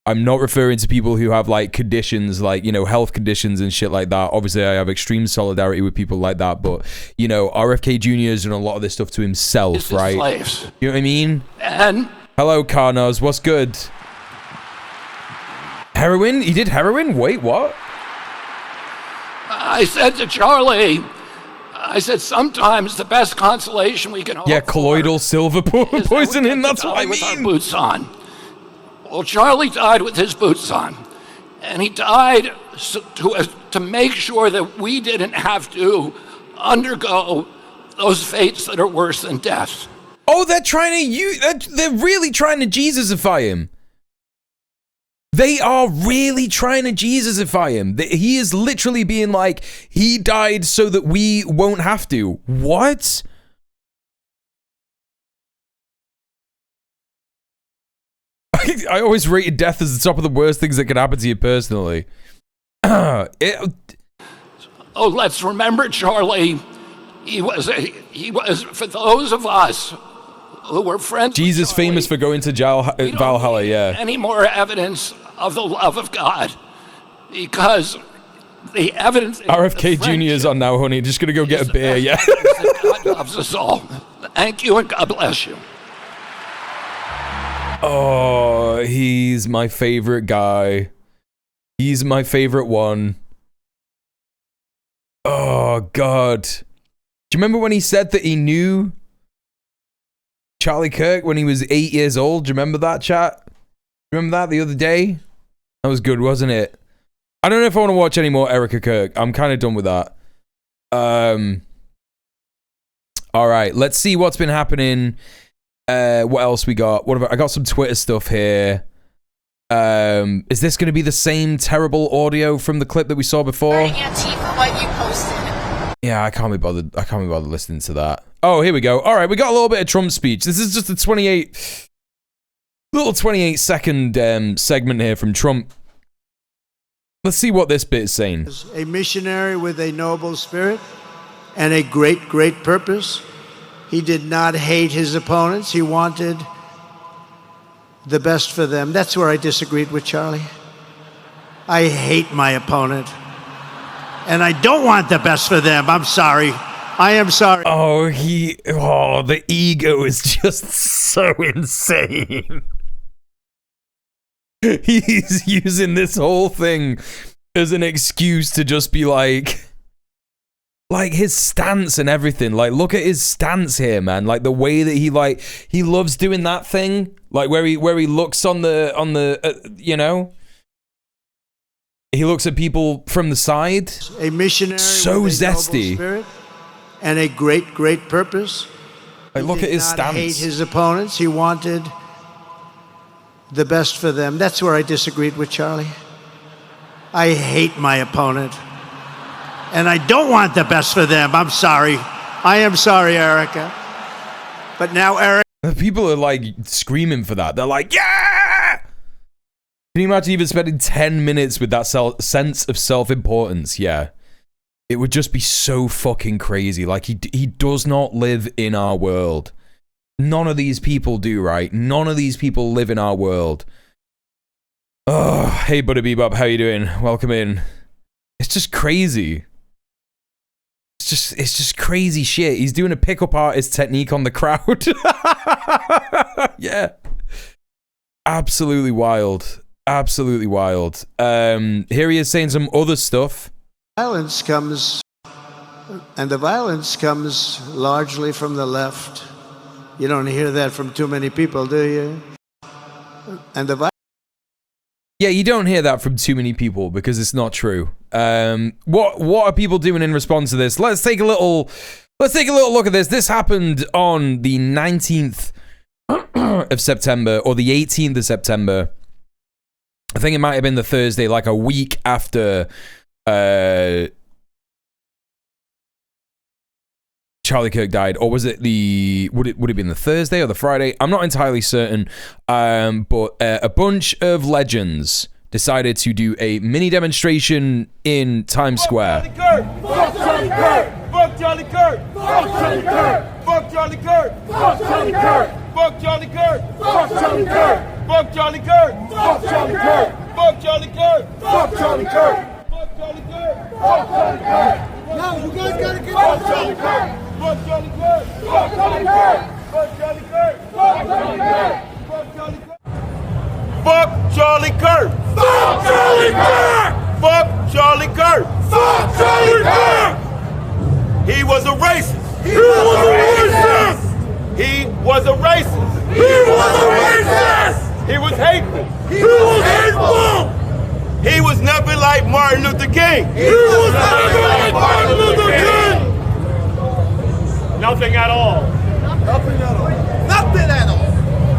I'm not referring to people who have, like, conditions, like, you know, health conditions and shit like that. Obviously, I have extreme solidarity with people like that. But, you know, RFK Jr. has done a lot of this stuff to himself, right? Slaves. You know what I mean? And... Hello, Carnos. What's good? Heroin? He did heroin? Wait, what? I said to Charlie... I said, sometimes the best consolation we can hope colloidal silver poisoning, that's what I mean. With our boots on. Well, Charlie died with his boots on. And he died to make sure that we didn't have to undergo those fates that are worse than death. Oh, they're really trying to Jesusify him. They are really trying to Jesusify him. He is literally being like, he died so that we won't have to. What? I always rated death as the top of the worst things that could happen to you personally. Let's remember, Charlie, he was for those of us who were friends. Jesus Charlie, famous for going to Valhalla, yeah. Any more evidence of the love of God, because the evidence. RFK Jr. is on now, honey. Just gonna go get a beer, yeah. God loves us all. Thank you and God bless you. Oh, he's my favorite guy. He's my favorite one. Oh, God. Do you remember when he said that he knew Charlie Kirk when he was 8 years old? Do you remember that, chat? Remember that the other day? That was good, wasn't it? I don't know if I want to watch any more Erica Kirk. I'm kind of done with that. All right, let's see what's been happening. What else we got? I got some Twitter stuff here. Is this going to be the same terrible audio from the clip that we saw before? Antifa, what you posted. Yeah, I can't be bothered listening to that. Oh, here we go. All right, we got a little bit of Trump's speech. This is just a 28 second segment here from Trump. Let's see what this bit is saying. A missionary with a noble spirit and a great, great purpose. He did not hate his opponents. He wanted the best for them. That's where I disagreed with Charlie. I hate my opponent. And I don't want the best for them. I'm sorry. I am sorry. Oh, the ego is just so insane. He's using this whole thing as an excuse to just be like his stance and everything. Like, look at his stance here, man. Like the way that he loves doing that thing, like where he looks on the you know, he looks at people from the side. A missionary so with a zesty noble spirit and a great, great purpose. Like, look at his stance. He did not hate his opponents. He wanted the best for them. That's where I disagreed with Charlie. I hate my opponent. And I don't want the best for them. I'm sorry. I am sorry, Erica. But now, Erica... People are like screaming for that. They're like, yeah! Can you imagine even spending 10 minutes with that sense of self-importance? Yeah. It would just be so fucking crazy. Like, he does not live in our world. None of these people do, right? None of these people live in our world. Oh, hey, Buddy Bebop, how you doing? Welcome in. It's just crazy. It's just crazy shit. He's doing a pickup artist technique on the crowd. Yeah. Absolutely wild. Absolutely wild. Here he is saying some other stuff. Violence comes, and the violence comes largely from the left. You don't hear that from too many people, do you? And yeah, you don't hear that from too many people because it's not true. What are people doing in response to this? Let's take a little look at this. This happened on the 19th of September or the 18th of September. I think it might have been the Thursday, like a week after Charlie Kirk died, or was it would it have been the Thursday or the Friday? I'm not entirely certain. But a bunch of legends decided to do a mini demonstration in Times Square. Fuck Charlie Kirk! Fuck Charlie Kirk! Fuck Charlie Kirk! Fuck Charlie Kirk! Fuck Charlie Kirk! Fuck Charlie Kirk! Fuck Charlie Kirk! Fuck Charlie Kirk! Fuck Charlie Kirk! Fuck Charlie Kirk! Fuck Charlie Kirk! Fuck Charlie Kirk! Fuck Charlie Kirk! Now you guys gotta get fuck Charlie Kirk! Fuck Charlie Kirk! Fuck Charlie Kirk! Fuck Charlie Kirk! Fuck Charlie Kirk! Fuck Charlie Kirk! Fuck Charlie Kirk! Fuck Charlie Kirk! Fuck Charlie Kirk! Fuck Charlie Kirk! He was a racist! He was a racist! He was a racist! He was a racist! He was hateful! He was hateful! He was never like Martin Luther King! He was never like Martin Luther King! Nothing at all. Nothing at all. Nothing at all.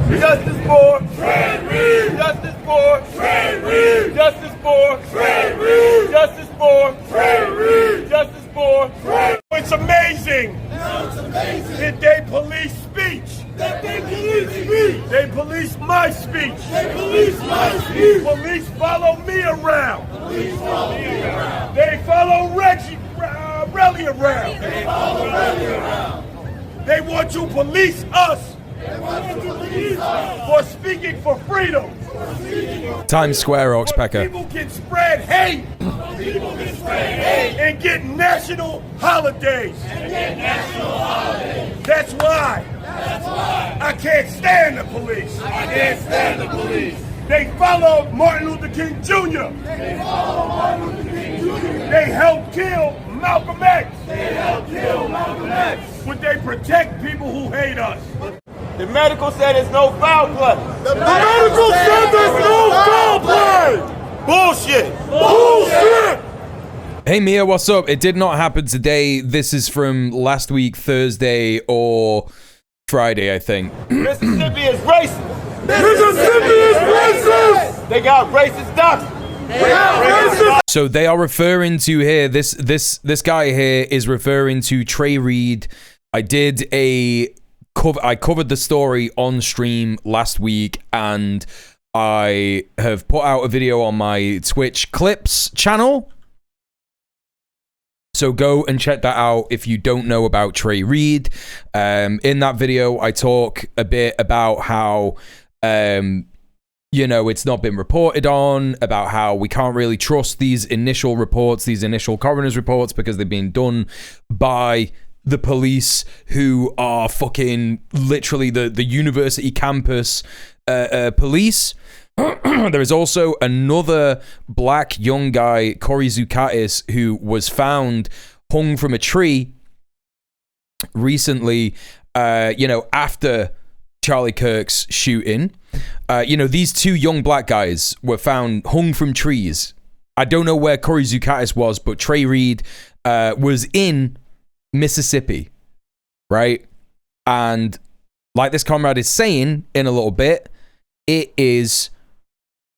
Justice for Fred Reed. Justice for Fred Reed. Justice for Fred Reed. Justice for Fred Reed. Justice for Fred. It's amazing. It's amazing. Did they police speech? That they police speech. They police my speech. They police my speech. Police follow me around. Police follow me around. They follow Reggie around. They follow Reggie around. They want to police us. They want to police us for speaking for freedom. Times Square, Oxpecker. People can spread hate. And get national holidays. That's why. I can't stand the police. They follow Martin Luther King Jr. They helped kill Malcolm X. But they protect people who hate us. The medical said there's no foul play. The medical said there's no foul play. Bullshit. Hey Mia, what's up? It did not happen today. This is from last week, Thursday or Friday, I think. Mississippi is racist. Mississippi is racist. They got racist doctors. So they are referring to here, this guy here is referring to Trey Reed. I covered the story on stream last week, and I have put out a video on my Twitch Clips channel. So go and check that out if you don't know about Trey Reed. In that video, I talk a bit about how, it's not been reported on, about how we can't really trust these initial reports, these initial coroner's reports, because they've been done by the police, who are fucking literally the university campus police. There is also another black young guy, Corey Zukatis, who was found hung from a tree recently, after Charlie Kirk's shooting. These two young black guys were found hung from trees. I don't know where Corey Zukatis was, but Trey Reed was in Mississippi, right? And like this comrade is saying in a little bit, it is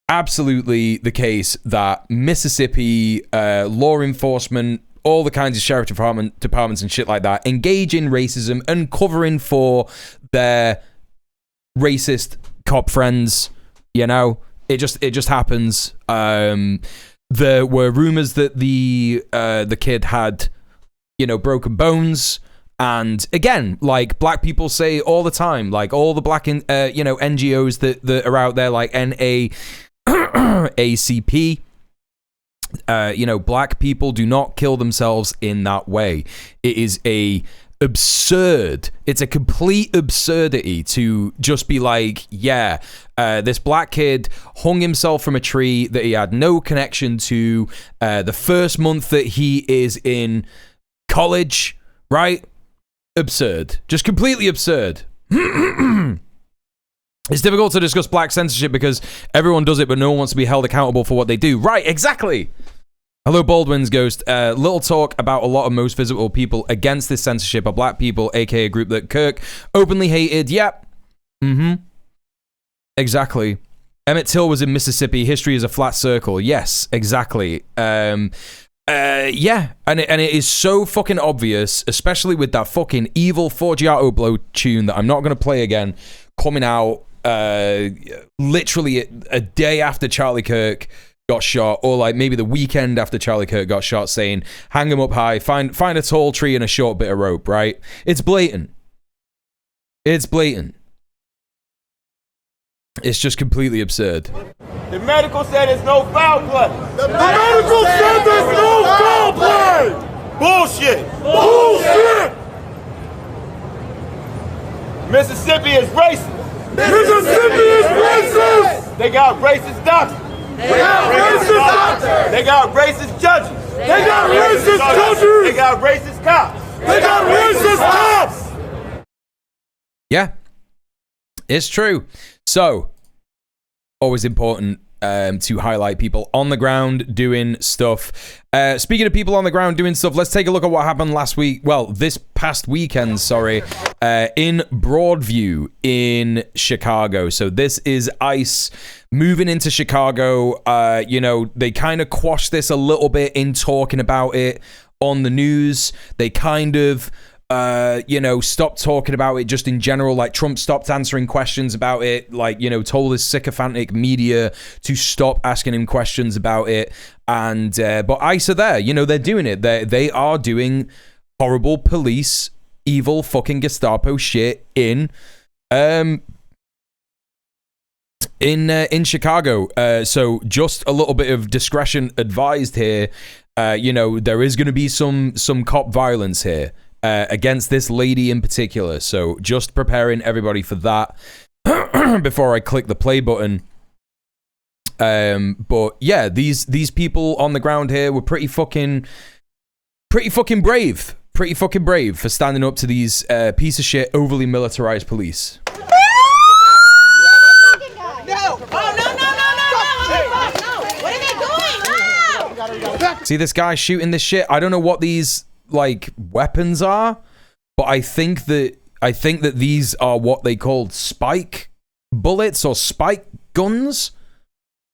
absolutely the case that Mississippi law enforcement, all the kinds of sheriff departments and shit like that, engage in racism and covering for their racist cop friends. It just happens. There were rumors that the kid had broken bones. And again, like black people say all the time, like all the black NGOs that are out there, like NAACP, black people do not kill themselves in that way. It is it's a complete absurdity to just be like, this black kid hung himself from a tree that he had no connection to the first month that he is in college, right? Absurd. Just completely absurd. It's difficult to discuss black censorship because everyone does it, but no one wants to be held accountable for what they do. Right, exactly. Hello, Baldwin's Ghost. Little talk about a lot of most visible people against this censorship are black people, aka a group that Kirk openly hated. Yep. Exactly. Emmett Till was in Mississippi. History is a flat circle. Yes, exactly. And it is so fucking obvious, especially with that fucking evil Forgiato Blow tune that I'm not going to play again, coming out literally a day after Charlie Kirk got shot, or like maybe the weekend after Charlie Kirk got shot, saying, hang him up high, find a tall tree and a short bit of rope, right? It's blatant. It's blatant. It's just completely absurd. The medical said there's no foul play. The medical said there's no foul play. Bullshit. Mississippi is racist. Mississippi is racist. They got racist doctors. They got racist judges. They got racist cops. They got racist cops. Yeah, it's true. So, always important to highlight people on the ground doing stuff. Speaking of people on the ground doing stuff, let's take a look at what happened last week. Well, this past weekend, in Broadview in Chicago. So this is ICE moving into Chicago. They kind of quashed this a little bit in talking about it on the news. They kind of stopped talking about it just in general. Like Trump stopped answering questions about it, told his sycophantic media to stop asking him questions about it. And but ICE are there, they're doing it. They are doing horrible police, evil fucking Gestapo shit in in Chicago. So just a little bit of discretion advised here. You know, there is going to be some cop violence here against this lady in particular. So just preparing everybody for that before I click the play button. But yeah, these people on the ground here were pretty fucking brave. Pretty fucking brave for standing up to these piece of shit, overly militarized police. See this guy shooting this shit? I don't know what these like weapons are, but I think that these are what they called spike bullets or spike guns.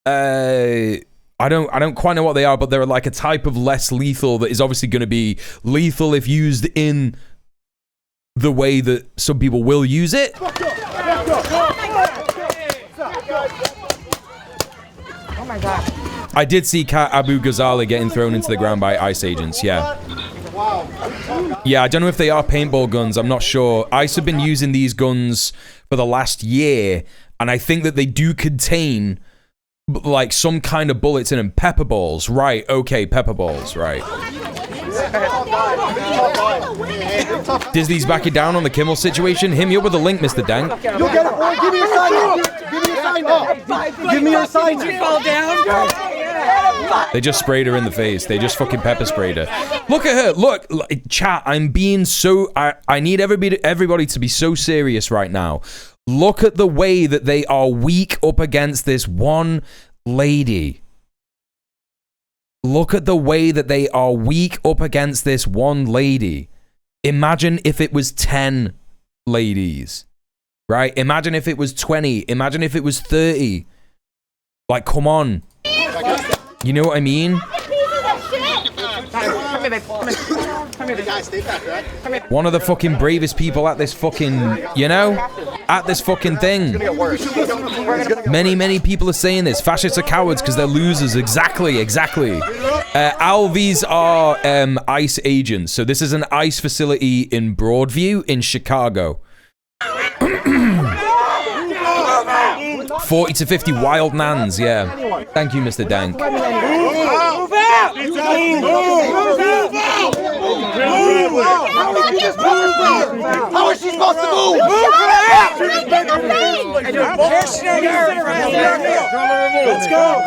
I don't quite know what they are, but they're like a type of less lethal that is obviously going to be lethal if used in the way that some people will use it. Oh my god. I did see Kat Abu Ghazali getting thrown into the ground by ICE agents, yeah. Yeah, I don't know if they are paintball guns, I'm not sure. ICE have been using these guns for the last year, and I think that they do contain like some kind of bullets in them. Pepper balls, right? Okay, pepper balls, right? Disney's backing down on the Kimmel situation. Hit me up with a link, Mr. Dank. You'll get it, boy. Give me your sign. Give me your sign. Give me your sign. Fall down. They just sprayed her in the face. They just fucking pepper sprayed her. Look at her. Look, chat. I'm being so. I need everybody to be so serious right now. Look at the way that they are weak up against this one lady. Look at the way that they are weak up against this one lady. Imagine if it was 10 ladies, right? Imagine if it was 20. Imagine if it was 30. Like, come on. You know what I mean? One of the fucking bravest people at this fucking, you know, at this fucking thing. Many people are saying this. Fascists are cowards because they're losers. Exactly. Al, these are ICE agents. So this is an ICE facility in Broadview in Chicago. 40 to 50 wild nans, yeah. Thank you, Mr. Dank. Move out! Move out! How is she supposed to move? Move out! Let's go!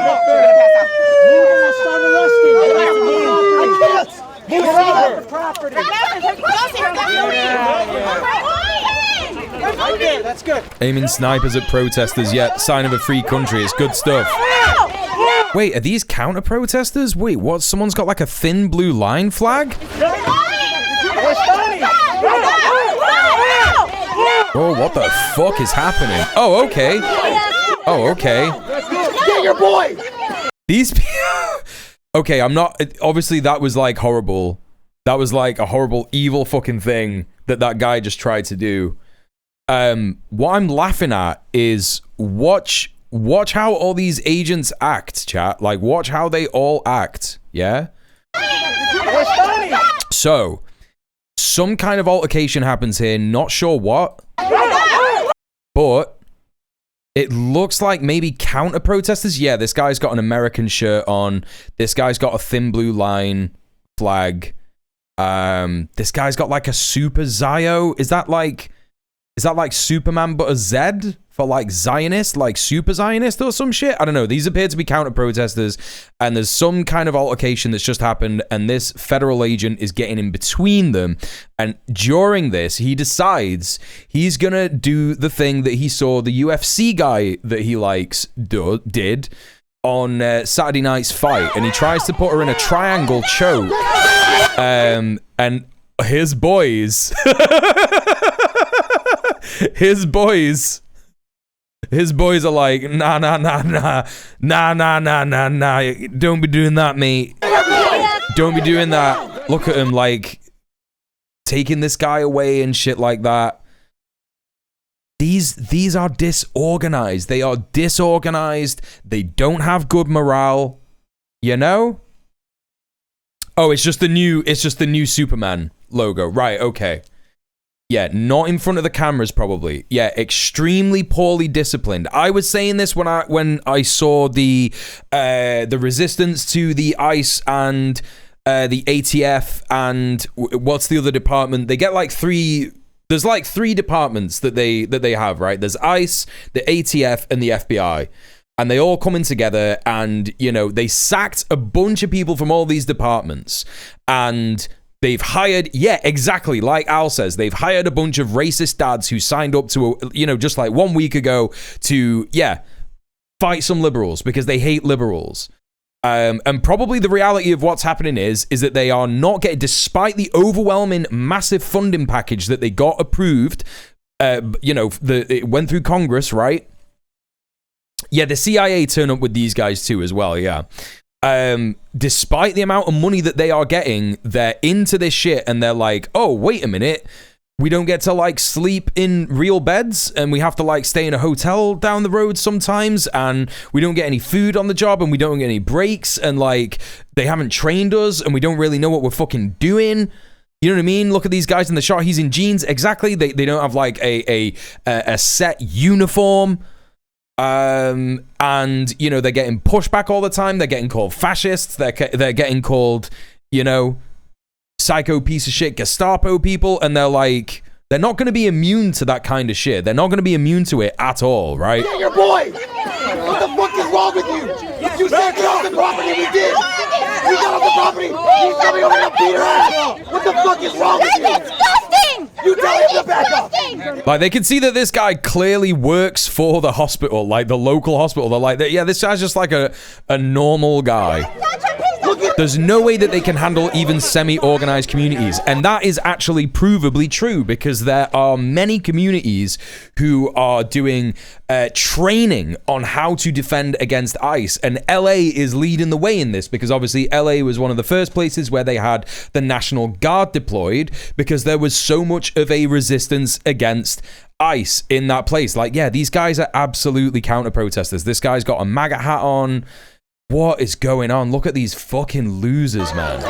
That's good. Aiming snipers at protesters, yet sign of a free country. It's good stuff. Wait, are these counter protesters? Wait, what? Someone's got like a thin blue line flag? Oh, what the fuck is happening? Oh, okay. Oh, okay. Get your boy! These people... Okay, I'm not... Obviously, that was like horrible. That was like a horrible, evil fucking thing that guy just tried to do. What I'm laughing at is watch how all these agents act, chat. Like, watch how they all act, yeah? So, some kind of altercation happens here, not sure what, but it looks like maybe counter-protesters. Yeah, this guy's got an American shirt on. This guy's got a thin blue line flag. This guy's got like a super Zio. Is that like Superman but a Z for like Zionist, like super Zionist or some shit? I don't know. These appear to be counter-protesters, and there's some kind of altercation that's just happened, and this federal agent is getting in between them. And during this, he decides he's gonna do the thing that he saw the UFC guy that he likes did on Saturday night's fight, and he tries to put her in a triangle choke. And his boys... His boys are like, nah, don't be doing that, mate. Don't be doing that. Look at him, like, taking this guy away and shit like that. These are disorganized. They are disorganized. They don't have good morale. You know? Oh, it's just the new Superman logo. Right, okay. Yeah, not in front of the cameras, probably. Yeah, extremely poorly disciplined. I was saying this when I saw the resistance to the ICE and the ATF and what's the other department? They get like three. There's like three departments that they have, right? There's ICE, the ATF, and the FBI. And they all come in together, and you know they sacked a bunch of people from all these departments, and they've hired, yeah, exactly like Al says, they've hired a bunch of racist dads who signed up to, just like 1 week ago to, fight some liberals because they hate liberals. And probably the reality of what's happening is that they are not getting, despite the overwhelming massive funding package that they got approved, it went through Congress, right? Yeah, the CIA turn up with these guys too as well, yeah. Despite the amount of money that they are getting, they're into this shit and they're like, oh, wait a minute. We don't get to like sleep in real beds and we have to like stay in a hotel down the road sometimes, and we don't get any food on the job and we don't get any breaks, and like they haven't trained us and we don't really know what we're fucking doing. You know what I mean? Look at these guys in the shot. He's in jeans. Exactly. They don't have like a set uniform. And they're getting pushback all the time. They're getting called fascists. They're getting called, psycho piece of shit Gestapo people, and they're not going to be immune to that kind of shit. They're not going to be immune to it at all, right? Yeah, your boy. What the fuck is wrong with you? You said get off the property. We did. We got off the property. You tell me over here to beat her ass. What the fuck is wrong with you? That's disgusting. You tell him to back up. Like, they can see that this guy clearly works for the hospital, like the local hospital. They're like, yeah, this guy's just like a normal guy. There's no way that they can handle even semi-organized communities. And that is actually provably true, because there are many communities who are doing training on how to defend against ICE. And LA is leading the way in this, because obviously LA was one of the first places where they had the National Guard deployed, because there was so much of a resistance against ICE in that place. Like, yeah, these guys are absolutely counter-protesters. This guy's got a MAGA hat on. What is going on? Look at these fucking losers, man.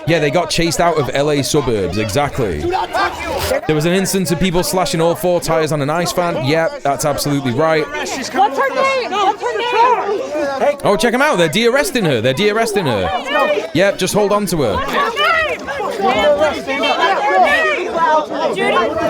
Yeah, they got chased out of LA suburbs, exactly. There was an instance of people slashing all four tires on an ICE van. Yep, that's absolutely right. What's her name? What's her name? Oh, check them out. They're de-arresting her. They're de-arresting her. Yep, just hold on to her.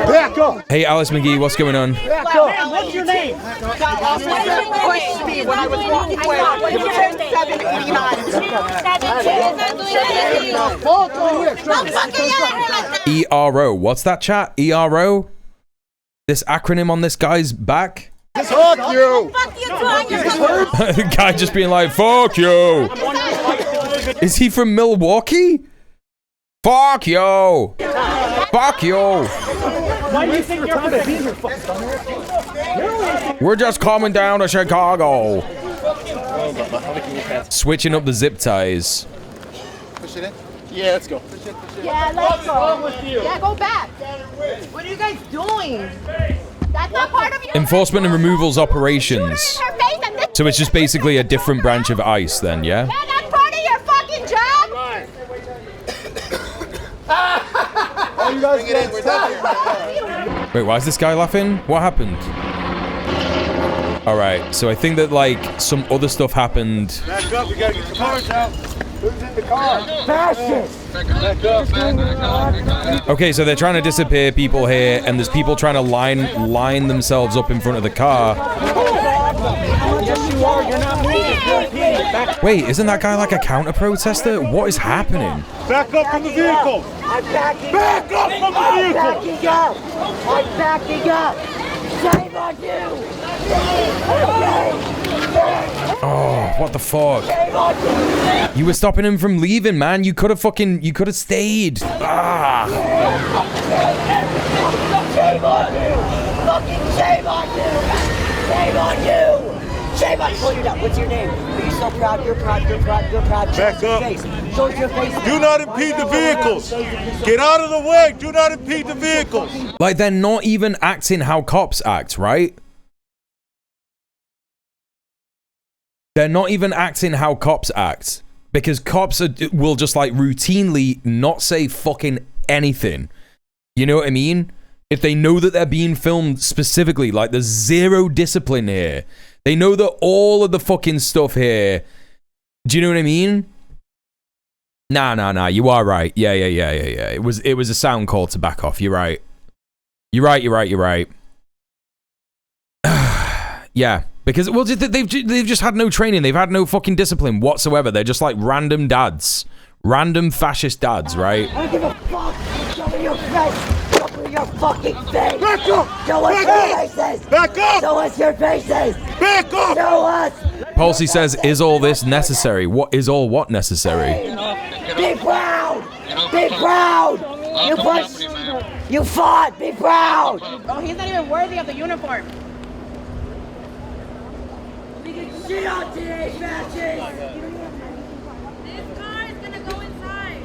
Back up. Hey, Alice McGee, what's going on? Back up. What's your name? Pushed me when I was walking away. It was 789. ERO. What's that, chat? ERO? This acronym on this guy's back? Fuck you. The guy just being like, fuck you. Is he from Milwaukee? Fuck you. Fuck you. Why do you think you're gonna be here? We're just coming down to Chicago. Switching up the zip ties. Push it in? Yeah, let's go. Yeah, let's go. With you? Yeah, go back. What are you guys doing? That's not part of your Enforcement and removals operations. So it's just basically a different branch of ICE then, yeah? Yeah, that's part of your fucking job. Oh, you guys get it. Wait, why is this guy laughing? What happened? Alright, so I think that like some other stuff happened. Back up, we gotta get the cars out. Who's in the car? Fascist! Back up. Okay, so they're trying to disappear people here, and there's people trying to line themselves up in front of the car. Yes, you are. You're not moving. Wait, isn't that guy like a counter-protester? What is happening? Back up from the vehicle. I'm backing Back up from the vehicle. I'm backing up. Shame on you. Oh, what the fuck? You were stopping him from leaving, man. You could have stayed. Ah. Shame on you. Fucking shame on you. Shame on you. Shame on you. Pull it up. What's your name? Are you so proud? You're proud. You're proud. You're proud. Back up. Show us your face. Do not impede the vehicles. Get out of the way. Do not impede the vehicles. Like, they're not even acting how cops act, right? They're not even acting how cops act, because cops will just like routinely not say fucking anything. You know what I mean? If they know that they're being filmed specifically, like there's zero discipline here. They know that all of the fucking stuff here. Do you know what I mean? Nah. You are right. Yeah. It was a sound call to back off. You're right. You're right. Yeah, because well, they've just had no training. They've had no fucking discipline whatsoever. They're just like random dads, random fascist dads, right? I don't give a fuck. Show me your face. Show me your fucking face. Back up. Show us your faces. Back up. Show us your faces. Back up. Show us. Palsy says, "Is all this necessary? What is all what necessary?" Be proud. Be proud. You pushed. You fought. Be proud. Oh, he's not even worthy of the uniform. Shit on teenage fascists. This car is gonna go inside.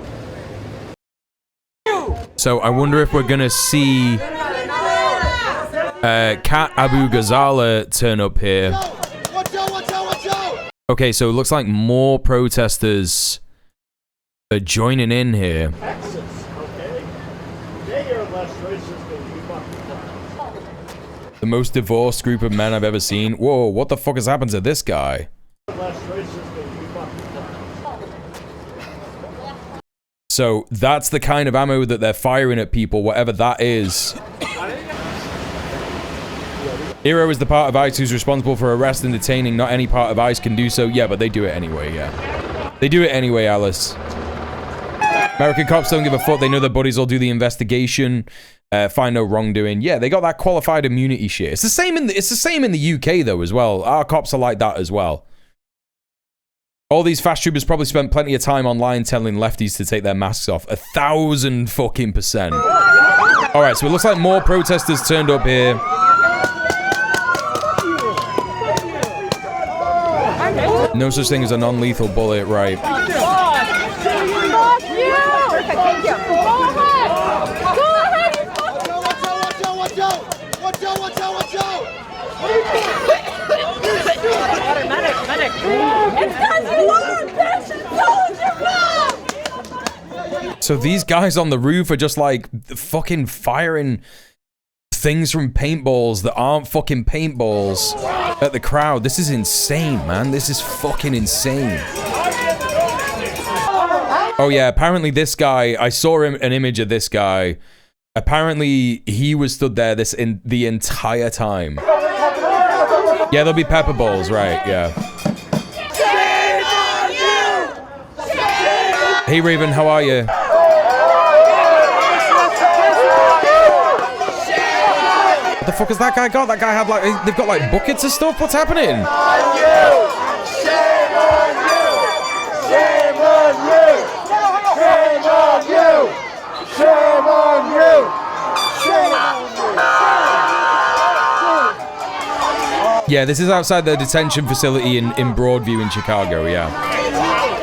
So I wonder if we're gonna see Kat Abu Ghazala turn up here. Watch out. Okay, so it looks like more protesters are joining in here. The most divorced group of men I've ever seen. Whoa, what the fuck has happened to this guy? So that's the kind of ammo that they're firing at people, whatever that is. Hero is the part of ICE who's responsible for arrest and detaining. Not any part of ICE can do so. Yeah, but they do it anyway, yeah. They do it anyway, Alice. American cops don't give a fuck. They know their buddies will do the investigation. Find no wrongdoing. Yeah, they got that qualified immunity shit. It's the same in the UK though as well. Our cops are like that as well. All these fast troopers probably spent plenty of time online telling lefties to take their masks off. 1,000%. All right, so it looks like more protesters turned up here. No such thing as a non-lethal bullet, right? Fuck you! Perfect, thank you. Go ahead! Go ahead! Watch out! Medic! It's because you are a So these guys on the roof are just like fucking firing things from paintballs that aren't fucking paintballs at the crowd. This is insane, man. This is fucking insane. Oh yeah, apparently this guy, I saw an image of this guy. Apparently he was stood there the entire time. Yeah, there'll be pepper balls, right? Yeah. Hey Raven, how are you? What the fuck has that guy got? That guy had like, they've got like buckets of stuff. What's happening? Shame on you! Yeah, this is outside the detention facility in Broadview in Chicago, yeah.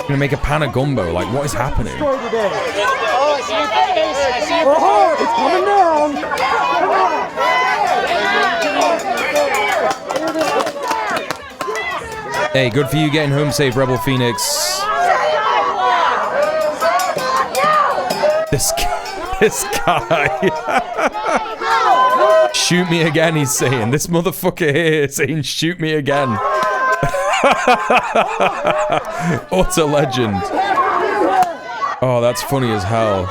I'm gonna make a pan of gumbo, like what is happening? It's coming down! Hey, good for you getting home safe, Rebel Phoenix. This guy. Shoot me again, he's saying. This motherfucker here is saying, shoot me again. Utter legend. Oh, that's funny as hell.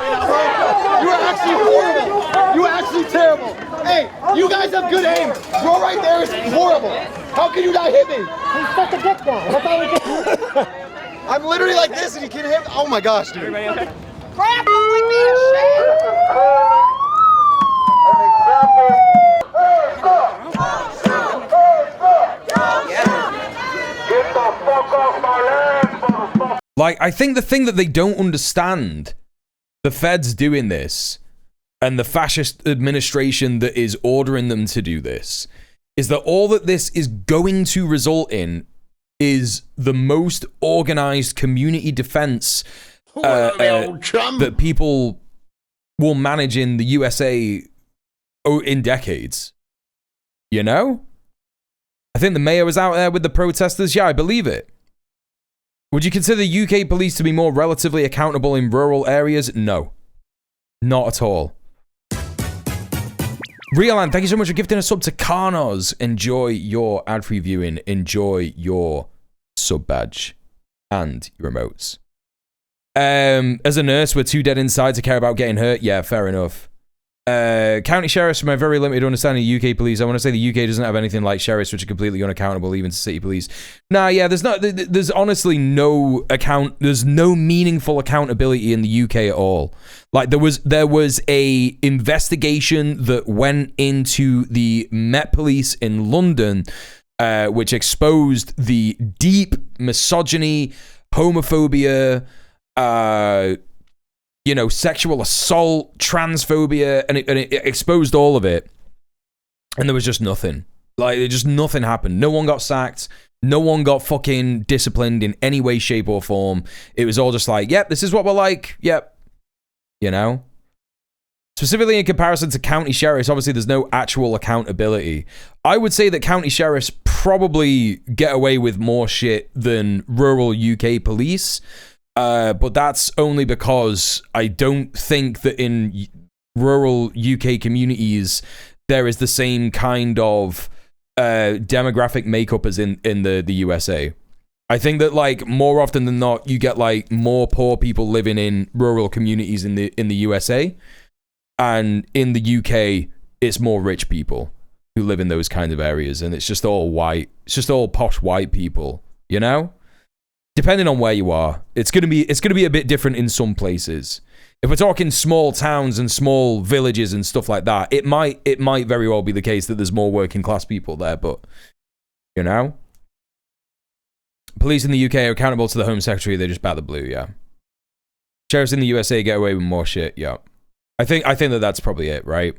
You are actually horrible. You are actually terrible. Hey, you guys have good aim. Bro right there is horrible. How can you not hit me? He's such a dick guy. That's all we can. I'm literally like this and you can't hit me. Oh my gosh, dude. Everybody okay? crap! Don't make me ashamed! Like, I think the thing that they don't understand, the feds doing this, and the fascist administration that is ordering them to do this, is that all that this is going to result in is the most organized community defense that people will manage in the USA in decades. You know? I think the mayor was out there with the protesters. Yeah, I believe it. Would you consider UK police to be more relatively accountable in rural areas? No. Not at all. Realan, thank you so much for gifting a sub to Carnos. Enjoy your ad-free viewing. Enjoy your sub badge and your emotes. As a nurse, we're too dead inside to care about getting hurt. Yeah, fair enough. County sheriffs, from my very limited understanding of UK police, I want to say the UK doesn't have anything like sheriffs, which are completely unaccountable even to city police. Nah, yeah, there's honestly there's no meaningful accountability in the UK at all. Like, there was a investigation that went into the Met Police in London, which exposed the deep misogyny, homophobia, sexual assault, transphobia, and it exposed all of it. And there was just nothing. Like, nothing happened. No one got sacked. No one got fucking disciplined in any way, shape, or form. It was all just like, yep, this is what we're like. Yep. Specifically in comparison to county sheriffs, obviously there's no actual accountability. I would say that county sheriffs probably get away with more shit than rural UK police. But that's only because I don't think that in rural UK communities there is the same kind of demographic makeup as in the USA. I think that, like, more often than not, you get like more poor people living in rural communities in the USA, and in the UK it's more rich people who live in those kind of areas, and it's just all white. It's just all posh white people, Depending on where you are, it's gonna be a bit different in some places. If we're talking small towns and small villages and stuff like that, it might very well be the case that there's more working class people there, but police in the UK are accountable to the Home Secretary, they just bat the blue, yeah. Sheriffs in the USA get away with more shit, yeah. I think that that's probably it, right?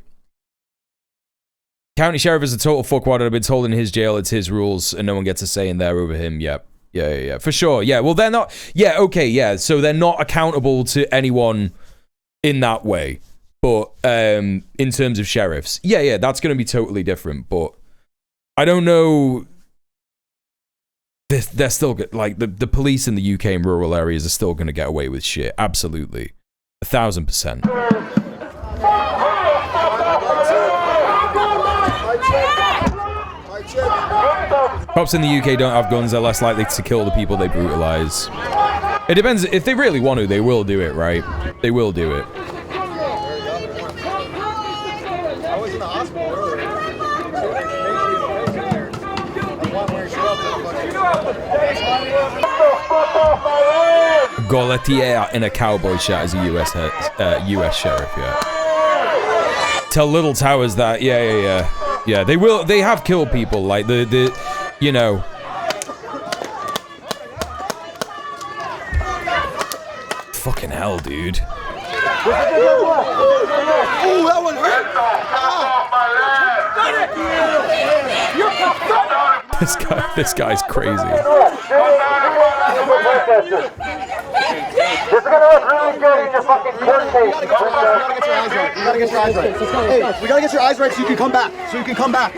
County sheriff is a total fuckwad. I've been told in his jail it's his rules and no one gets a say in there over him, yep. Yeah, for sure. Yeah, well, they're not... Yeah, okay, yeah. So they're not accountable to anyone in that way. But in terms of sheriffs, yeah, that's going to be totally different. But I don't know... They're still... Like, the police in the UK in rural areas are still going to get away with shit. Absolutely. 1,000%. Cops in the UK don't have guns, they're less likely to kill the people they brutalize. It depends, if they really want to, they will do it, right? They will do it. I was in the hospital earlier. Goletier in a cowboy shirt as a US sheriff, yeah. Tell Little Towers that, yeah. Yeah, they have killed people, like Fucking hell, dude. Oh, that one hurt! This guy's crazy. This is gonna look really good in your fucking court case. We gotta get your eyes right. Hey, we gotta get your eyes right so you can come back.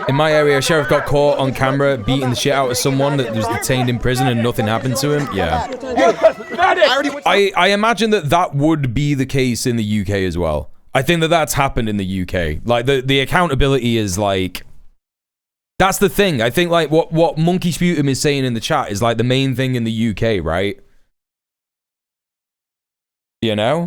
In my area, a sheriff got caught on camera beating the shit out of someone that was detained in prison and nothing happened to him. Yeah. I imagine that would be the case in the UK as well. I think that that's happened in the UK. Like, the accountability is like... That's the thing. I think, like, what Monkey Sputum is saying in the chat is, like, the main thing in the UK, right? The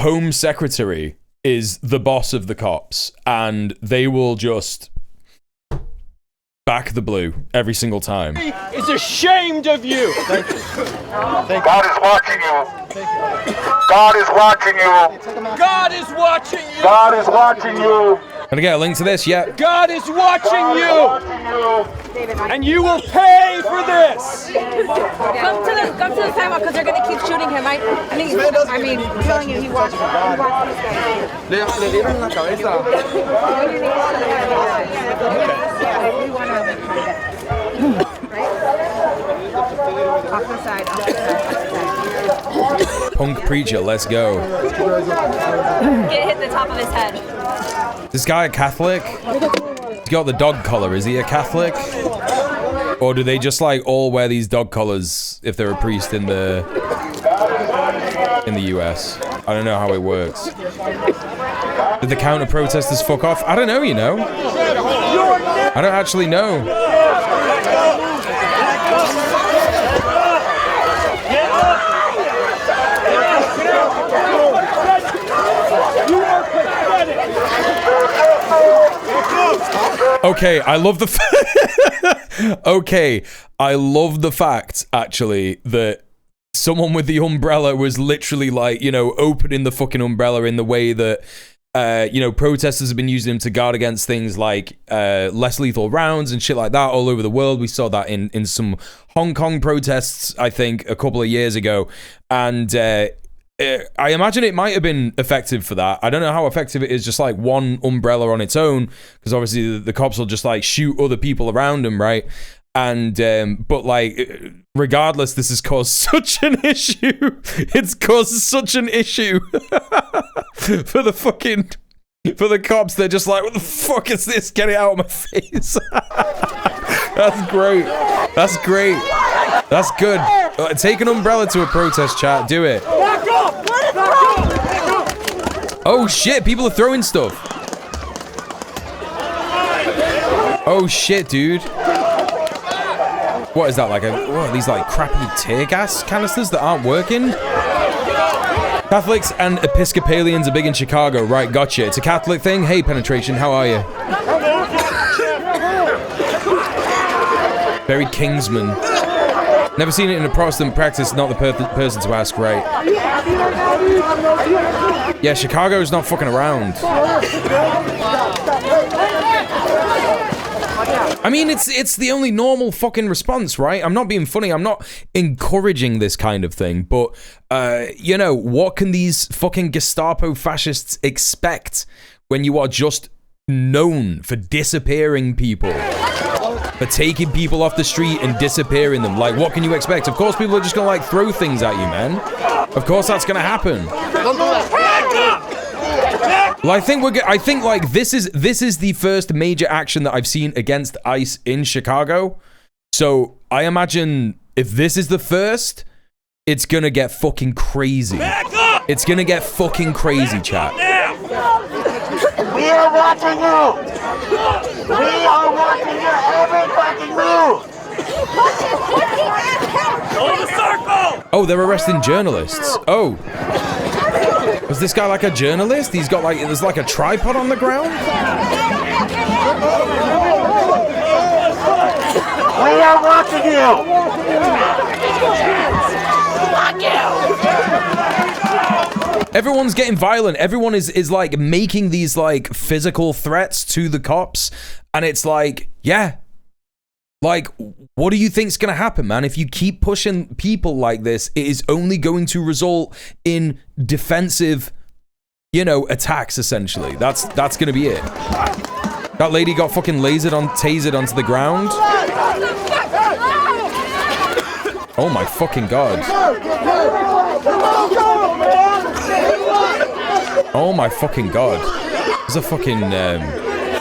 Home Secretary is the boss of the cops, and they will just back the blue every single time. Is ashamed of you. Thank you. God is watching you. God is watching you. God is watching you. God is watching you. Can I get a link to this? Yeah. God is watching you. And you will pay for this. Come to the sidewalk because they're gonna keep shooting him. I'm telling you, he watched this guy. Le dieron la cabeza. Off the side. Punk preacher, let's go. Get hit the top of his head. This guy a Catholic? He's got the dog collar. Is he a Catholic? Or do they just like all wear these dog collars if they're a priest in the US? I don't know how it works. Did the counter protesters fuck off? I don't know, you know. I don't actually know. Okay, I love the I love the fact, actually, that someone with the umbrella was literally like, you know, opening the fucking umbrella in the way that, you know, protesters have been using them to guard against things like less lethal rounds and shit like that all over the world. We saw that in some Hong Kong protests, I think, a couple of years ago. And I imagine it might have been effective for that. I don't know how effective it is just like one umbrella on its own, because obviously the cops will just like shoot other people around them, right? And but like regardless, this has caused such an issue. It's caused such an issue for the cops. They're just like, what the fuck is this? Get it out of my face. That's great. That's great. That's good. Take an umbrella to a protest, chat. Do it. Oh shit, people are throwing stuff. Oh shit, dude. What is that, like what are these, like crappy tear gas canisters that aren't working? Catholics and Episcopalians are big in Chicago, right? Gotcha. It's a Catholic thing. Hey, Penetration, how are you? Very Kingsman. Never seen it in a Protestant practice. Not the person to ask, right? Yeah, Chicago's not fucking around. I mean, it's the only normal fucking response, right? I'm not being funny. I'm not encouraging this kind of thing, but you know, what can these fucking Gestapo fascists expect when you are just known for disappearing people, for taking people off the street and disappearing them? Like, what can you expect? Of course, people are just gonna like throw things at you, man. Of course, that's gonna happen. Well, I think like this is the first major action that I've seen against ICE in Chicago. So I imagine if this is the first, it's gonna get fucking crazy. It's gonna get fucking crazy, chat. We are watching you. We are watching your every fucking move. Go the circle. Oh, they're arresting journalists. Oh. Was this guy like a journalist? He's got like, there's like a tripod on the ground? We are watching you! Everyone's getting violent. Everyone is like making these like physical threats to the cops. And it's like, yeah. Like, what do you think's gonna happen, man? If you keep pushing people like this, it is only going to result in defensive, you know, attacks, essentially. That's gonna be it. That lady got fucking tasered onto the ground. Oh my fucking god. Oh my fucking god. There's a fucking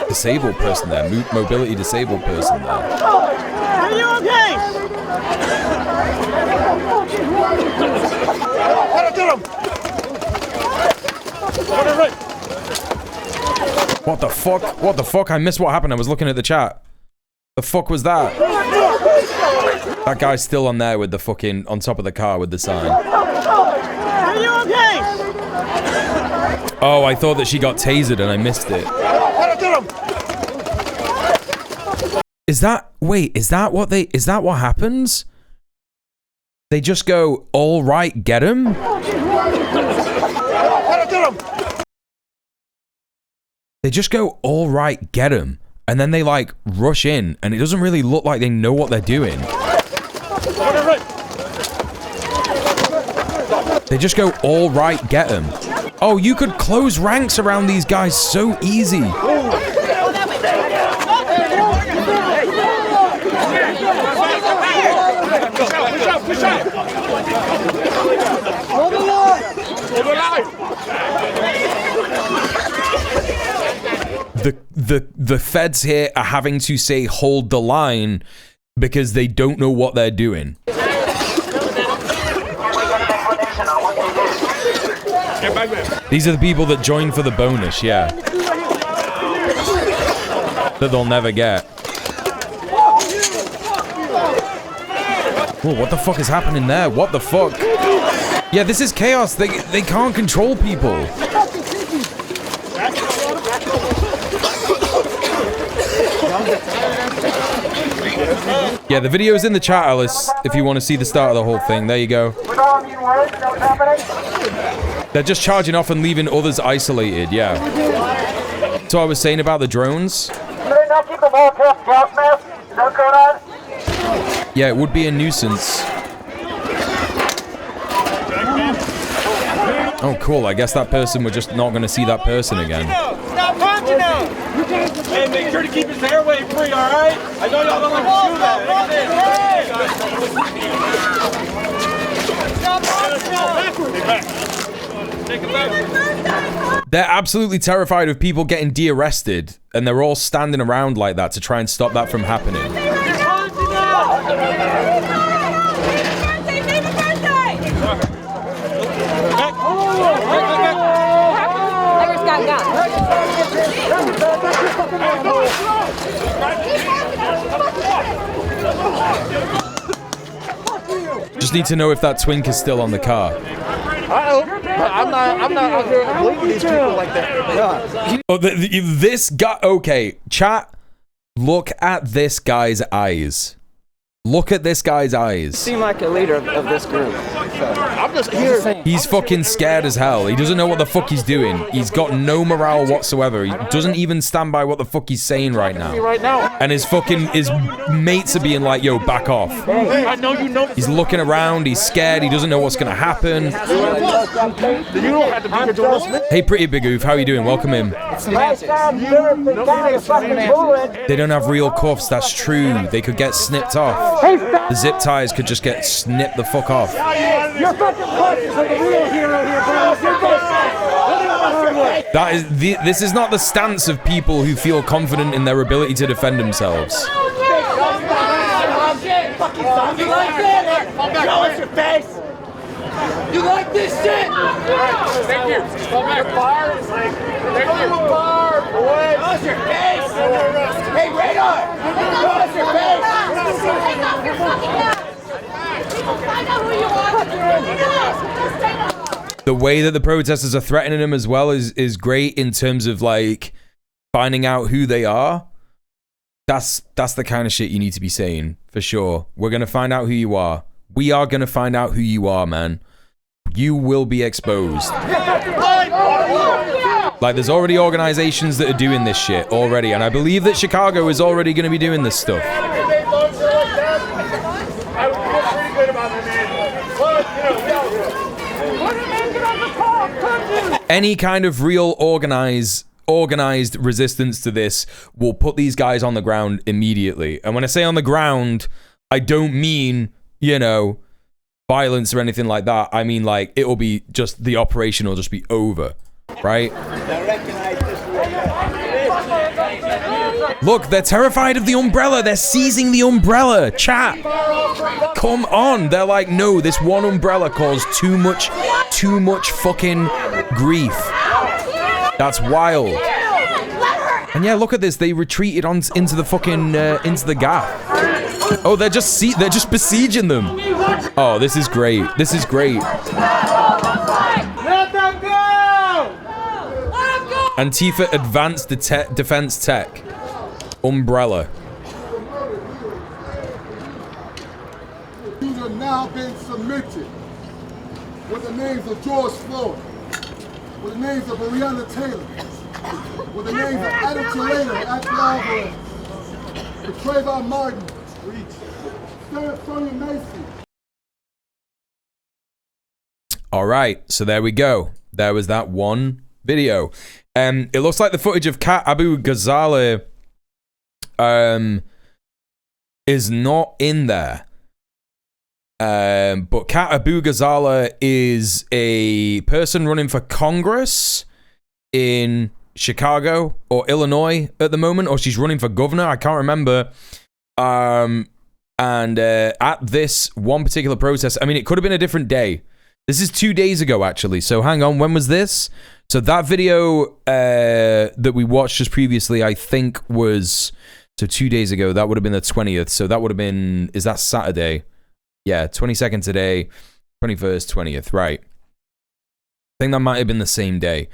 disabled person there, mobility disabled person there. Are you okay? What the fuck? What the fuck? I missed what happened. I was looking at the chat. The fuck was that? That guy's still on there with the fucking, on top of the car with the sign. Are you okay? Oh, I thought that she got tasered and I missed it. Is that what happens? They just go, all right, get him? They just go, all right, get him. And then they like rush in and it doesn't really look like they know what they're doing. They just go, all right, get him. Oh, you could close ranks around these guys so easy. The feds here are having to say hold the line because they don't know what they're doing. These are the people that join for the bonus, yeah. That they'll never get. Whoa, what the fuck is happening there? What the fuck? Yeah, this is chaos. They can't control people. Yeah, the video's in the chat, Alice, if you want to see the start of the whole thing. There you go. They're just charging off and leaving others isolated, yeah. So I was saying about the drones. Yeah, it would be a nuisance. Oh, cool. I guess that person, we're just not going to see that person again. Stop punching him! Hey, make sure to keep his airway free, alright? I know y'all don't like to do that. They're absolutely terrified of people getting de-arrested, and they're all standing around like that to try and stop that from happening. Just need to know if that twink is still on the car. I'm not out here blaming these people like that. Oh, this guy. Okay, chat. Look at this guy's eyes. Look at this guy's eyes. Seem like a leader of this group. So I'm just here. He's fucking scared as hell. He doesn't know what the fuck he's doing. He's got no morale whatsoever. He doesn't even stand by what the fuck he's saying right now. And his mates are being like, yo, back off. I know you know. He's looking around. He's scared. He doesn't know what's gonna happen. Hey, pretty big oof. How you doing? Welcome in. They don't have real cuffs. That's true. They could get snipped off. The zip ties could just get snipped the fuck off. You're fucking punches are the real hero here, bro. This is not the stance of people who feel confident in their ability to defend themselves. You like this? Show us your face. You like this shit? Thank you. You're fired. Thank you. Fired, boy. Show us your face. Hey, Radar. Show us your face. Take off your fucking mask. Find out who you are. The way that the protesters are threatening him as well is great in terms of like finding out who they are. That's the kind of shit you need to be saying for sure. We're gonna find out who you are. We are gonna find out who you are, man. You will be exposed. Like, there's already organizations that are doing this shit already, and I believe that Chicago is already gonna be doing this stuff. Any kind of real organized resistance to this will put these guys on the ground immediately. And when I say on the ground, I don't mean, you know, violence or anything like that. I mean, like, it will be just, the operation will just be over, right? Look, they're terrified of the umbrella. They're seizing the umbrella. Chat. Come on. They're like, no, this one umbrella caused too much fucking grief. That's wild. And yeah, look at this. They retreated into the fucking into the gap. Oh, they're just besieging them. Oh, this is great. This is great. Let them go! Antifa Advanced Defense Tech. Umbrella. These are now being submitted with the names of George Floyd, with the names of Breonna Taylor, with the names of Adam Toledo, Alvarez, with Trayvon Martin, Sonia Macy. All right, so there we go. There was that one video. It looks like the footage of Kat Abu Ghazala is not in there. But Kat Abu Ghazala is a person running for Congress in Chicago or Illinois at the moment, or she's running for governor. I can't remember. And at this one particular protest, I mean, it could have been a different day. This is 2 days ago, actually. So hang on, when was this? So that video that we watched just previously, I think was, so 2 days ago, that would have been the 20th. So that would have been, is that Saturday? Yeah, 22nd today, 21st, 20th, right. I think that might have been the same day.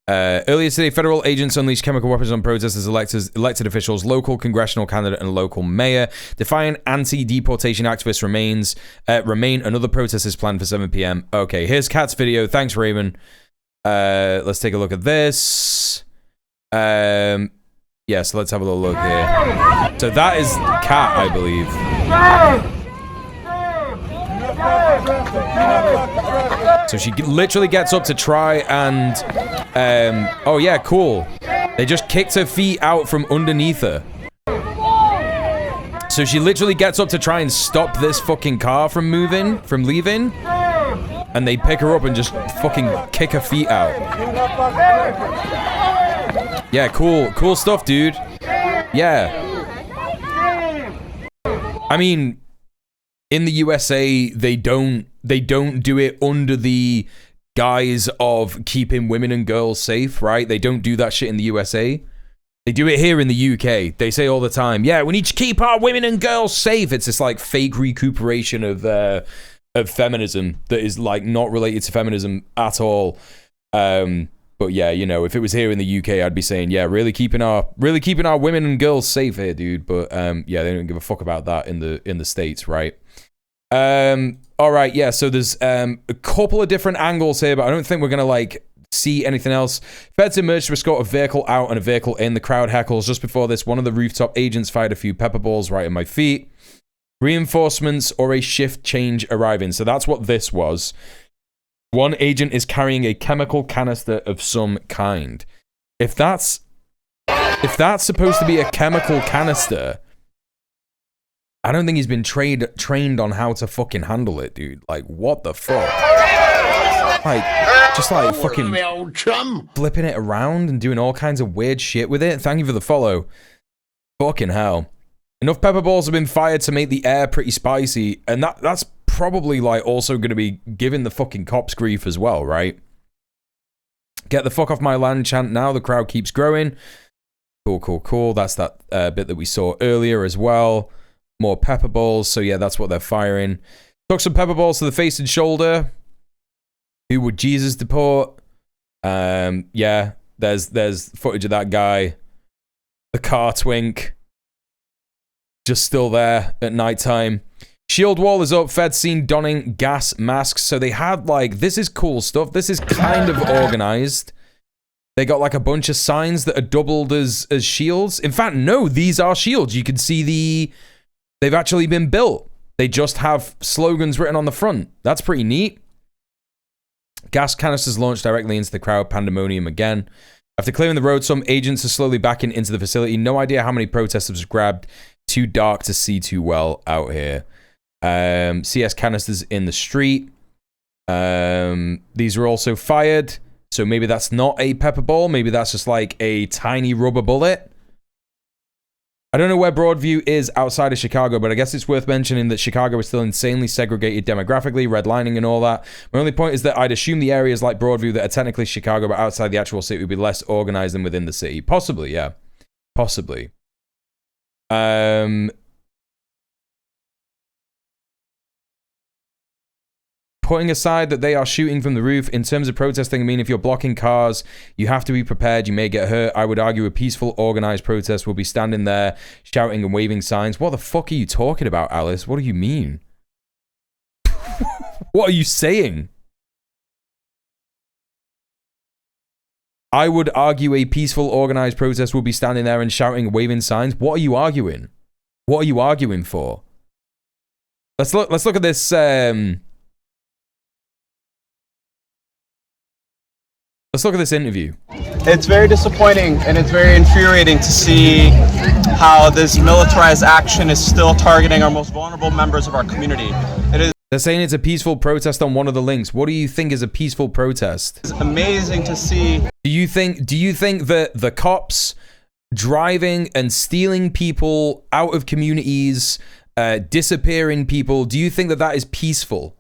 Earlier today, federal agents unleashed chemical weapons on protesters, elected officials, local congressional candidate, and local mayor. Defiant anti-deportation activists remain. Another protest is planned for 7 p.m. Okay, here's Kat's video. Thanks, Raven. Let's take a look at this. Yeah, so let's have a little look here. So that is Kat, I believe. So she literally gets up to try and, oh yeah, cool. They just kicked her feet out from underneath her. So she literally gets up to try and stop this fucking car from leaving. And they pick her up and just fucking kick her feet out. Yeah, cool stuff, dude. Yeah. I mean, in the USA, they don't do it under the guise of keeping women and girls safe, right? They don't do that shit in the USA. They do it here in the UK. They say all the time, yeah, we need to keep our women and girls safe. It's this like fake recuperation of feminism that is like not related to feminism at all. But yeah, you know, if it was here in the UK, I'd be saying, yeah, really keeping our women and girls safe here, dude. But yeah, they don't give a fuck about that in the States, right? All right, yeah, so there's a couple of different angles here, but I don't think we're gonna like see anything else. Feds emerged to escort a vehicle out and a vehicle in. The crowd heckles. Just before this, one of the rooftop agents fired a few pepper balls right in my feet. Reinforcements or a shift change arriving. So that's what this was. One agent is carrying a chemical canister of some kind. If that's supposed to be a chemical canister, I don't think he's been trained on how to fucking handle it, dude. Like, what the fuck? Like, just like fucking flipping it around and doing all kinds of weird shit with it. Thank you for the follow. Fucking hell. Enough pepper balls have been fired to make the air pretty spicy, and that's probably like also going to be giving the fucking cops grief as well, right? Get the fuck off my land chant now. The crowd keeps growing. Cool. That's that bit that we saw earlier as well. More pepper balls. So yeah, that's what they're firing. Took some pepper balls to the face and shoulder. Who would Jesus deport? Yeah, there's footage of that guy. The car twink. Just still there at nighttime. Shield wall is up. Feds seen donning gas masks. So they had like, this is cool stuff. This is kind of organized. They got like a bunch of signs that are doubled as shields. In fact, no, these are shields. You can see they've actually been built. They just have slogans written on the front. That's pretty neat. Gas canisters launched directly into the crowd. Pandemonium again. After clearing the road, some agents are slowly backing into the facility. No idea how many protesters grabbed. Too dark to see too well out here. CS canisters in the street. These were also fired. So maybe that's not a pepper ball. Maybe that's just like a tiny rubber bullet. I don't know where Broadview is outside of Chicago, but I guess it's worth mentioning that Chicago is still insanely segregated demographically, redlining and all that. My only point is that I'd assume the areas like Broadview that are technically Chicago but outside the actual city would be less organized than within the city. Possibly, yeah. Possibly. Putting aside that they are shooting from the roof, in terms of protesting, I mean, if you're blocking cars, you have to be prepared. You may get hurt. I would argue a peaceful, organized protest will be standing there, shouting and waving signs. What the fuck are you talking about, Alice? What do you mean? What are you saying? I would argue a peaceful, organized protest will be standing there and shouting and waving signs. What are you arguing? What are you arguing for? Let's look at this. Let's look at this interview. It's very disappointing and it's very infuriating to see how this militarized action is still targeting our most vulnerable members of our community. They're saying it's a peaceful protest on one of the links. What do you think is a peaceful protest? It's amazing to see. Do you think that the cops driving and stealing people out of communities, disappearing people, do you think that is peaceful?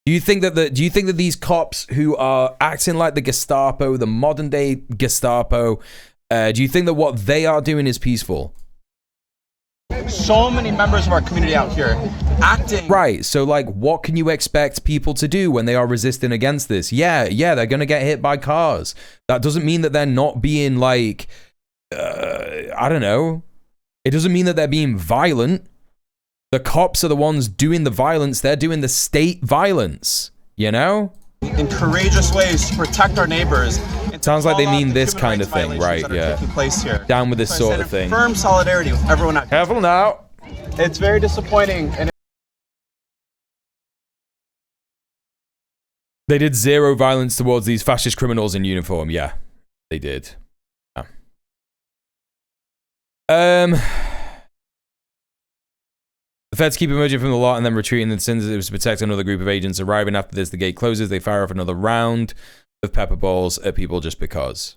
Do you think that these cops who are acting like the Gestapo, the modern day Gestapo, do you think that what they are doing is peaceful? So many members of our community out here acting. Right. So, like, what can you expect people to do when they are resisting against this? Yeah, they're going to get hit by cars. That doesn't mean that they're not being, like, I don't know. It doesn't mean that they're being violent. The cops are the ones doing the violence. They're doing the state violence, you know? In courageous ways to protect our neighbors. Sounds like they mean this kind of thing, right? Yeah. Place here. Down with this sort of thing. Firm solidarity with everyone out here. Careful now. It's very disappointing. And they did zero violence towards these fascist criminals in uniform. Yeah, they did. Yeah. The feds keep emerging from the lot and then retreating. The sins it was to protect another group of agents arriving. After this, the gate closes. They fire off another round of pepper balls at people just because.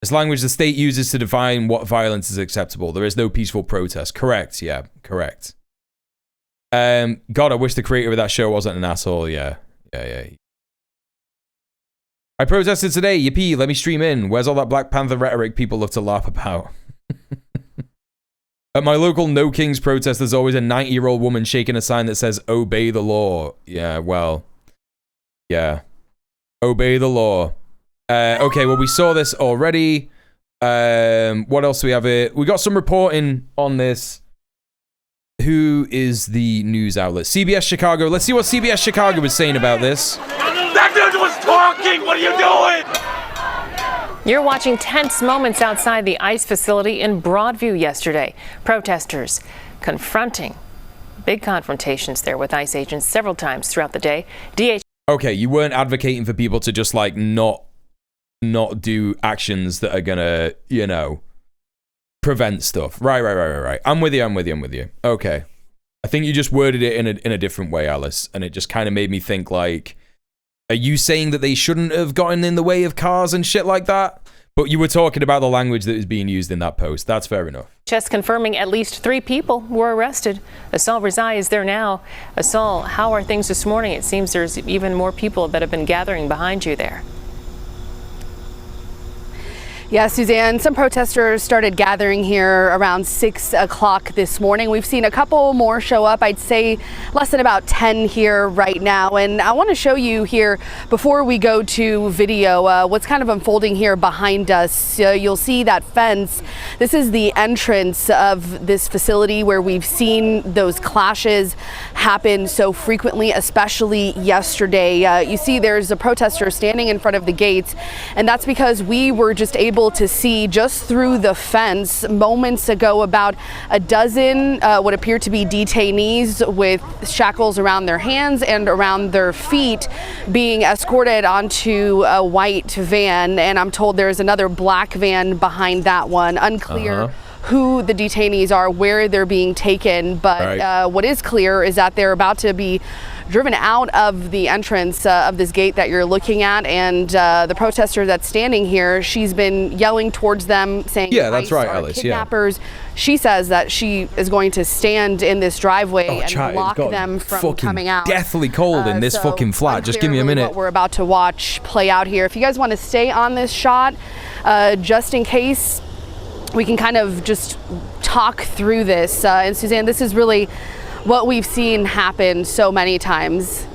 It's language the state uses to define what violence is acceptable. There is no peaceful protest. Correct. Yeah, correct. God, I wish the creator of that show wasn't an asshole. Yeah. I protested today. Yippee, let me stream in. Where's all that Black Panther rhetoric people love to laugh about? At my local No Kings protest, there's always a 90-year-old woman shaking a sign that says, obey the law. Yeah, well. Yeah. Obey the law. Okay, well, we saw this already. What else do we have here? We got some reporting on this. Who is the news outlet? CBS Chicago. Let's see what CBS Chicago was saying about this. That dude was talking! What are you doing? You're watching tense moments outside the ICE facility in Broadview yesterday. Protesters confronting big confrontations there with ICE agents several times throughout the day. Okay, you weren't advocating for people to just like not do actions that are gonna, you know, prevent stuff. Right. I'm with you. Okay. I think you just worded it in a different way, Alice, and it just kind of made me think like, are you saying that they shouldn't have gotten in the way of cars and shit like that? But you were talking about the language that is being used in that post. That's fair enough. Just confirming at least 3 people were arrested. Asal Rezai is there now. Asal, how are things this morning? It seems there's even more people that have been gathering behind you there. Yeah, Suzanne, some protesters started gathering here around 6 o'clock this morning. We've seen a couple more show up. I'd say less than about 10 here right now. And I want to show you here, before we go to video, what's kind of unfolding here behind us. You'll see that fence. This is the entrance of this facility where we've seen those clashes happen so frequently, especially yesterday. You see there's a protester standing in front of the gates, and that's because we were just able to see just through the fence moments ago about a dozen what appear to be detainees with shackles around their hands and around their feet being escorted onto a white van, and I'm told there's another black van behind that one. Unclear who the detainees are, where they're being taken, but what is clear is that they're about to be driven out of the entrance of this gate that you're looking at, and the protester that's standing here, she's been yelling towards them saying, yeah, that's right, Alice, kidnappers. Yeah. She says that she is going to stand in this driveway and block them from coming out. Deathly cold in this fucking flat. Just give me a minute. What we're about to watch play out here. If you guys want to stay on this shot, just in case, we can kind of just talk through this. And Suzanne, this is really what we've seen happen so many times.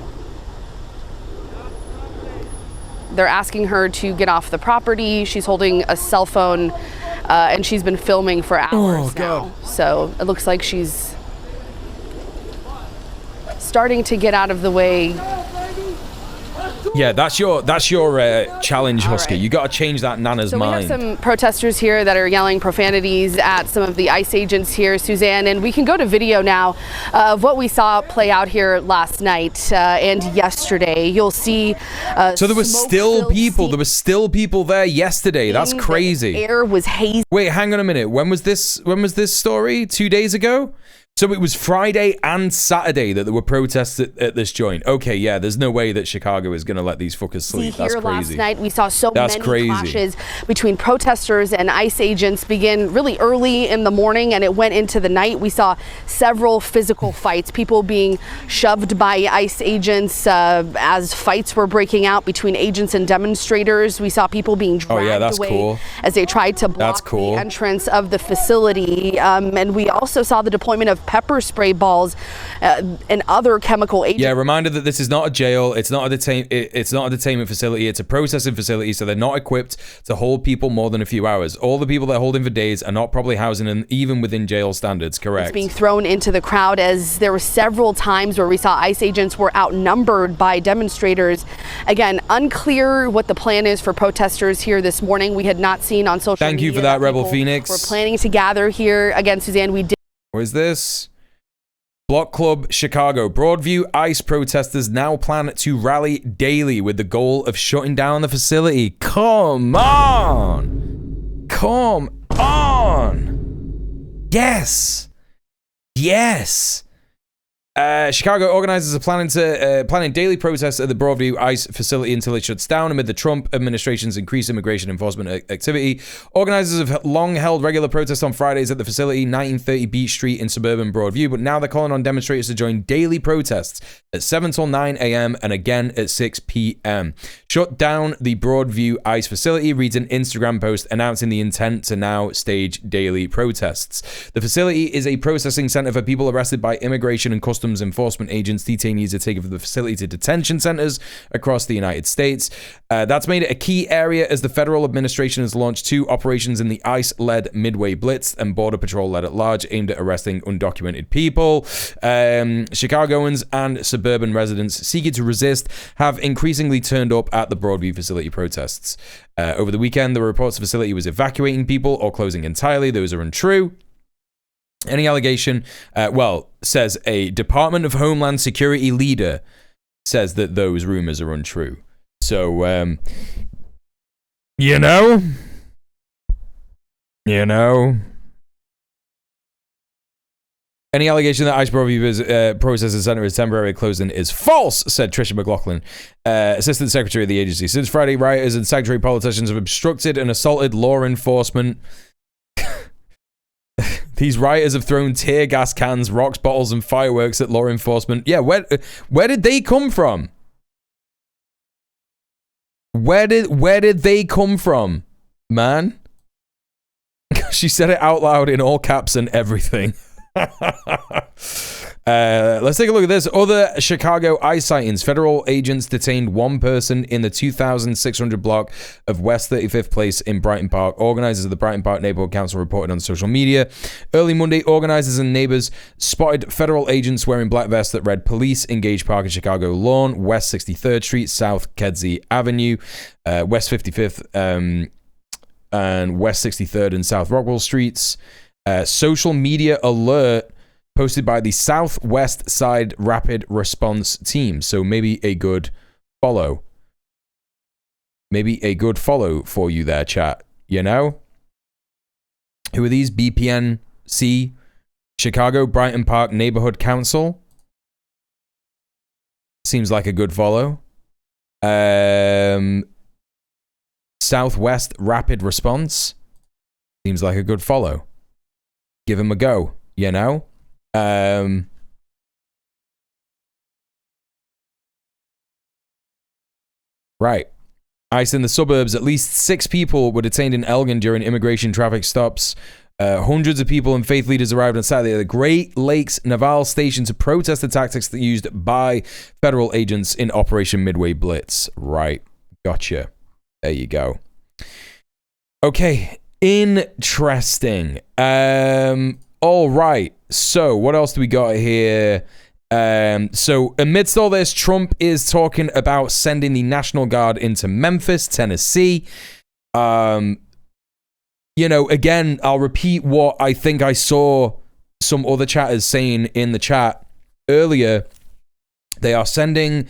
They're asking her to get off the property. She's holding a cell phone, and she's been filming for hours now. So it looks like she's starting to get out of the way. Yeah, that's your challenge, Husky. Right. You got to change that Nana's mind. We have some protesters here that are yelling profanities at some of the ICE agents here, Suzanne, and we can go to video now of what we saw play out here last night and yesterday. You'll see. So there was still people. There was still people there yesterday. That's crazy. The air was hazy. Wait, hang on a minute. When was this story? 2 days ago? So it was Friday and Saturday that there were protests at this joint. Okay, yeah, there's no way that Chicago is going to let these fuckers sleep. That's here crazy. Last night, we saw so many clashes between protesters and ICE agents begin really early in the morning, and it went into the night. We saw several physical fights, people being shoved by ICE agents as fights were breaking out between agents and demonstrators. We saw people being dragged away as they tried to block the entrance of the facility. And we also saw the deployment of pepper spray balls and other chemical agents. Yeah, reminder that this is not a jail. It's not a detainment facility. It's a processing facility, so they're not equipped to hold people more than a few hours. All the people they're holding for days are not probably housing them even within jail standards. Correct. It's being thrown into the crowd, as there were several times where we saw ICE agents were outnumbered by demonstrators. Again, unclear what the plan is for protesters here this morning. We had not seen on social media. Thank you for that, Rebel Phoenix. We're planning to gather here again, Suzanne. We did. What is this? Block Club Chicago. Broadview ICE protesters now plan to rally daily with the goal of shutting down the facility. Come on! Come on! Yes! Yes! Chicago organizers are planning daily protests at the Broadview ICE facility until it shuts down amid the Trump administration's increased immigration enforcement activity. Organizers have long held regular protests on Fridays at the facility, 1930 Beach Street in suburban Broadview, but now they're calling on demonstrators to join daily protests at 7 till 9 a.m. and again at 6 p.m. Shut down the Broadview ICE facility, reads an Instagram post announcing the intent to now stage daily protests. The facility is a processing center for people arrested by immigration and customs enforcement agents. Detainees are taken from the facility to detention centers across the United States. That's made it a key area as the federal administration has launched 2 operations in the ICE-led Midway Blitz and Border Patrol-led at large aimed at arresting undocumented people. Chicagoans and suburban residents seeking to resist have increasingly turned up at the Broadview facility protests. Over the weekend, the reports the facility was evacuating people or closing entirely. Those are untrue. Any allegation, says a Department of Homeland Security leader, says that those rumors are untrue. So, you know. Any allegation that ICE Broadview processing center is temporarily closing is false, said Tricia McLaughlin, Assistant Secretary of the agency. Since Friday, rioters and sanctuary politicians have obstructed and assaulted law enforcement. These rioters have thrown tear gas cans, rocks, bottles, and fireworks at law enforcement. Yeah, where did they come from? Where did they come from, man? She said it out loud in all caps and everything. Let's take a look at this. Other Chicago ICE sightings. Federal agents detained one person in the 2,600 block of West 35th Place in Brighton Park. Organizers of the Brighton Park Neighborhood Council reported on social media. Early Monday, organizers and neighbors spotted federal agents wearing black vests that read Police Engage Park in Chicago Lawn, West 63rd Street, South Kedzie Avenue, West 55th and West 63rd and South Rockwell Streets. Social media alert posted by the Southwest Side Rapid Response Team. So maybe a good follow. Maybe a good follow for you there, chat. You know? Who are these? BPNC, Chicago Brighton Park Neighborhood Council. Seems like a good follow. Southwest Rapid Response. Seems like a good follow. Give him a go, you know? Right. ICE in the suburbs. At least 6 people were detained in Elgin during immigration traffic stops. Hundreds of people and faith leaders arrived on Saturday at the Great Lakes Naval Station to protest the tactics that used by federal agents in Operation Midway Blitz. Right. Gotcha. There you go. Okay. Interesting. All right. So what else do we got here? So amidst all this, Trump is talking about sending the National Guard into Memphis, Tennessee. You know, again, I'll repeat what I think I saw some other chatters saying in the chat earlier. They are sending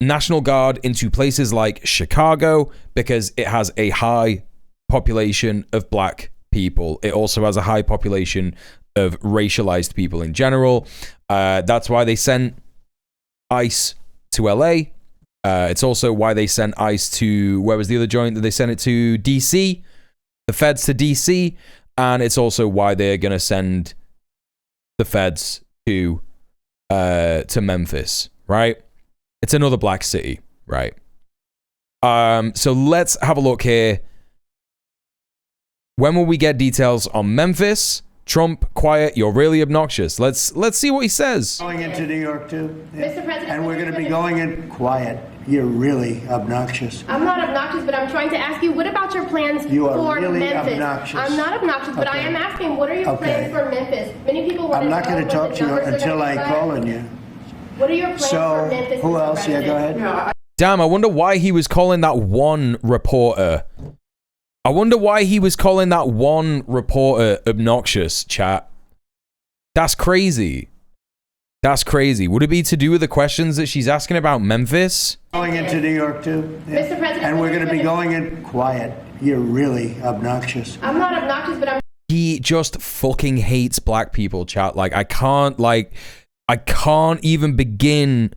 National Guard into places like Chicago because it has a high population of black people. It also has a high population of racialized people in general. That's why they sent ICE to LA. It's also why they sent ICE to, where was the other joint that they sent it to? DC. The feds to DC. And it's also why they're going to send the feds to Memphis, right? It's another black city, right? So let's have a look here. When will we get details on Memphis? Trump, quiet, you're really obnoxious. Let's see what he says. Going into New York too, Mr. President, and we're going to be going in quiet. You're really obnoxious. I'm not obnoxious, but I'm trying to ask you, what about your plans You are for really Memphis? obnoxious. I'm not obnoxious, but I am asking, what are your plans for Memphis? Many people want I'm to not going know to what talk the to you numbers are until gonna I be call like. on you. What are your plans for Memphis? Who Mr. else? Yeah, go President? ahead. Damn, I wonder why he was calling that one reporter. I wonder why he was calling that one reporter obnoxious, chat. That's crazy. That's crazy. Would it be to do with the questions that she's asking about Memphis? Going into New York too, Mr. President, and we're going to be going in quiet. You're really obnoxious. I'm not obnoxious, but I'm... He just fucking hates black people, chat. Like, I can't even begin.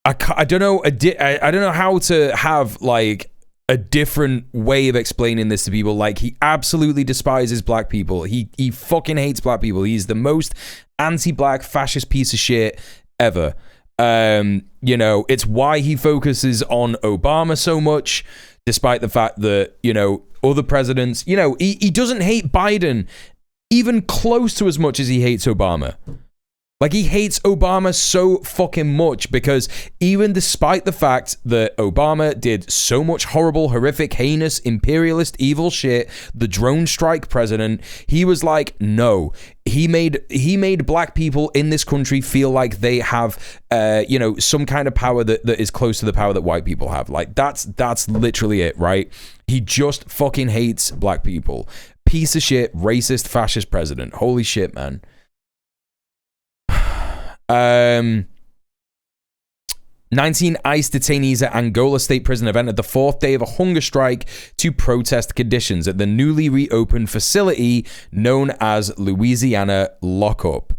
I don't know. I don't know how to have like a different way of explaining this to people. Like, he absolutely despises black people. He fucking hates black people. He's the most anti-black fascist piece of shit ever. You know, it's why he focuses on Obama so much, despite the fact that, you know, other presidents, you know, he doesn't hate Biden even close to as much as he hates Obama. Like, he hates Obama so fucking much because even despite the fact that Obama did so much horrible, horrific, heinous, imperialist, evil shit, the drone strike president, he was like, no. He made black people in this country feel like they have, you know, some kind of power that is close to the power that white people have. Like, that's literally it, right? He just fucking hates black people. Piece of shit, racist, fascist president. Holy shit, man. 19 ICE detainees at Angola State Prison have entered the fourth day of a hunger strike to protest conditions at the newly reopened facility known as Louisiana Lockup.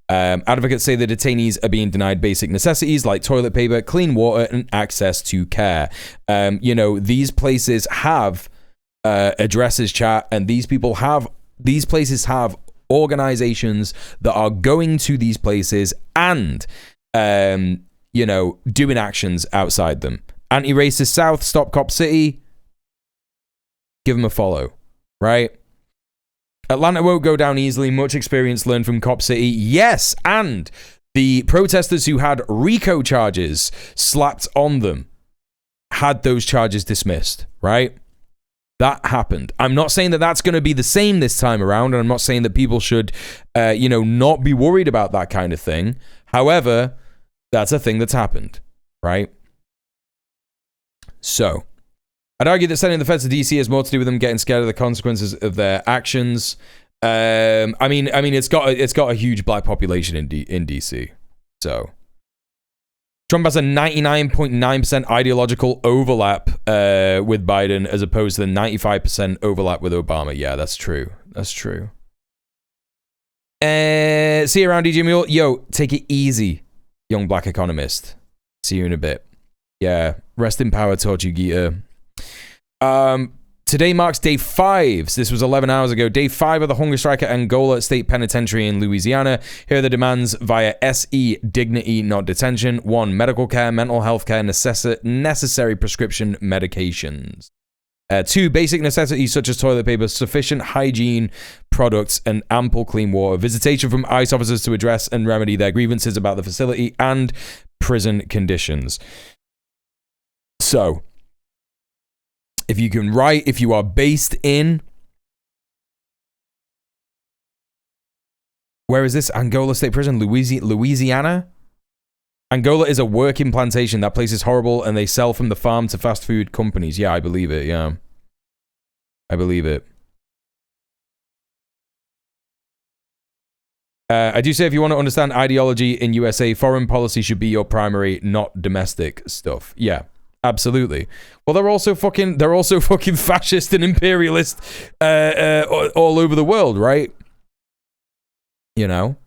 Advocates say the detainees are being denied basic necessities like toilet paper, clean water, and access to care. You know, these places have addresses, chat, and these places have organizations that are going to these places and you know, doing actions outside them. Anti-Racist South, Stop Cop City, give them a follow, right? Atlanta won't go down easily. Much experience learned from Cop City. Yes, and the protesters who had RICO charges slapped on them had those charges dismissed, right? That happened. I'm not saying that that's going to be the same this time around, and I'm not saying that people should, you know, not be worried about that kind of thing. However, that's a thing that's happened, right? So, I'd argue that sending the feds to DC has more to do with them getting scared of the consequences of their actions. I mean, it's got a huge black population in DC, so. Trump has a 99.9% ideological overlap with Biden as opposed to the 95% overlap with Obama. Yeah, that's true. That's true. See you around, djmuel. Yo, take it easy, young black economist. See you in a bit. Yeah, rest in power, Torchy Gita. Today marks day 5. So this was 11 hours ago. Day 5 of the hunger strike at Angola State Penitentiary in Louisiana. Here are the demands via SE, dignity, not detention. 1, medical care, mental health care, necessary prescription medications. 2, basic necessities such as toilet paper, sufficient hygiene products, and ample clean water. Visitation from ICE officers to address and remedy their grievances about the facility and prison conditions. So, if you can write, if you are based in, where is this? Angola State Prison, Louisiana? Angola is a working plantation. That place is horrible, and they sell from the farm to fast food companies. Yeah, I believe it, yeah. I believe it. I do say if you want to understand ideology in USA, foreign policy should be your primary, not domestic stuff. Yeah. Absolutely. Well, they're also fucking fascist and imperialist all over the world, right? You know?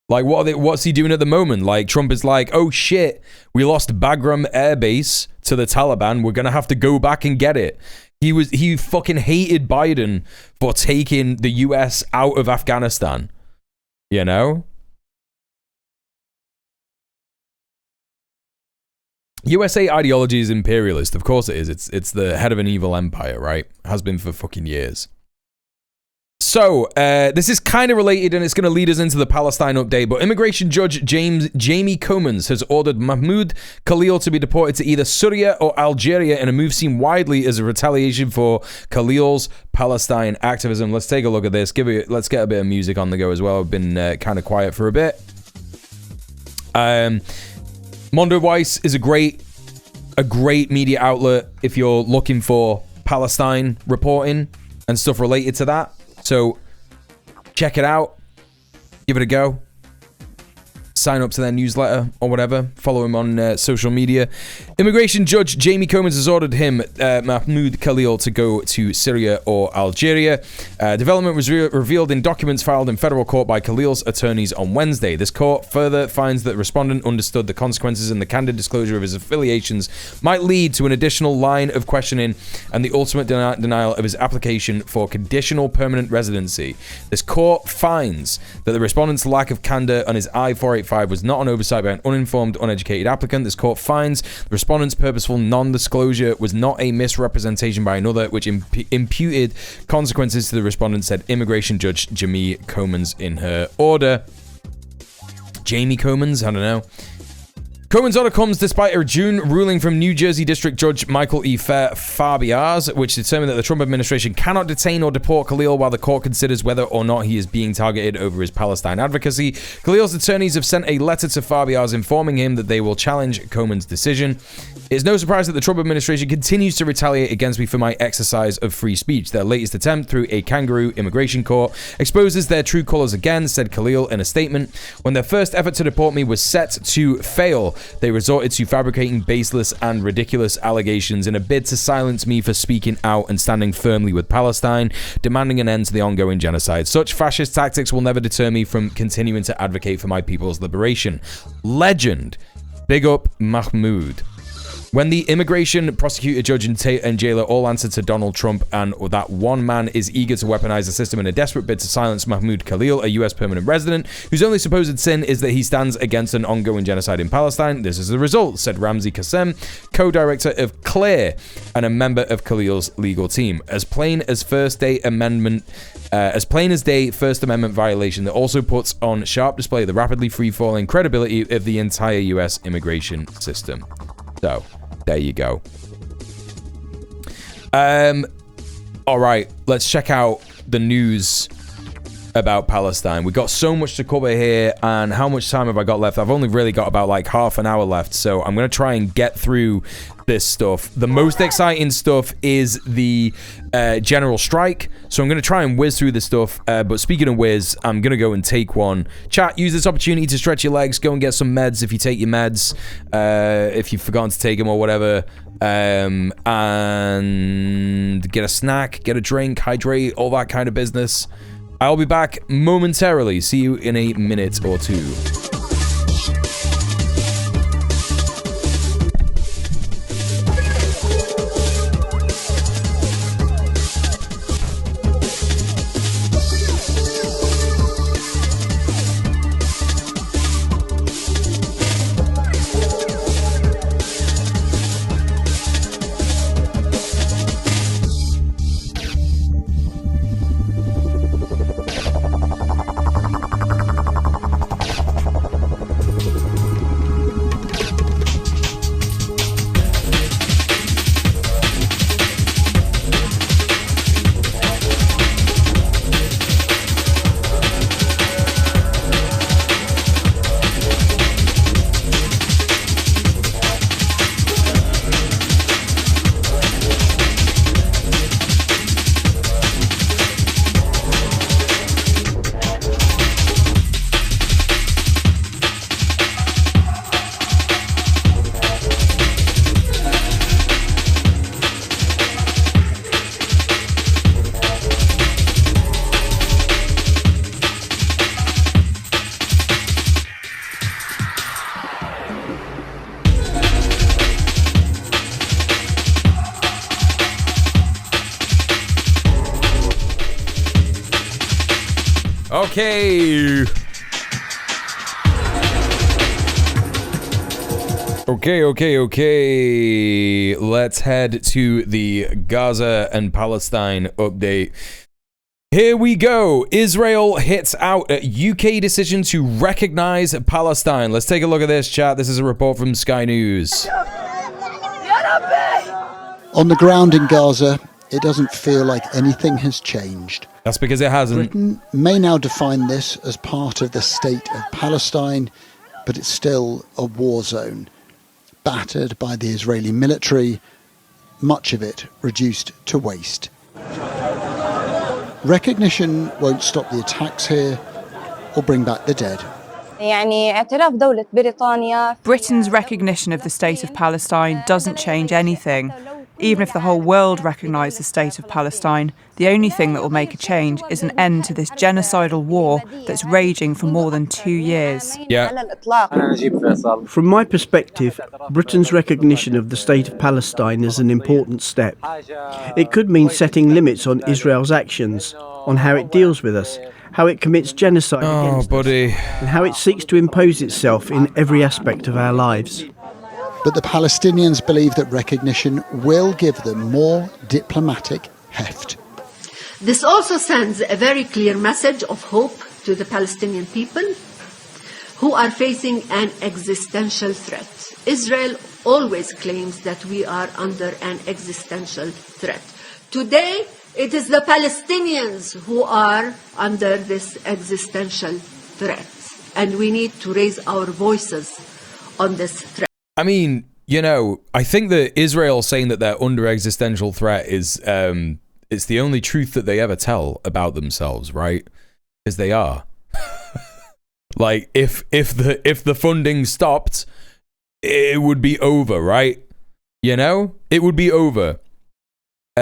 Like, what's he doing at the moment? Like, Trump is like, oh shit, we lost Bagram Air Base to the Taliban. We're going to have to go back and get it. He fucking hated Biden for taking the US out of Afghanistan. You know? USA ideology is imperialist. Of course it is. It's the head of an evil empire, right? Has been for fucking years. So, this is kind of related and it's going to lead us into the Palestine update, but immigration judge Jamie Comins has ordered Mahmoud Khalil to be deported to either Syria or Algeria in a move seen widely as a retaliation for Khalil's Palestine activism. Let's take a look at this. Let's get a bit of music on the go as well. I've been kind of quiet for a bit. Mondo Weiss is a great media outlet if you're looking for Palestine reporting and stuff related to that. So check it out, give it a go, sign up to their newsletter or whatever, follow him on social media. Immigration judge Jamie Comins has ordered him, Mahmoud Khalil, to go to Syria or Algeria. Development was revealed in documents filed in federal court by Khalil's attorneys on Wednesday. This court further finds that the respondent understood the consequences and the candid disclosure of his affiliations might lead to an additional line of questioning and the ultimate denial of his application for conditional permanent residency. This court finds that the respondent's lack of candor on his I-485 was not an oversight by an uninformed, uneducated applicant. This court finds the respondent's purposeful non-disclosure was not a misrepresentation by another, which imputed consequences to the respondent, said immigration judge Jamie Comins in her order. Jamie Comins? I don't know. Comins' order comes despite a June ruling from New Jersey District Judge Michael E. Fabias, which determined that the Trump administration cannot detain or deport Khalil while the court considers whether or not he is being targeted over his Palestine advocacy. Khalil's attorneys have sent a letter to Fabias informing him that they will challenge Comins' decision. It is no surprise that the Trump administration continues to retaliate against me for my exercise of free speech. Their latest attempt through a kangaroo immigration court exposes their true colors again, said Khalil in a statement. When their first effort to deport me was set to fail, they resorted to fabricating baseless and ridiculous allegations in a bid to silence me for speaking out and standing firmly with Palestine, demanding an end to the ongoing genocide. Such fascist tactics will never deter me from continuing to advocate for my people's liberation. Legend. Big up Mahmoud. When the immigration, prosecutor, judge, and jailer all answered to Donald Trump and that one man is eager to weaponize the system in a desperate bid to silence Mahmoud Khalil, a U.S. permanent resident, whose only supposed sin is that he stands against an ongoing genocide in Palestine, this is the result, said Ramzi Qassem, co-director of CLEAR and a member of Khalil's legal team. As plain as day First Amendment violation that also puts on sharp display the rapidly free-falling credibility of the entire U.S. immigration system. So, there you go. All right, let's check out the news about Palestine. We got so much to cover here, and how much time have I got left? I've only really got about like half an hour left, so I'm going to try and get through this stuff. The most exciting stuff is the general strike, so I'm going to try and whiz through this stuff, but speaking of whiz, I'm going to go and take one. Chat, use this opportunity to stretch your legs, go and get some meds if you take your meds, if you've forgotten to take them or whatever, and get a snack, get a drink, hydrate, all that kind of business. I'll be back momentarily. See you in a minute or two. Okay. Okay. Let's head to the Gaza and Palestine update. Here we go. Israel hits out at UK decision to recognize Palestine. Let's take a look at this, chat. This is a report from Sky News. On the ground in Gaza, it doesn't feel like anything has changed. That's because it hasn't. Britain may now define this as part of the state of Palestine, but it's still a war zone, battered by the Israeli military, much of it reduced to waste. Recognition won't stop the attacks here or bring back the dead. Britain's recognition of the state of Palestine doesn't change anything. Even if the whole world recognised the state of Palestine, the only thing that will make a change is an end to this genocidal war that's raging for more than 2 years. Yeah. From my perspective, Britain's recognition of the state of Palestine is an important step. It could mean setting limits on Israel's actions, on how it deals with us, how it commits genocide against us, and how it seeks to impose itself in every aspect of our lives. But the Palestinians believe that recognition will give them more diplomatic heft. This also sends a very clear message of hope to the Palestinian people who are facing an existential threat. Israel always claims that we are under an existential threat. Today, it is the Palestinians who are under this existential threat, and we need to raise our voices on this threat. I mean, you know, I think that Israel saying that they're under existential threat is it's the only truth that they ever tell about themselves, right? Because they are. Like if the funding stopped, it would be over, right? You know? It would be over.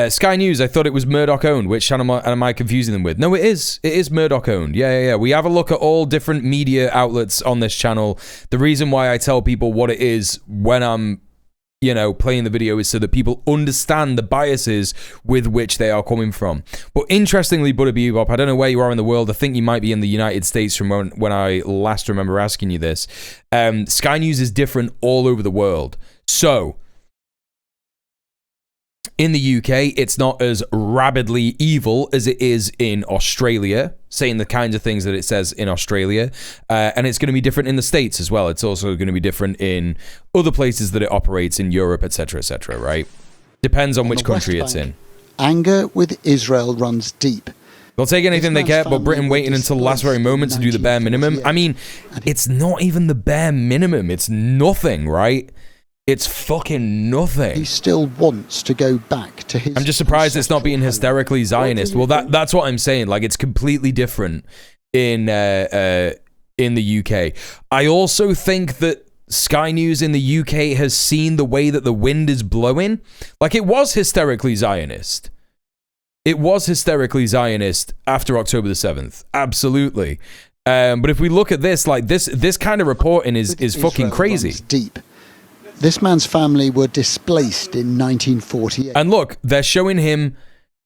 Sky News, I thought it was Murdoch owned. Which channel am I confusing them with? No, it is. It is Murdoch owned. Yeah. We have a look at all different media outlets on this channel. The reason why I tell people what it is when I'm, you know, playing the video is so that people understand the biases with which they are coming from. But interestingly, Buddha Bebop, I don't know where you are in the world. I think you might be in the United States from when I last remember asking you this. Sky News is different all over the world. So in the UK, it's not as rabidly evil as it is in Australia, saying the kinds of things that it says in Australia. And it's going to be different in the States as well. It's also going to be different in other places that it operates in Europe, etc., right? Depends on which country it's in. Anger with Israel runs deep. They'll take anything they get, but Britain waiting until the last very moment to do the bare minimum. I mean, it's not even the bare minimum. It's nothing, right? It's fucking nothing. He still wants to go back to his... I'm just surprised it's not being hysterically Zionist. Well, that's what I'm saying. Like, it's completely different in the UK. I also think that Sky News in the UK has seen the way that the wind is blowing. Like, it was hysterically Zionist. It was hysterically Zionist after October the 7th. Absolutely. But if we look at this, like, this kind of reporting is fucking crazy. Deep. This man's family were displaced in 1948. And look, they're showing him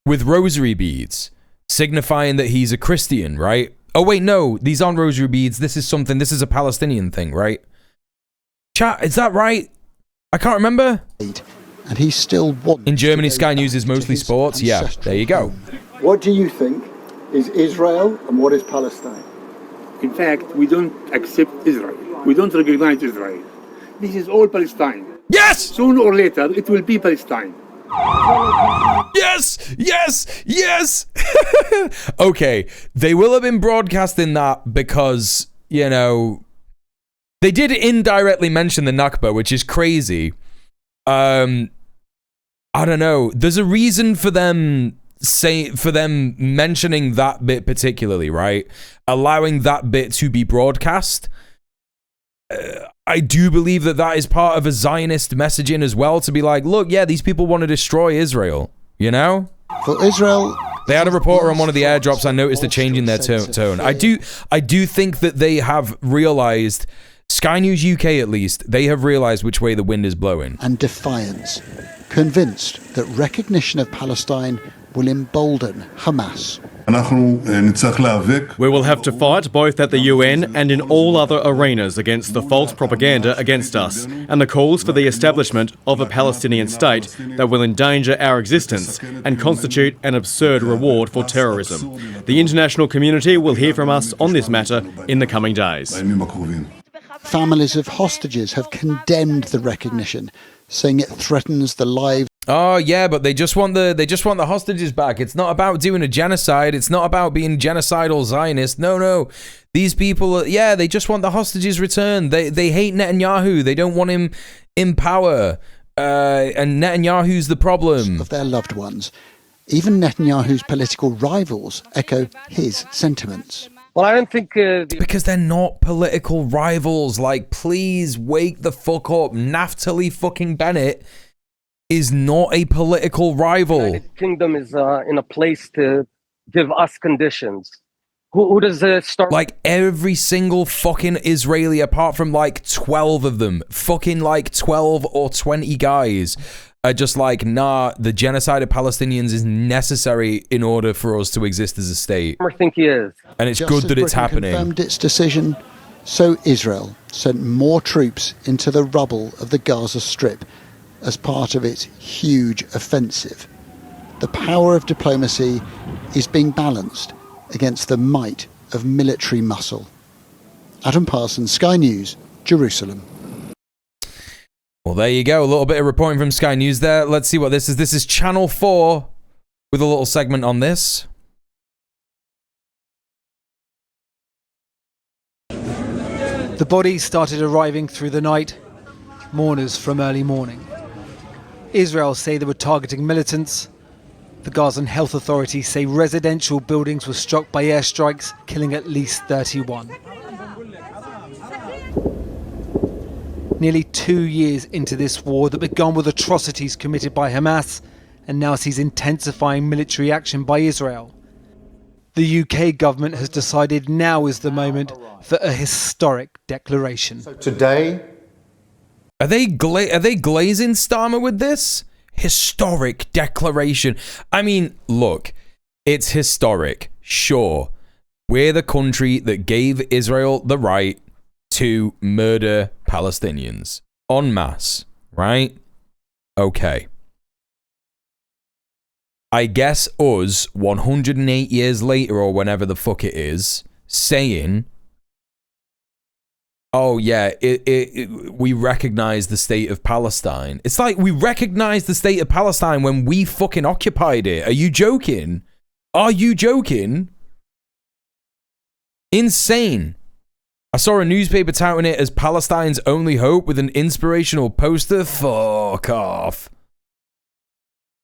with rosary beads, signifying that he's a Christian, right? Oh, wait, no, these aren't rosary beads. This is a Palestinian thing, right? Chat, is that right? I can't remember. And he still wants... In Germany, Sky News is mostly sports. Yeah, there you go. What do you think is Israel and what is Palestine? In fact, we don't accept Israel. We don't recognize Israel. This is all Palestine. Yes! Sooner or later, it will be Palestine. Yes! Okay, they will have been broadcasting that because, you know, they did indirectly mention the Nakba, which is crazy. I don't know. There's a reason for them mentioning that bit particularly, right? Allowing that bit to be broadcast. I do believe that is part of a Zionist messaging as well, to be like, look, yeah, these people want to destroy Israel, you know? For Israel... They had a reporter on one of the airdrops. I noticed a change in their tone. I do think that they have realized, Sky News UK at least, they have realized which way the wind is blowing. And defiance, convinced that recognition of Palestine will embolden Hamas. We will have to fight both at the UN and in all other arenas against the false propaganda against us and the calls for the establishment of a Palestinian state that will endanger our existence and constitute an absurd reward for terrorism. The international community will hear from us on this matter in the coming days. Families of hostages have condemned the recognition, saying it threatens the lives. Oh yeah, but they just want the hostages back. It's not about doing a genocide. It's not about being genocidal Zionist. No. These people, they just want the hostages returned. They hate Netanyahu. They don't want him in power. And Netanyahu's the problem. Of their loved ones. Even Netanyahu's political rivals echo his sentiments. Well, I don't think... because they're not political rivals. Like, please wake the fuck up. Naftali fucking Bennett is not a political rival. The United Kingdom is in a place to give us conditions. Who does start? Like every single fucking Israeli, apart from like 12 of them, fucking like 12 or 20 guys, are just like, nah, the genocide of Palestinians is necessary in order for us to exist as a state. I think he is. And it's Just good as that it's Britain happening. Confirmed its decision, so Israel sent more troops into the rubble of the Gaza Strip as part of its huge offensive. The power of diplomacy is being balanced against the might of military muscle. Adam Parsons, Sky News, Jerusalem. Well, there you go. A little bit of reporting from Sky News there. Let's see what this is. This is Channel 4 with a little segment on this. The bodies started arriving through the night, mourners from early morning. Israel say they were targeting militants. The Gazan health authorities say residential buildings were struck by airstrikes, killing at least 31. Nearly 2 years into this war that began with atrocities committed by Hamas and now sees intensifying military action by Israel. The UK government has decided now is the moment for a historic declaration. So today... Are they glazing Starmer with this? Historic declaration. I mean, look, it's historic. Sure. We're the country that gave Israel the right to murder Palestinians en masse, right? Okay. I guess us, 108 years later or whenever the fuck it is, saying, oh yeah, we recognize the state of Palestine. It's like we recognized the state of Palestine when we fucking occupied it. Are you joking? Are you joking? Insane. I saw a newspaper touting it as Palestine's only hope with an inspirational poster. Fuck off.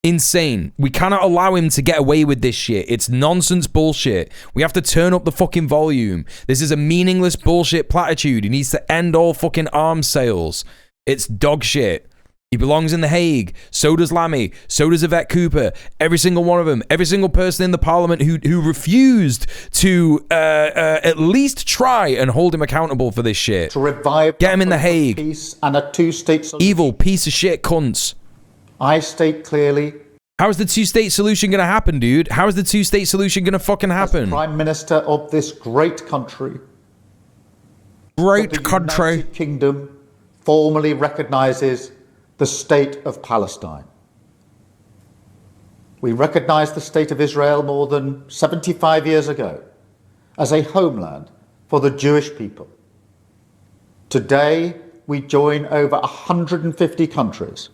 Insane. We cannot allow him to get away with this shit. It's nonsense bullshit. We have to turn up the fucking volume. This is a meaningless bullshit platitude. He needs to end all fucking arms sales. It's dog shit. He belongs in The Hague. So does Lammy. So does Yvette Cooper. Every single one of them. Every single person in the parliament who refused to at least try and hold him accountable for this shit. To revive Get him in The Hague. Peace and a two-state solution. Evil piece of shit cunts. I state clearly... How is the two-state solution going to happen, dude? How is the two-state solution going to fucking happen? As Prime Minister of this great country... Great country. The United Kingdom formally recognises the state of Palestine. We recognised the state of Israel more than 75 years ago as a homeland for the Jewish people. Today, we join over 150 countries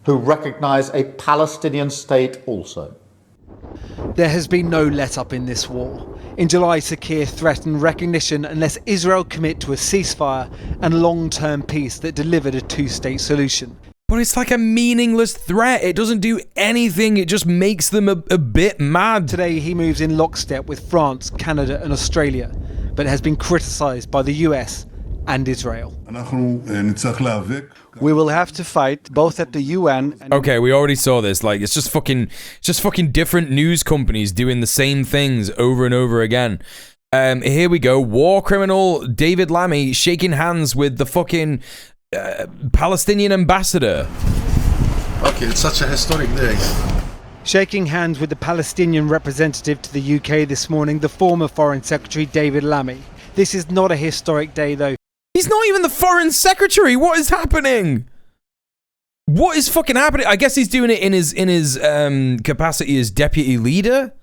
who recognise a Palestinian state also. There has been no let-up in this war. In July, Sakir threatened recognition unless Israel commit to a ceasefire and long-term peace that delivered a two-state solution. But it's like a meaningless threat. It doesn't do anything. It just makes them a bit mad. Today, he moves in lockstep with France, Canada and Australia, but has been criticised by the US and Israel. We will have to fight both at the UN and... Okay, we already saw this. Like, it's just fucking different news companies doing the same things over and over again. Here we go. War criminal David Lammy shaking hands with the fucking Palestinian ambassador. Okay, it's such a historic day. Shaking hands with the Palestinian representative to the UK this morning, the former Foreign Secretary David Lammy. This is not a historic day, though. He's not even the Foreign Secretary. What is happening? What is fucking happening? I guess he's doing it in his capacity as deputy leader.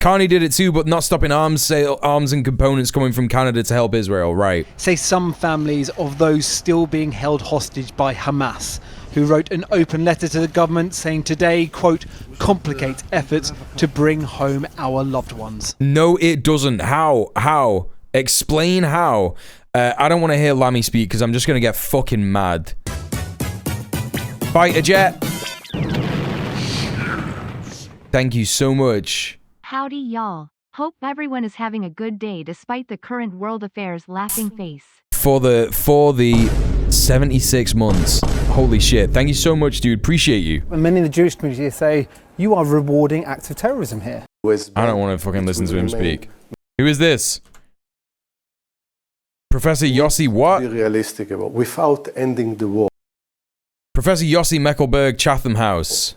Carney did it too, but not stopping arms and components coming from Canada to help Israel, right? Say some families of those still being held hostage by Hamas, who wrote an open letter to the government saying today, quote, complicates efforts to bring home our loved ones. No, it doesn't. How? Explain how. I don't want to hear Lammy speak because I'm just going to get fucking mad. Fighter jet. Thank you so much. Howdy, y'all. Hope everyone is having a good day despite the current world affairs laughing face. For the 76 months. Holy shit. Thank you so much, dude. Appreciate you. And many in the Jewish community say you are rewarding acts of terrorism here. I don't want to fucking listen to him speak. Who is this? Professor Yossi what? Be realistic about without ending the war. Professor Yossi Mecklenburg, Chatham House.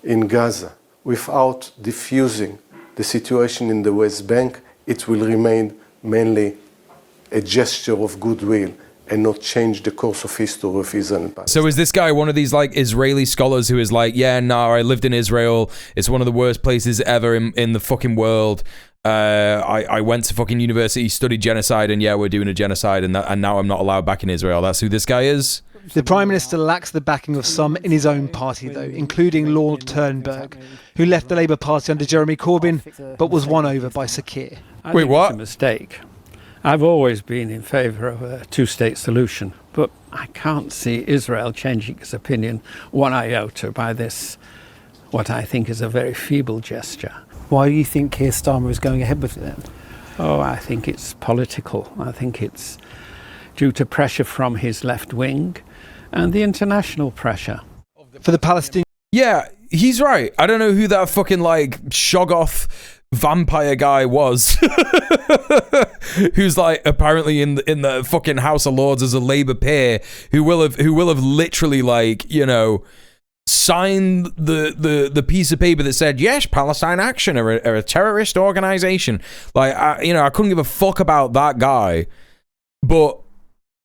In Gaza, without diffusing the situation in the West Bank, it will remain mainly a gesture of goodwill and not change the course of history of Israel and Palestine. So is this guy one of these like Israeli scholars who is like, yeah, no, I lived in Israel. It's one of the worst places ever in the fucking world. I went to fucking university, studied genocide, and yeah, we're doing a genocide, and now I'm not allowed back in Israel. That's who this guy is? The Prime Minister lacks the backing of some in his own party, though, including Lord Turnberg, who left the Labour Party under Jeremy Corbyn, but was won over by Sakir. Wait, what? It's a mistake. I've always been in favour of a two-state solution, but I can't see Israel changing its opinion one iota by this, what I think is a very feeble gesture. Why do you think Keir Starmer is going ahead with it then? Oh, I think it's political. I think it's due to pressure from his left wing and the international pressure. For the Palestinians... Yeah, he's right. I don't know who that fucking, like, shog-off vampire guy was. Who's, like, apparently in the fucking House of Lords as a Labour peer who will have literally, like, you know... signed the piece of paper that said, yes, Palestine Action are a terrorist organization. Like, I couldn't give a fuck about that guy. But,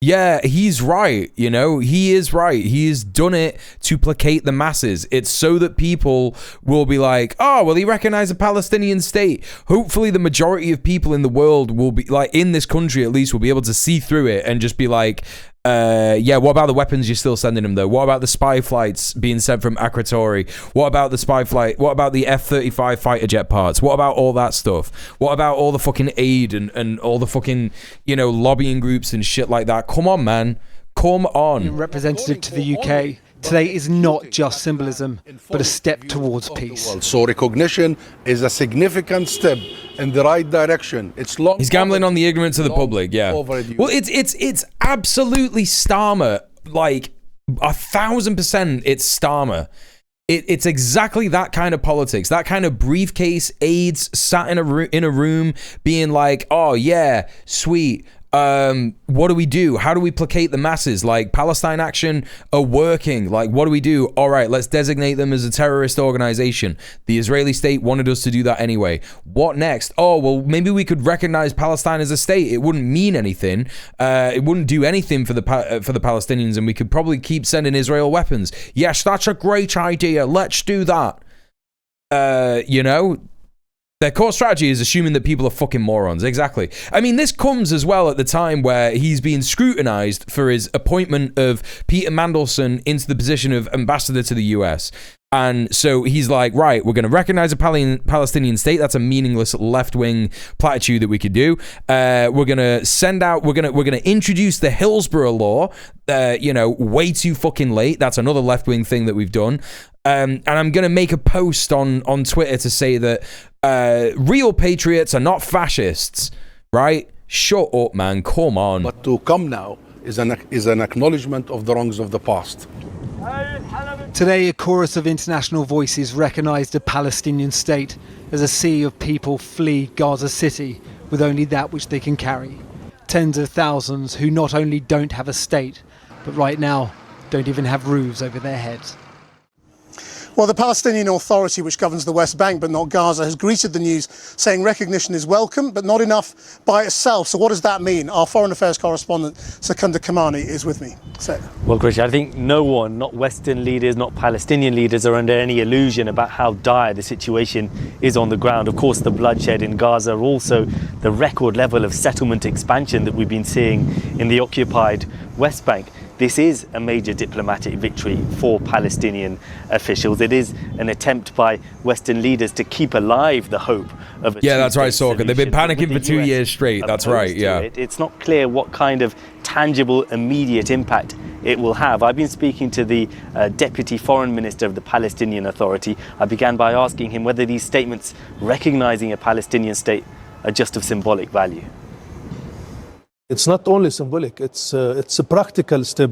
yeah, he's right, he is right. He's done it to placate the masses. It's so that people will be like, oh, well, he recognized a Palestinian state. Hopefully the majority of people in the world will be, like, in this country at least, will be able to see through it and just be like, yeah, what about the weapons you're still sending them, though? What about the spy flights being sent from Akrotiri? What about the spy flight? What about the F-35 fighter jet parts? What about all that stuff? What about all the fucking aid and all the fucking, lobbying groups and shit like that? Come on, man. Come on. Representative to the UK, today is not just symbolism, but a step towards peace. So recognition is a significant step in the right direction. It's long. He's gambling on the ignorance of the public, yeah. Well, it's absolutely Starmer, like 1,000%. It's Starmer. It's exactly that kind of politics, that kind of briefcase aides sat in a room, being like, oh yeah, sweet. What do we do? How do we placate the masses? Like, Palestine Action are working. Like, what do we do? All right, let's designate them as a terrorist organization. The Israeli state wanted us to do that anyway. What next? Oh, well, maybe we could recognize Palestine as a state. It wouldn't mean anything. It wouldn't do anything for the Palestinians, and we could probably keep sending Israel weapons. Yes, that's a great idea. Let's do that. Their core strategy is assuming that people are fucking morons. Exactly. I mean, this comes as well at the time where he's being scrutinized for his appointment of Peter Mandelson into the position of ambassador to the US. And so he's like, right, we're going to recognize a Palestinian state. That's a meaningless left-wing platitude that we could do. We're going to send out, we're going to introduce the Hillsborough Law, way too fucking late. That's another left-wing thing that we've done. And I'm going to make a post on Twitter to say that real patriots are not fascists, right? Shut up, man. Come on. But to come now is an acknowledgement of the wrongs of the past. Today, a chorus of international voices recognised a Palestinian state as a sea of people flee Gaza City with only that which they can carry. Tens of thousands who not only don't have a state, but right now don't even have roofs over their heads. Well, the Palestinian Authority, which governs the West Bank but not Gaza, has greeted the news saying recognition is welcome but not enough by itself. So what does that mean? Our Foreign Affairs correspondent, Sekunda Kamani, is with me. Well, Christian, I think no one, not Western leaders, not Palestinian leaders, are under any illusion about how dire the situation is on the ground. Of course, the bloodshed in Gaza, also the record level of settlement expansion that we've been seeing in the occupied West Bank. This is a major diplomatic victory for Palestinian officials. It is an attempt by Western leaders to keep alive the hope of a Yeah, that's right, Sorka. They've been panicking for 2 years straight. That's right, yeah. It's not clear what kind of tangible, immediate impact it will have. I've been speaking to the Deputy Foreign Minister of the Palestinian Authority. I began by asking him whether these statements recognizing a Palestinian state are just of symbolic value. It's not only symbolic, it's a practical step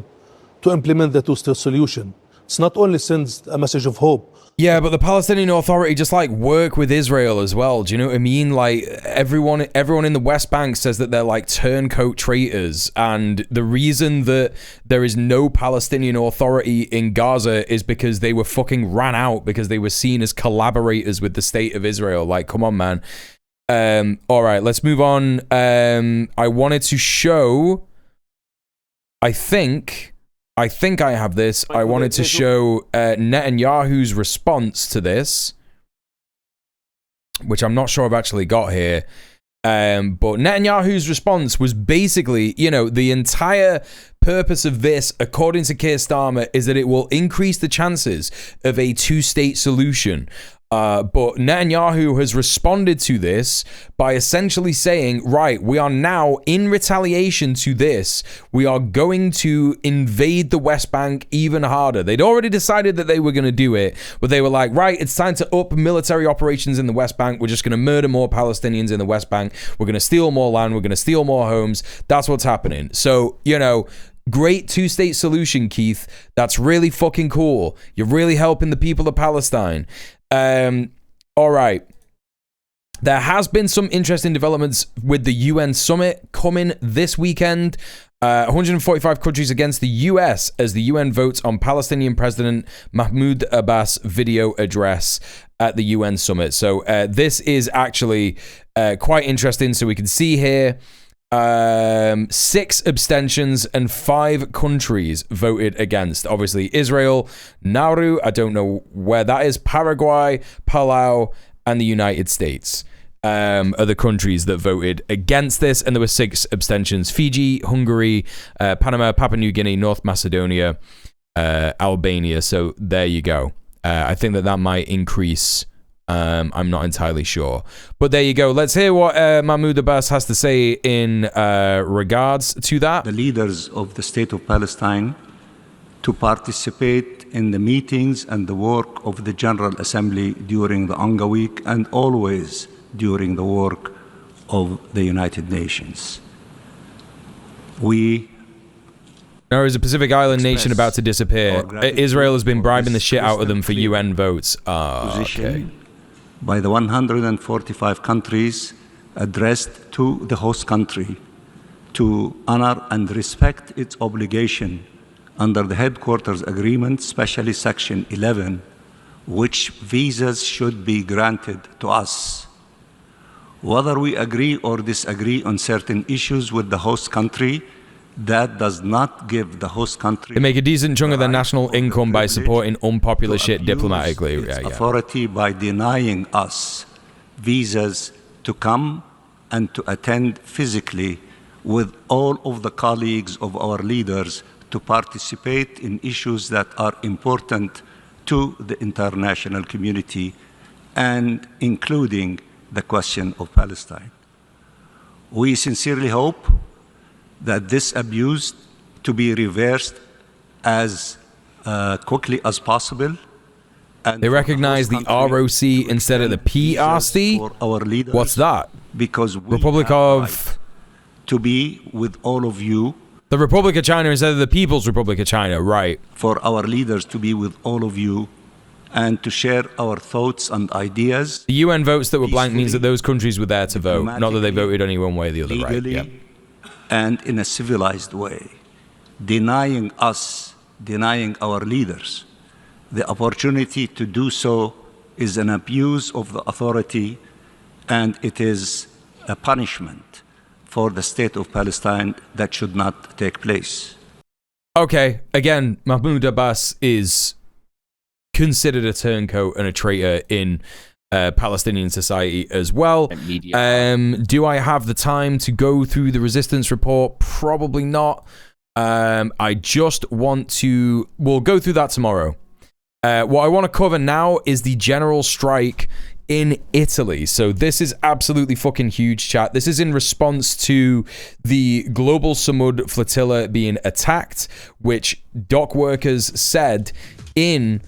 to implement the two-state solution. It's not only sends a message of hope. Yeah, but the Palestinian Authority just like work with Israel as well. Do you know what I mean? Like everyone in the West Bank says that they're like turncoat traitors, and the reason that there is no Palestinian Authority in Gaza is because they were fucking ran out because they were seen as collaborators with the state of Israel. Like, come on, man. All right, let's move on. I wanted to show, I think I have this. I wanted to show Netanyahu's response to this, which I'm not sure I've actually got here. But Netanyahu's response was basically, you know, the entire purpose of this, according to Keir Starmer, is that it will increase the chances of a two-state solution. But Netanyahu has responded to this by essentially saying, right, we are now, in retaliation to this, we are going to invade the West Bank even harder. They'd already decided that they were going to do it, but they were like, right, it's time to up military operations in the West Bank. We're just going to murder more Palestinians in the West Bank. We're going to steal more land. We're going to steal more homes. That's what's happening. So, you know, great two-state solution, Keith. That's really fucking cool. You're really helping the people of Palestine. All right. There has been some interesting developments with the UN summit coming this weekend. 145 countries against the US as the UN votes on Palestinian President Mahmoud Abbas' video address at the UN summit. So this is actually quite interesting. So we can see here 6 abstentions and 5 countries voted against. Obviously Israel, Nauru, I don't know where that is, Paraguay, Palau, and the United States are the countries that voted against this, and there were 6 abstentions: Fiji, Hungary, Panama, Papua New Guinea, North Macedonia, Albania. So there you go. I think that might increase. I'm not entirely sure. But there you go. Let's hear what Mahmoud Abbas has to say in regards to that. The leaders of the State of Palestine to participate in the meetings and the work of the General Assembly during the Anga Week and always during the work of the United Nations. Now, is a Pacific Island nation about to disappear? Israel has been bribing the shit out of them for UN votes. Okay. By the 145 countries addressed to the host country to honor and respect its obligation under the Headquarters Agreement, especially Section 11, which visas should be granted to us. Whether we agree or disagree on certain issues with the host country, that does not give the host country... They make a decent chunk of their national income by supporting unpopular shit diplomatically. Authority by denying us visas to come and to attend physically with all of the colleagues of our leaders to participate in issues that are important to the international community, and including the question of Palestine. We sincerely hope that this abuse to be reversed as quickly as possible. And they recognize the ROC instead of the PRC. What's that? Because we Republic of to be with all of you. The Republic of China instead of the People's Republic of China, right? For our leaders to be with all of you and to share our thoughts and ideas. The UN votes that were blank means that those countries were there to vote, not that they voted only one way or the other, right? Yeah. And in a civilized way, denying us, denying our leaders the opportunity to do so is an abuse of the authority, and it is a punishment for the state of Palestine that should not take place. Okay, again, Mahmoud Abbas is considered a turncoat and a traitor in Palestinian society as well. Do I have the time to go through the resistance report? Probably not. I just want to... We'll go through that tomorrow. What I want to cover now is the general strike in Italy. So this is absolutely fucking huge, chat. This is in response to the global Samud flotilla being attacked, which dock workers said at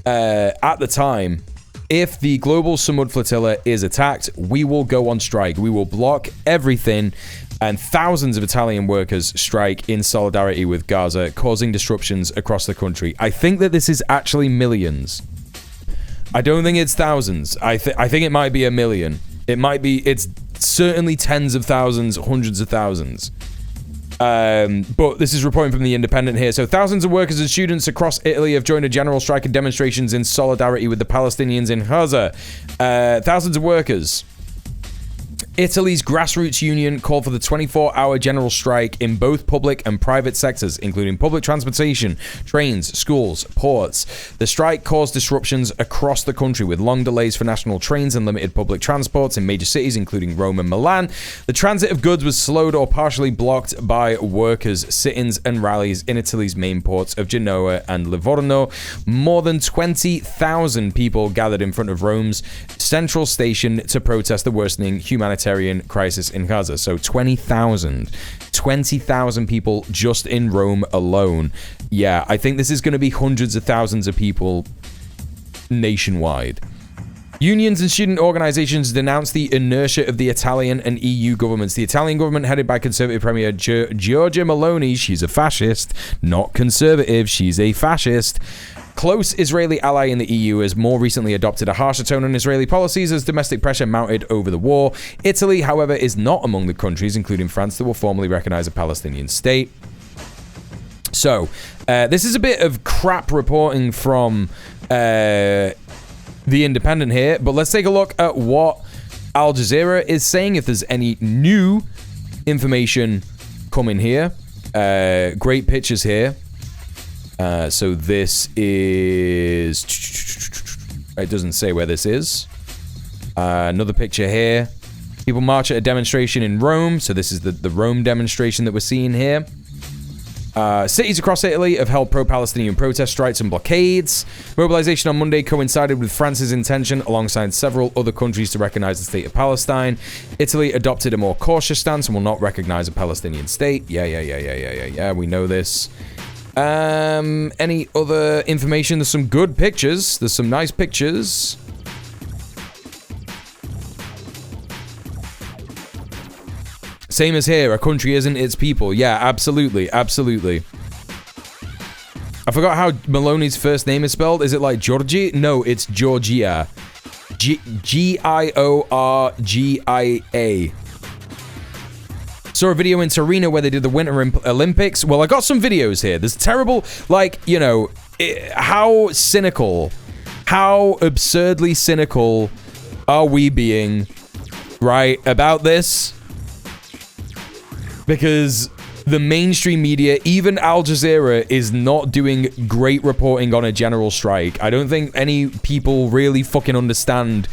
the time, if the global Samud flotilla is attacked, we will go on strike. We will block everything. And thousands of Italian workers strike in solidarity with Gaza, causing disruptions across the country. I think that this is actually millions. I don't think it's thousands. I think it might be a million. It's certainly tens of thousands, hundreds of thousands. But this is reporting from The Independent here. So thousands of workers and students across Italy have joined a general strike and demonstrations in solidarity with the Palestinians in Gaza. Thousands of workers. Italy's grassroots union called for the 24-hour general strike in both public and private sectors, including public transportation, trains, schools, ports. The strike caused disruptions across the country with long delays for national trains and limited public transports in major cities, including Rome and Milan. The transit of goods was slowed or partially blocked by workers' sit-ins and rallies in Italy's main ports of Genoa and Livorno. More than 20,000 people gathered in front of Rome's central station to protest the worsening humanitarian crisis in Gaza. So 20,000 people just in Rome alone. Yeah, I think this is going to be hundreds of thousands of people nationwide. Unions and student organizations denounced the inertia of the Italian and EU governments. The Italian government, headed by Conservative Premier Giorgia Meloni, she's a fascist, not conservative, she's a fascist. Close Israeli ally in the EU has more recently adopted a harsher tone on Israeli policies as domestic pressure mounted over the war. Italy, however, is not among the countries, including France, that will formally recognize a Palestinian state. So, this is a bit of crap reporting from The Independent here, but let's take a look at what Al Jazeera is saying, if there's any new information coming here. Great pictures here. So this is... It doesn't say where this is. Another picture here. People march at a demonstration in Rome. So this is the Rome demonstration that we're seeing here. Cities across Italy have held pro-Palestinian protest strikes and blockades. Mobilization on Monday coincided with France's intention, alongside several other countries, to recognize the state of Palestine. Italy adopted a more cautious stance and will not recognize a Palestinian state. Yeah, we know this. Any other information? There's some good pictures. There's some nice pictures. Same as here, a country isn't its people. Yeah, absolutely. I forgot how Meloni's first name is spelled. Is it like Georgie? No, it's Georgia. Giorgia. Saw a video in Torino where they did the Winter Olympics. Well, I got some videos here. There's terrible, like, you know, how cynical, how absurdly cynical are we being, right, about this? Because the mainstream media, even Al Jazeera, is not doing great reporting on a general strike. I don't think any people really fucking understand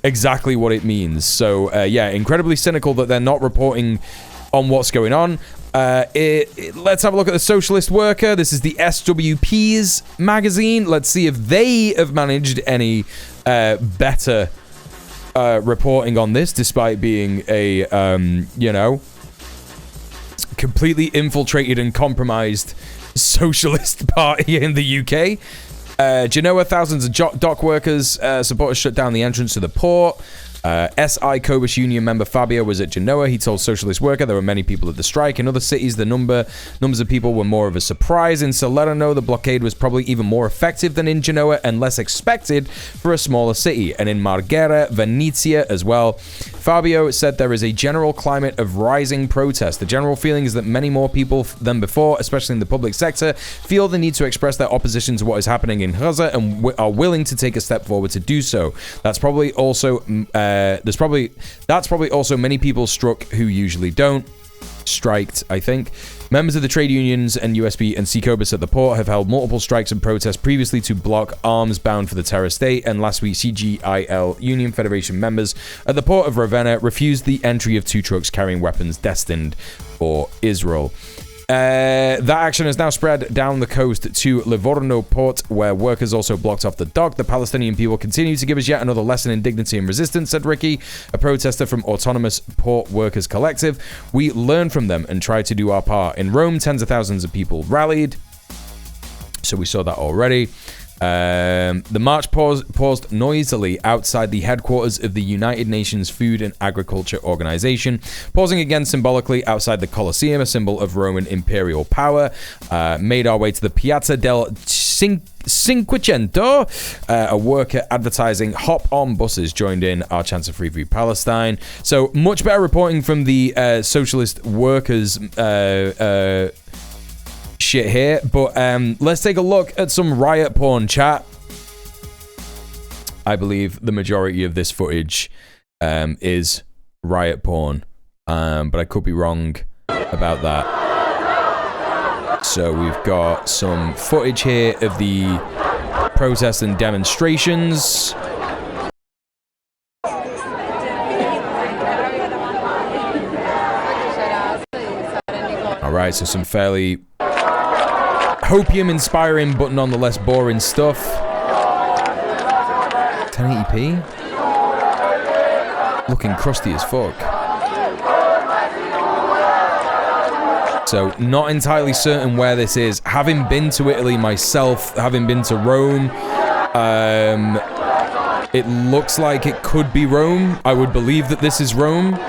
exactly what it means. So, yeah, incredibly cynical that they're not reporting on what's going on. Let's have a look at the Socialist Worker. This is the SWP's magazine. Let's see if they have managed any better reporting on this, despite being a, you know, completely infiltrated and compromised socialist party in the UK. Genoa, thousands of dock workers, supporters shut down the entrance to the port. SI Cobus Union member Fabio was at Genoa. He told Socialist Worker there were many people at the strike. In other cities, the numbers of people were more of a surprise. In Salerno, the blockade was probably even more effective than in Genoa and less expected for a smaller city. And in Marghera, Venezia as well, Fabio said there is a general climate of rising protest. The general feeling is that many more people than before, especially in the public sector, feel the need to express their opposition to what is happening in Gaza and are willing to take a step forward to do so. That's probably also also many people struck who usually don't. Striked, I think. Members of the trade unions and USB and Secobus at the port have held multiple strikes and protests previously to block arms bound for the terror state, and last week CGIL Union Federation members at the port of Ravenna refused the entry of 2 trucks carrying weapons destined for Israel. That action has now spread down the coast to Livorno port, where workers also blocked off the dock. The Palestinian people continue to give us yet another lesson in dignity and resistance, said Ricky, a protester from Autonomous Port Workers Collective. We learn from them and try to do our part. In Rome, tens of thousands of people rallied. So we saw that already. The march paused noisily outside the headquarters of the United Nations Food and Agriculture Organization, pausing again symbolically outside the Colosseum, a symbol of Roman imperial power. Made our way to the Piazza del Cinquecento. A worker advertising hop-on buses joined in our chance of free Palestine. So much better reporting from the socialist workers shit here, but let's take a look at some riot porn, chat. I believe the majority of this footage is riot porn, but I could be wrong about that. So we've got some footage here of the protests and demonstrations. All right, so some fairly hopium-inspiring, but nonetheless boring stuff. 1080p? Looking crusty as fuck. So, not entirely certain where this is. Having been to Italy myself, having been to Rome, it looks like it could be Rome. I would believe that this is Rome.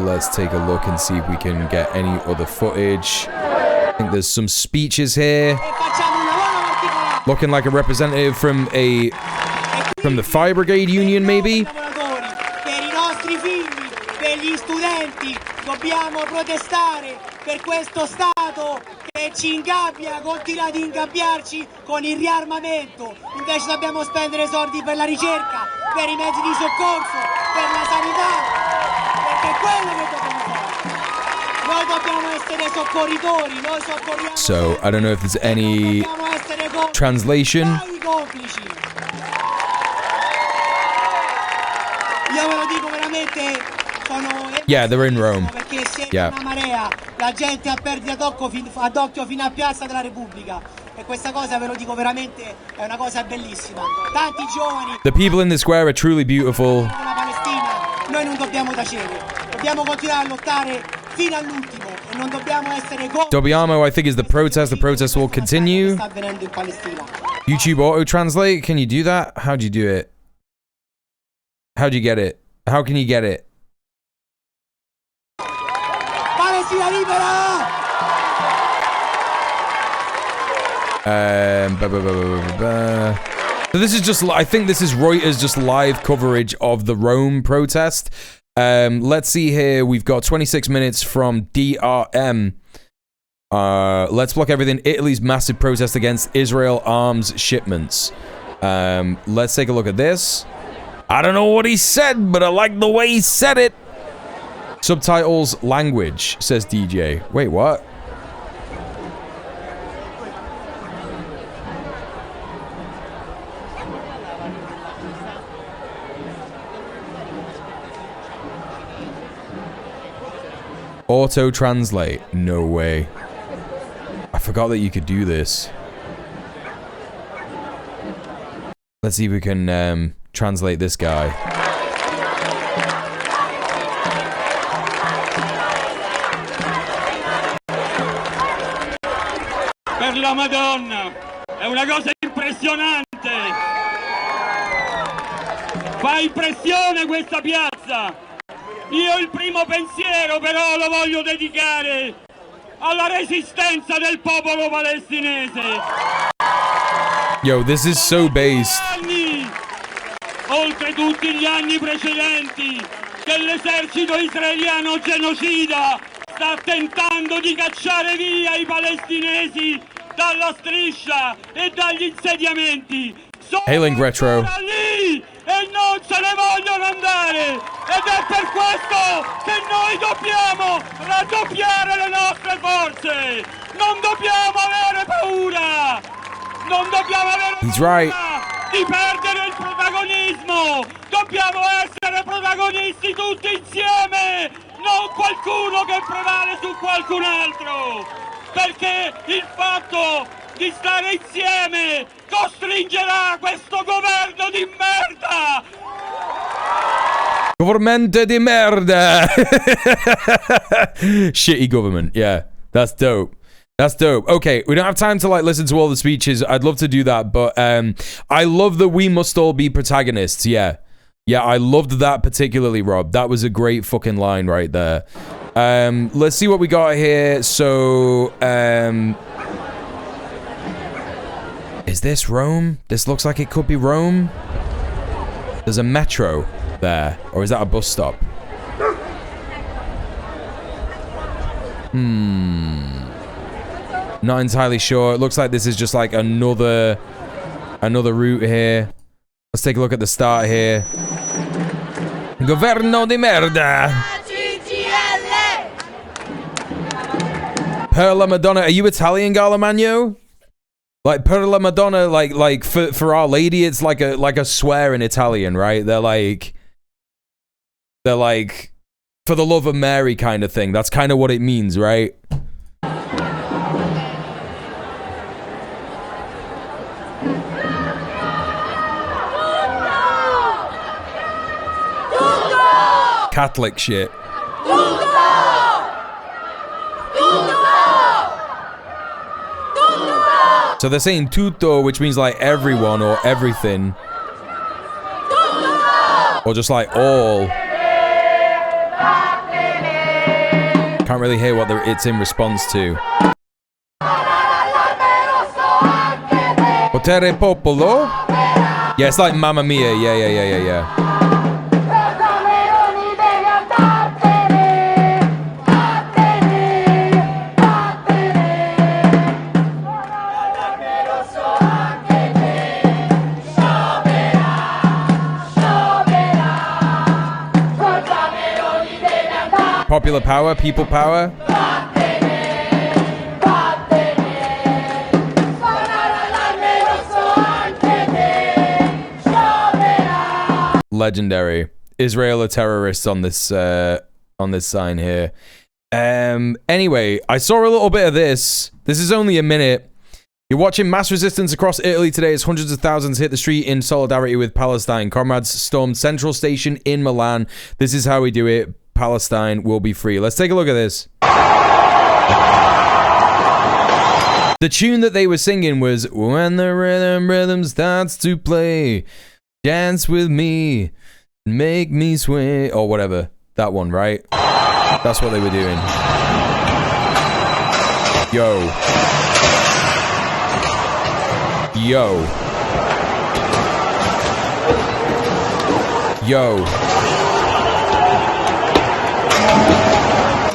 Let's take a look and see if we can get any other footage. I think there's some speeches here. Looking like a representative from the Fire Brigade Union, maybe? Dobbiamo protestare per questo Stato che ci ingabbia, continua ad ingabbiarci con il riarmamento. Invece dobbiamo spendere soldi per la ricerca, per i mezzi di soccorso, per la sanità, perché è quello che dobbiamo fare. Noi dobbiamo essere soccorritori, noi soccorriamo. So, I don't know if there's any translation. Io ve lo dico veramente. Yeah, they're in Rome. Yeah. La gente ha perdita d'occhio fino a Piazza della Repubblica. E questa cosa ve lo dico veramente è una cosa bellissima. Tanti giovani. The people in the square are truly beautiful. La Palestina, noi non dobbiamo tacere. Dobbiamo continuare a lottare fino all'ultimo e non dobbiamo essere Dobbiamo, I think, is the protest. The protest will continue. YouTube auto translate. Can you do that? How do you do it? How do you get it? How can you get it? Palestina libera! So this is just, I think this is Reuters just live coverage of the Rome protest. Let's see here. We've got 26 minutes from DRM. Let's block everything. Italy's massive protest against Israel arms shipments. Let's take a look at this. I don't know what he said, but I like the way he said it. Subtitles language, says DJ. Wait, what? Auto translate. No way. I forgot that you could do this. Let's see if we can translate this guy. Per la Madonna, è una cosa impressionante. Fa impressione questa piazza. Io il primo pensiero però lo voglio dedicare alla resistenza del popolo palestinese. Yo, this is so based. oltre tutti gli anni precedenti, che l'esercito israeliano genocida sta tentando di cacciare via i palestinesi dalla striscia e dagli insediamenti. Sono Hailing Retro. lì e non se ne vogliono andare, ed è per questo che noi dobbiamo raddoppiare le nostre forze. Non dobbiamo avere paura, non dobbiamo avere paura di perdere il protagonismo. Dobbiamo essere protagonisti tutti insieme, non qualcuno che prevale su qualcun altro, perché il fatto di stare insieme costringerà questo governo di merda. Government di merda. Shitty government. Yeah, that's dope. That's dope. Okay, we don't have time to like listen to all the speeches. I'd love to do that, but I love that we must all be protagonists. Yeah. Yeah, I loved that particularly, Rob. That was a great fucking line right there. Let's see what we got here. So, is this Rome? This looks like it could be Rome. There's a metro there, or is that a bus stop? Not entirely sure. It looks like this is just like another route here. Let's take a look at the start here. Governo di merda. Per la Madonna. Are you Italian, Garlamagno? Like per la Madonna, like for Our Lady, it's like a swear in Italian, right? They're like for the love of Mary kind of thing. That's kind of what it means, right? Catholic shit. So they're saying tutto, which means like everyone or everything. Or just like all. Can't really hear what it's in response to. Potere popolo? Yeah, it's like Mamma Mia. Yeah. Popular power, people power. Legendary. Israel are terrorists on this sign here. Anyway, I saw a little bit of this. This is only a minute. You're watching mass resistance across Italy today as hundreds of thousands hit the street in solidarity with Palestine. Comrades stormed Central Station in Milan. This is how we do it. Palestine will be free. Let's take a look at this. The tune that they were singing was When the rhythm starts to play, dance with me, make me sway, or whatever. That one, right? That's what they were doing. Yo.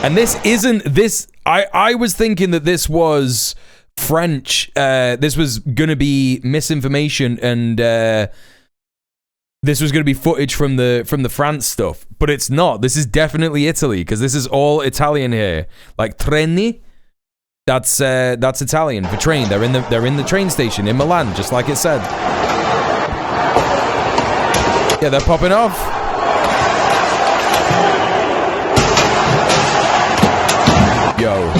And this isn't this. I was thinking that this was French. This was gonna be misinformation, and this was gonna be footage from the France stuff. But it's not. This is definitely Italy, because this is all Italian here. Like treni, that's Italian for train. They're in the train station in Milan, just like it said. Yeah, they're popping off. Yo.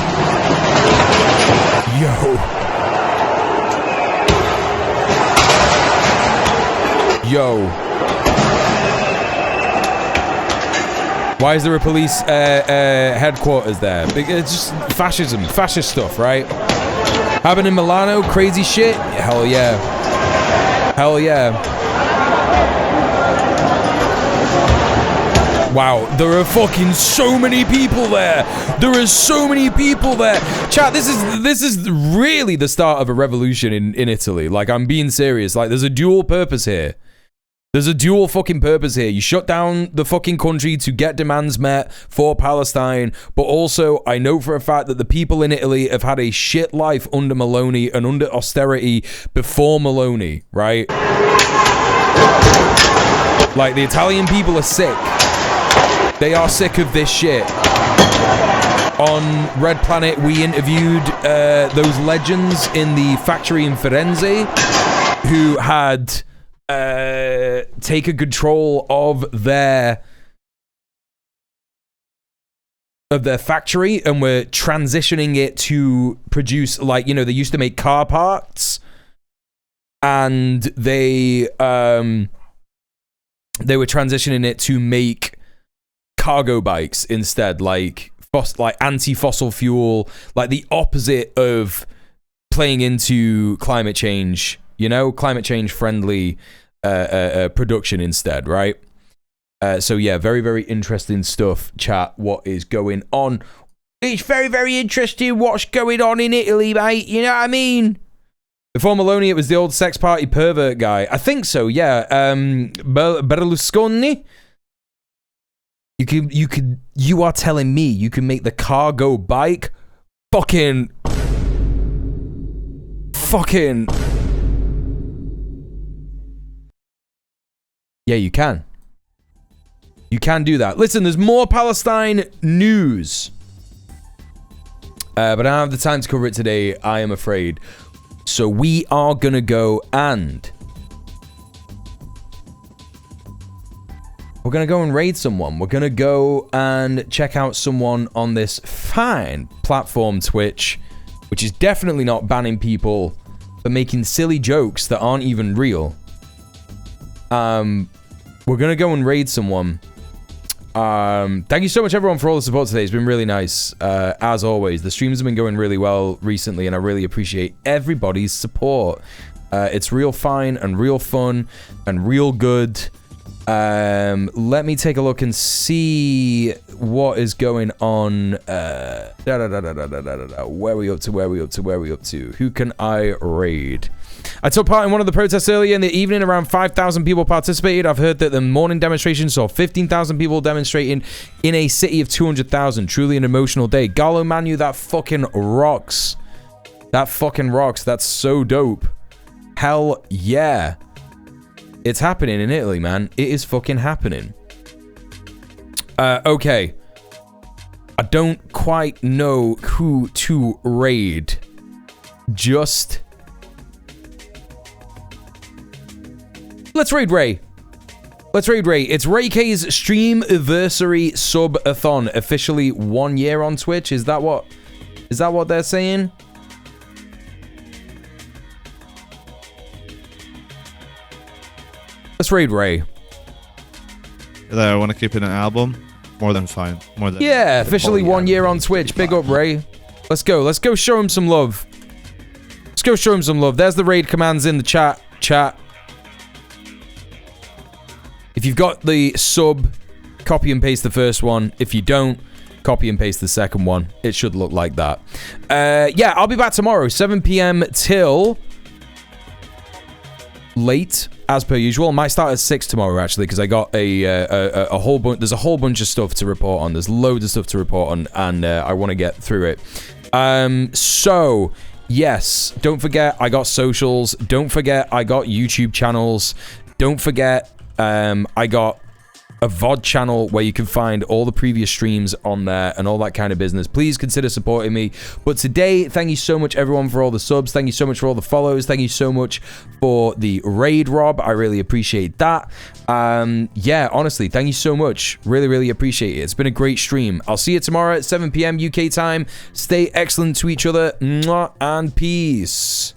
Why is there a police headquarters there? It's just fascism, fascist stuff, right? Happened in Milano, crazy shit? Hell yeah. Hell yeah. Wow, there are fucking so many people there. There are so many people there. Chat, this is really the start of a revolution in Italy. Like, I'm being serious. Like, there's a dual purpose here. There's a dual fucking purpose here. You shut down the fucking country to get demands met for Palestine, but also I know for a fact that the people in Italy have had a shit life under Meloni and under austerity before Meloni, right? Like, the Italian people are sick. They are sick of this shit. On Red Planet, we interviewed those legends in the factory in Firenze who had taken control of their factory and were transitioning it to produce, like, you know, they used to make car parts, and they were transitioning it to make cargo bikes instead, like anti-fossil fuel, like the opposite of playing into climate change, you know, climate change friendly production instead, right? So yeah, very, very interesting stuff, chat, what is going on. It's very, very interesting what's going on in Italy, mate, you know what I mean? Before Meloni, it was the old sex party pervert guy. I think so, yeah. Berlusconi? You are telling me you can make the cargo bike fucking yeah, you can. You can do that. Listen, there's more Palestine news. But I don't have the time to cover it today, I am afraid. So we are going to go and... we're going to go and raid someone. We're going to go and check out someone on this fine platform, Twitch, which is definitely not banning people for making silly jokes that aren't even real. We're going to go and raid someone. Thank you so much, everyone, for all the support today. It's been really nice. As always, the streams have been going really well recently, and I really appreciate everybody's support. It's real fine and real fun and real good. Let me take a look and see what is going on. Where are we up to? Who can I raid? I took part in one of the protests earlier in the evening. Around 5,000 people participated. I've heard that the morning demonstration saw 15,000 people demonstrating in a city of 200,000. Truly an emotional day. Gallo Manu, that fucking rocks. That fucking rocks. That's so dope. Hell yeah. It's happening in Italy, man. It is fucking happening. Okay. I don't quite know who to raid. Just... let's raid Ray. Let's raid Ray. It's Ray K's stream-iversary sub-a-thon. Officially 1 year on Twitch. Is that what they're saying? Let's raid Ray. I want to keep it an album. More than fine. More than... yeah, officially 1 year on Twitch. Big up, Ray. Let's go. Let's go show him some love. Let's go show him some love. There's the raid commands in the chat. If you've got the sub, copy and paste the first one. If you don't, copy and paste the second one. It should look like that. Yeah, I'll be back tomorrow, 7 p.m. till late, as per usual. I might start at 6 tomorrow, actually, because I got a whole bunch. There's a whole bunch of stuff to report on. There's loads of stuff to report on, and I want to get through it. So, yes, don't forget I got socials. Don't forget I got YouTube channels. Don't forget I got a VOD channel where you can find all the previous streams on there and all that kind of business. Please consider supporting me. But today, thank you so much, everyone, for all the subs. Thank you so much for all the follows. Thank you so much for the raid, Rob. I really appreciate that. Yeah, honestly, thank you so much. Really, really appreciate it. It's been a great stream. I'll see you tomorrow at 7 p.m. UK time. Stay excellent to each other. Mwah, and peace.